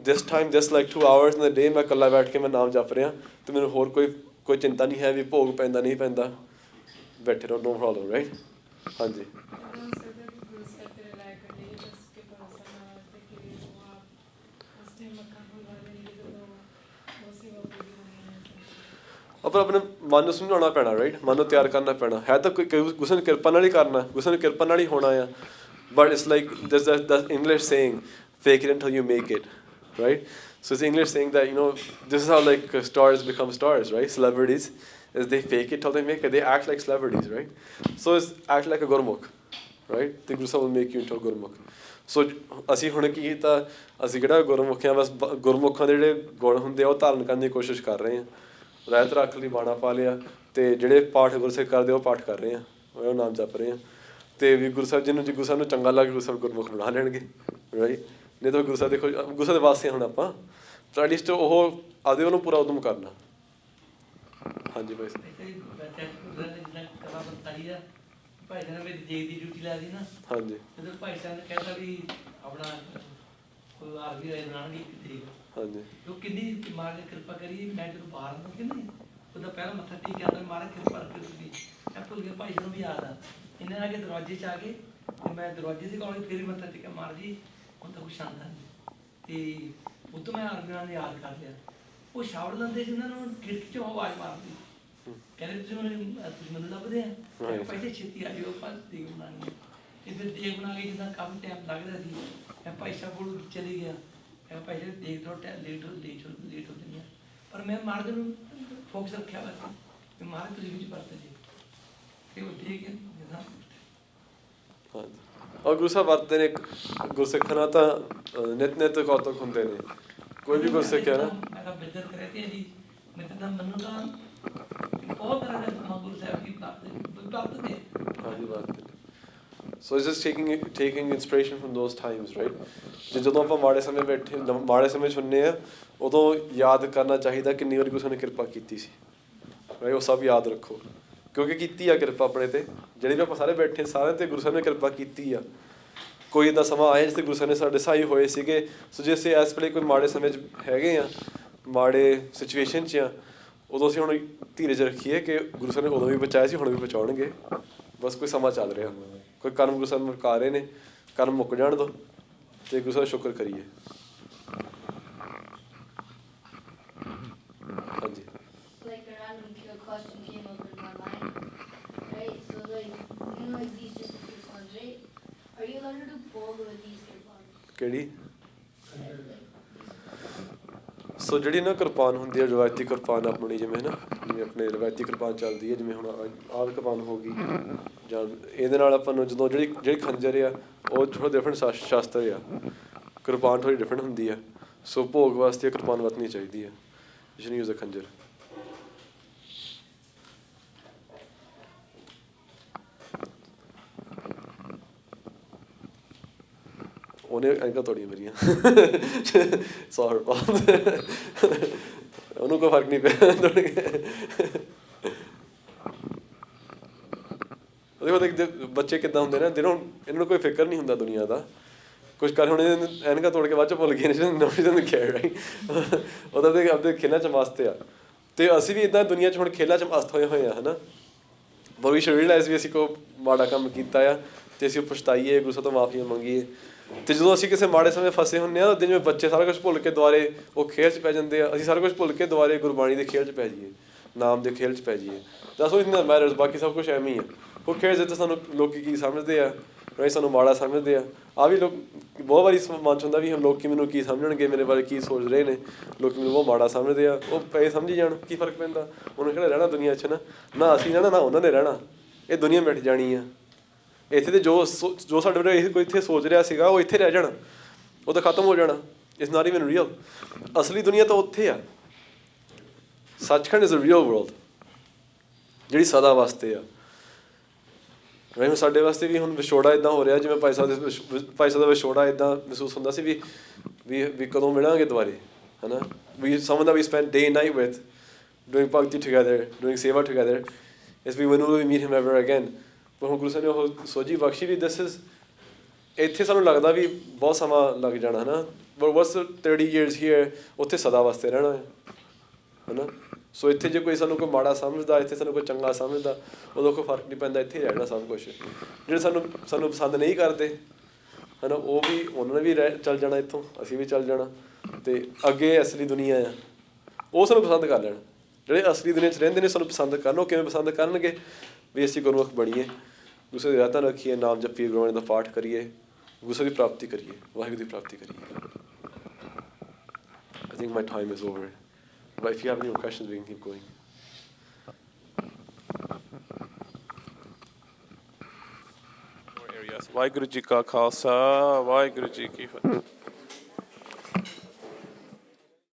this like 2 hours in the day ਮੈਂ ਇਕੱਲਾ ਬੈਠ ਕੇ ਮੈਂ ਨਾਮ ਜਪ ਰਿਹਾ, ਅਤੇ ਮੈਨੂੰ ਹੋਰ ਕੋਈ ਚਿੰਤਾ ਨਹੀਂ ਹੈ ਵੀ ਭੋਗ ਪੈਂਦਾ ਨਹੀਂ ਪੈਂਦਾ, ਬੈਠੇ ਰਹੋ, ਨੋ ਪ੍ਰੋਬਲਮ, ਰਾਈਟ? ਹਾਂਜੀ। ਆਪਾਂ ਆਪਣੇ ਮਨ ਨੂੰ ਸਮਝਾਉਣਾ ਪੈਣਾ, ਰਾਈਟ? ਮਨ ਨੂੰ ਤਿਆਰ ਕਰਨਾ ਪੈਣਾ। ਹੈ ਤਾਂ ਕੋਈ ਕਿਸੇ ਨੂੰ ਕਿਰਪਾ ਨਾਲ ਹੀ ਕਰਨਾ, ਕਿਸੇ ਨੂੰ ਕਿਰਪਾ ਨਾਲ ਹੀ ਹੋਣਾ ਆ, but it's like the English saying, fake it until you make it, right? So it's English saying that, this is how like stars become stars, right? Celebrities, is they fake it till they make it. They act like celebrities, right? So it's act like a Gurmukh, right? The Guru Sahib will make you into a Gurmukh. So ਅਸੀਂ ਹੁਣ ਕੀ ਕੀਤਾ, ਅਸੀਂ ਕਿਹੜਾ ਗੁਰਮੁਖ ਹਾਂ, ਬਸ ਗੁਰਮੁਖਾਂ ਦੇ ਜਿਹੜੇ ਗੁਣ ਹੁੰਦੇ ਆ ਉਹ ਧਾਰਨ ਕਰਨ ਦੀ ਕੋਸ਼ਿਸ਼ ਕਰ ਰਹੇ ਹਾਂ। ਰਹਿਤ ਰੱਖ ਲਈ, ਬਾਣਾ ਪਾ ਲਿਆ, ਅਤੇ ਜਿਹੜੇ ਪਾਠ ਗੁਰਸਿੱਖ ਕਰਦੇ ਉਹ ਪਾਠ ਕਰ ਰਹੇ ਹਾਂ, ਉਹ ਨਾਮ ਜਪ ਰਹੇ ਹਾਂ। ਅਤੇ ਵੀ ਗੁਰੂ ਸਾਹਿਬ ਜਿਹਨੂੰ, ਜੇ ਗੁਰੂ ਸਾਹਿਬ ਨੂੰ ਚੰਗਾ ਲੱਗੇ, ਗੁਰੂ ਸਾਹਿਬ ਗੁਰਮੁਖ ਬਣਾ ਲੈਣਗੇ, ਰਾਈਟ? ਨਹੀਂ ਤਾਂ ਗੁਰੂ ਸਾਹਿਬ ਦੇਖੋ, ਗੁਰੂ ਸਾਹਿਬ ਦੇ ਵਾਸਤੇ ਹੁਣ ਆਪਾਂ ਐਟਲੀਸਟ ਉਹ ਆਪਦੇ ਉਹਨੂੰ ਪੂਰਾ ਉਦਮ ਕਰਨਾ। ਹਾਂਜੀ ਭਾਈ ਸਾਹਿਬ। ਭਾਈ ਸਾਹਿਬ ਮੇਰੀ ਦੇਗ ਦੀ ਡਿਊਟੀ ਲਾ ਦੀ ਨਾ, ਹਾਂਜੀ। ਜਦੋਂ ਭਾਈ ਸਾਹਿਬ ਨੇ ਕਹਿੰਦਾ ਵੀ ਆਪਣਾ ਕੋਈ ਆਰਮੀ ਵਾਲੇ ਬਣਾਉਣਗੇ ਇੱਕ ਤਰੀਕ, ਹਾਂਜੀ। ਉਹ ਕਿੰਨੀ ਮਹਾਰਾਜ ਕਿਰਪਾ ਕਰੀ। ਮੈਂ ਜਦੋਂ ਬਾਹਰ ਨੂੰ ਕਿ ਨਹੀਂ ਉਹਦਾ ਪਹਿਲਾਂ ਮੱਥਾ ਟੇਕਿਆ ਤਾਂ ਮਹਾਰਾਜ ਕਿਰਪਾ ਕੀਤੀ, ਮੈਂ ਭੁੱਲ ਗਿਆ। ਭਾਈ ਸਾਹਿਬ ਨੂੰ ਵੀ ਯਾਦ ਆ, ਇਹਨਾਂ ਆ ਕੇ ਦਰਵਾਜ਼ੇ 'ਚ ਆ ਗਏ, ਅਤੇ ਮੈਂ ਦਰਵਾਜ਼ੇ 'ਤੇ ਕਹਾਂਗੇ ਫਿਰ ਵੀ ਮੱਥਾ ਟੇਕਿਆ, ਮਹਾਰਾਜ ਜੀ ਹੁਣ ਤਾਂ ਕੁਛ ਆਉਂਦਾ ਨਹੀਂ। ਅਤੇ ਉਹ ਤੋਂ ਮੈਂ ਆਰਮੀ ਵਾਲਿਆਂ ਨੂੰ ਯਾਦ ਕਰ ਲਿਆ, ਉਹ ਸ਼ਾਵਰ ਲੈਂਦੇ ਸੀ, ਉਹਨਾਂ ਨੂੰ ਖਿੜਕੀ 'ਚੋਂ ਆਵਾਜ਼ ਮਾਰਦੀ, ਕਹਿੰਦੇ ਤੁਸੀਂ ਮੈਨੂੰ ਲੱਭਦੇ ਆ, ਪਹਿਲੇ ਛੇਤੀ ਆ ਜਾਓ, ਆਪਾਂ ਦੇਗ ਬਣਾਉਣੀ ਹੈ। ਅਤੇ ਫਿਰ ਦੇਗ ਬਣਾ ਕੇ ਜਿੱਦਾਂ ਕਾਫੀ ਟਾਈਮ ਲੱਗਦਾ ਸੀ, ਮੈਂ ਭਾਈ ਸਾਹਿਬ ਕੋਲ ਚਲੀ ਗਿਆ, ਮੈਂ ਭਾਈ ਸਾਹਿਬ ਦੇਗ ਥੋੜ੍ਹਾ ਟਾਈਮ ਲੇਟ ਹੋ ਜਾਂਦੀ ਆ, ਪਰ ਮੈਂ ਮਹਾਰਾਜ ਨੂੰ ਫੋਕਸ ਰੱਖਿਆ ਵਾ ਸੀ, ਮਹਾਰਾਜ ਤੁਸੀਂ ਵਿੱਚ ਵਰਤ ਜੀ, ਅਤੇ ਉਹ ਦੇਗ ਜਿੱਦਾਂ। ਹਾਂਜੀ। ਔਰ ਗੁਰੂ ਸਾਹਿਬ ਵਰਤਦੇ ਨੇ ਗੁਰਸਿੱਖਾਂ ਨਾਲ ਤਾਂ ਨਿਤ ਕੌਤਕ ਹੁੰਦੇ ਨੇ। ਕੋਈ ਵੀ ਗੁਰਸਿੱਖ ਹੈ ਨਾ, ਮੈਂ ਕਿਹਾ ਬਿਰਦਰ ਕਰੇ ਜੀ, ਮੈਂ ਤਾਂ ਮੈਨੂੰ ਤਾਂ ਬਹੁਤ ਤਰ੍ਹਾਂ ਦੇ ਗੁਰੂ ਸਾਹਿਬ ਦੀ ਵਰਤਦੇ। ਹਾਂਜੀ ਵਰਤਦੇ ਨੇ। So it's just taking inspiration from those times, right? ਜੇ ਜਦੋਂ ਆਪਾਂ ਮਾੜੇ ਸਮੇਂ ਮਾੜੇ ਸਮੇਂ 'ਚ ਹੁੰਦੇ ਆ ਉਦੋਂ ਯਾਦ ਕਰਨਾ ਚਾਹੀਦਾ ਕਿੰਨੀ ਵਾਰੀ ਕਿਸੇ ਨੇ ਕਿਰਪਾ ਕੀਤੀ ਸੀ, ਰਾਈਟ? ਉਹ ਸਭ ਯਾਦ ਰੱਖੋ, ਕਿਉਂਕਿ ਕੀਤੀ ਆ ਕਿਰਪਾ ਆਪਣੇ ਤੇ, ਜਿਹੜੇ ਵੀ ਆਪਾਂ ਸਾਰੇ ਬੈਠੇ ਸਾਰਿਆਂ 'ਤੇ ਗੁਰੂ ਸਾਹਿਬ ਨੇ ਕਿਰਪਾ ਕੀਤੀ ਆ। ਕੋਈ ਇੱਦਾਂ ਸਮਾਂ ਆਇਆ ਜਿੱਥੇ ਗੁਰੂ ਸਾਹਿਬ ਨੇ ਸਾਡੇ ਸਹਾਈ ਹੋਏ ਸੀਗੇ। ਸੋ ਜੇ ਅਸੀਂ ਇਸ ਵੇਲੇ ਕੋਈ ਮਾੜੇ ਸਮੇਂ 'ਚ ਹੈਗੇ ਆ, ਮਾੜੇ ਸਿਚੁਏਸ਼ਨ 'ਚ ਆ, ਉਦੋਂ ਅਸੀਂ ਹੁਣ ਧੀਰਜ ਰੱਖੀਏ ਕਿ ਗੁਰੂ ਸਾਹਿਬ ਨੇ ਉਦੋਂ ਵੀ ਬਚਾਇਆ ਸੀ, ਹੁਣ ਵੀ ਬਚਾਉਣਗੇ। ਬਸ ਕੋਈ ਸਮਾਂ ਚੱਲ ਰਿਹਾ, ਕੋਈ ਕਰਮ ਗੁਰੂ ਸਾਹਿਬ ਮੁਕਾ ਰਹੇ ਨੇ, ਕਰਮ ਮੁੱਕ ਜਾਣ ਦਿਓ ਅਤੇ ਗੁਰੂ ਸਾਹਿਬ ਦਾ ਸ਼ੁਕਰ ਕਰੀਏ। ਹਾਂਜੀ। Like a random question came up in my mind, right? So like these different ones, right? Are you allowed to do bog with these kirpans? ਕਿਹੜੀ? ਸੋ ਜਿਹੜੀ ਨਾ ਕਿਰਪਾਨ ਹੁੰਦੀ ਹੈ, ਰਵਾਇਤੀ ਕਿਰਪਾਨ ਆਪਣੀ, ਜਿਵੇਂ ਨਾ ਜਿਵੇਂ ਆਪਣੇ ਰਵਾਇਤੀ ਕਿਰਪਾਨ ਚੱਲਦੀ ਹੈ, ਜਿਵੇਂ ਹੁਣ ਆਹ ਕਿਰਪਾਨ ਹੋ ਗਈ, ਜਾਂ ਇਹਦੇ ਨਾਲ ਆਪਾਂ ਨੂੰ ਜਦੋਂ ਜਿਹੜੀ ਖੰਜਰ ਆ ਉਹ ਥੋੜ੍ਹਾ ਡਿਫਰੈਂਟ ਸ਼ਾਸਤਰ ਆ, ਕਿਰਪਾਨ ਥੋੜ੍ਹੀ ਡਿਫਰੈਂਟ ਹੁੰਦੀ ਆ। ਸੋ ਭੋਗ ਵਾਸਤੇ ਕਿਰਪਾਨ ਵਰਤਣੀ ਚਾਹੀਦੀ ਹੈ। ਯੂ ਸ਼ੁਡ ਯੂਜ਼ ਅ ਖੰਜਰ। ਉਹਨੇ ਐਨਕਾਂ ਤੋੜੀਆਂ ਮੇਰੀਆਂ, ਸੌਰੀ ਉਹਨੂੰ ਕੋਈ ਫਰਕ ਨਹੀਂ ਪਿਆ ਤੋੜ ਕੇ। ਉਹਦੇ ਕੋਲ ਬੱਚੇ ਕਿੱਦਾਂ ਹੁੰਦੇ ਨੇ, ਇਹਨਾਂ ਨੂੰ ਕੋਈ ਫਿਕਰ ਨਹੀਂ ਹੁੰਦਾ ਦੁਨੀਆ ਦਾ, ਕੁਛ ਕਰ ਹੁਣ ਐਨਕਾਂ ਤੋੜ ਕੇ ਬਾਅਦ 'ਚ ਭੁੱਲ ਗਏ ਨੇ ਖੇਡ, ਰਾਈਟ? ਉਹਦਾ ਤਾਂ ਆਪਣੇ ਖੇਲਾਂ 'ਚ ਮਸਤ ਆ, ਅਤੇ ਅਸੀਂ ਵੀ ਇੱਦਾਂ ਦੁਨੀਆ 'ਚ ਹੁਣ ਖੇਲਾਂ 'ਚ ਮਸਤ ਹੋਏ ਆ, ਹੈ ਨਾ? ਪਰ ਵੀ ਰੀਅਲਾਈਜ਼ ਵੀ ਅਸੀਂ ਕੋਈ ਮਾੜਾ ਕੰਮ ਕੀਤਾ ਆ ਅਤੇ ਅਸੀਂ ਉਹ ਪਛਤਾਈਏ, ਗੁਰੂ ਸਾਹਿਬ ਤੋਂ ਮਾਫੀਆਂ ਮੰਗੀਏ। ਅਤੇ ਜਦੋਂ ਅਸੀਂ ਕਿਸੇ ਮਾੜੇ ਸਮੇਂ ਫਸੇ ਹੁੰਦੇ ਹਾਂ, ਉੱਦਾਂ ਜਿਵੇਂ ਬੱਚੇ ਸਾਰਾ ਕੁਛ ਭੁੱਲ ਕੇ ਦੁਬਾਰੇ ਉਹ ਖੇਲ 'ਚ ਪੈ ਜਾਂਦੇ ਆ, ਅਸੀਂ ਸਾਰਾ ਕੁਛ ਭੁੱਲ ਕੇ ਦੁਬਾਰੇ ਗੁਰਬਾਣੀ ਦੇ ਖੇਲ 'ਚ ਪੈ ਜਾਈਏ, ਨਾਮ ਦੇ ਖੇਲ 'ਚ ਪੈ ਜਾਈਏ। That's what it matters. ਬਾਕੀ ਸਭ ਕੁਛ ਐਵੇਂ ਹੀ ਆ। ਉਹ ਖੇਡ ਜਿੱਥੇ ਸਾਨੂੰ ਲੋਕ ਕੀ ਸਮਝਦੇ ਆ, ਰਾਈਟ? ਸਾਨੂੰ ਮਾੜਾ ਸਮਝਦੇ ਆ। ਆਹ ਵੀ ਲੋਕ ਬਹੁਤ ਵਾਰੀ ਮਨ 'ਚ ਹੁੰਦਾ ਵੀ ਹੁਣ ਲੋਕ ਮੈਨੂੰ ਕੀ ਸਮਝਣਗੇ, ਮੇਰੇ ਬਾਰੇ ਕੀ ਸੋਚ ਰਹੇ ਨੇ, ਲੋਕ ਮੈਨੂੰ ਬਹੁਤ ਮਾੜਾ ਸਮਝਦੇ ਆ। ਉਹ ਪਏ ਸਮਝੀ ਜਾਣ, ਕੀ ਫਰਕ ਪੈਂਦਾ? ਉਹਨੂੰ ਕਿਹੜਾ ਰਹਿਣਾ ਦੁਨੀਆ 'ਚ, ਨਾ ਅਸੀਂ ਰਹਿਣਾ ਨਾ ਉਹਨਾਂ ਨੇ ਰਹਿਣਾ। ਇਹ ਦੁਨੀਆ ਮਿਟ ਜਾਣੀ ਆ। ਇੱਥੇ ਤੇ ਜੋ ਸਾਡੇ ਬਾਰੇ ਕੋਈ ਇੱਥੇ ਸੋਚ ਰਿਹਾ ਸੀਗਾ ਉਹ ਇੱਥੇ ਰਹਿ ਜਾਣਾ, ਉਹ ਤਾਂ ਖਤਮ ਹੋ ਜਾਣਾ। It's not even real. ਅਸਲੀ ਦੁਨੀਆ ਤਾਂ ਉੱਥੇ ਆ। Sachkhand is a real world, ਜਿਹੜੀ ਸਦਾ ਵਾਸਤੇ ਆ। ਹੁਣ ਸਾਡੇ ਵਾਸਤੇ ਵੀ ਹੁਣ ਵਿਛੋੜਾ ਇੱਦਾਂ ਹੋ ਰਿਹਾ, ਜਿਵੇਂ ਭਾਈ ਸਾਹਿਬ ਦਾ ਵਿਛੋੜਾ ਇੱਦਾਂ ਮਹਿਸੂਸ ਹੁੰਦਾ ਸੀ ਵੀ ਕਦੋਂ ਮਿਲਾਂਗੇ ਦੁਬਾਰੇ, ਹੈ ਨਾ? someone that we spend day and night with, doing bhakti together, doing seva together, is when will we meet him ever again? ਪਰ ਹੁਣ ਗੁਰੂ ਸਾਹਿਬ ਨੇ ਉਹ ਸੋਝੀ ਬਖਸ਼ੀ ਵੀ ਇੱਥੇ ਸਾਨੂੰ ਲੱਗਦਾ ਵੀ ਬਹੁਤ ਸਮਾਂ ਲੱਗ ਜਾਣਾ, ਹੈ ਨਾ? but what's 30 years here, ਉੱਥੇ ਸਦਾ ਵਾਸਤੇ ਰਹਿਣਾ ਹੈ ਨਾ? ਸੋ ਇੱਥੇ ਜੇ ਕੋਈ ਸਾਨੂੰ ਕੋਈ ਮਾੜਾ ਸਮਝਦਾ, ਇੱਥੇ ਸਾਨੂੰ ਕੋਈ ਚੰਗਾ ਸਮਝਦਾ, ਉਦੋਂ ਕੋਈ ਫਰਕ ਨਹੀਂ ਪੈਂਦਾ, ਇੱਥੇ ਹੀ ਰਹਿਣਾ ਸਭ ਕੁਛ। ਜਿਹੜੇ ਸਾਨੂੰ ਪਸੰਦ ਨਹੀਂ ਕਰਦੇ, ਹੈ ਨਾ, ਉਹ ਵੀ ਉਹਨਾਂ ਨੇ ਵੀ ਚੱਲ ਜਾਣਾ ਇੱਥੋਂ, ਅਸੀਂ ਵੀ ਚੱਲ ਜਾਣਾ। ਅਤੇ ਅੱਗੇ ਅਸਲੀ ਦੁਨੀਆ ਆ, ਉਹ ਸਾਨੂੰ ਪਸੰਦ ਕਰ ਲੈਣ। ਜਿਹੜੇ ਅਸਲੀ ਦੁਨੀਆ 'ਚ ਰਹਿੰਦੇ ਨੇ ਸਾਨੂੰ ਪਸੰਦ ਕਰਨ। ਉਹ ਕਿਵੇਂ ਪਸੰਦ ਕਰਨਗੇ? ਵੀ ਅਸੀਂ ਗੁਰਮੁਖ ਬਣੀਏ, ਗੁਰੂ ਸਾਹਿਬ ਦੀ ਰਾਤਾਂ ਰੱਖੀਏ, ਨਾਮ ਜਪੀਏ, ਗੁਰਬਾਣੀ ਦਾ ਪਾਠ ਕਰੀਏ, ਗੁਰੂ ਸਾਹਿਬ ਦੀ ਪ੍ਰਾਪਤੀ ਕਰੀਏ, ਵਾਹਿਗੁਰੂ ਦੀ ਪ੍ਰਾਪਤੀ ਕਰੀਏ। I think my time is over. But if you have any more questions, we can keep going. More areas. Waheguru ji ਕਾ ਖਾਲਸਾ, ਵਾਹਿਗੁਰੂ ਜੀ ਕੀ ਫਤਿਹ।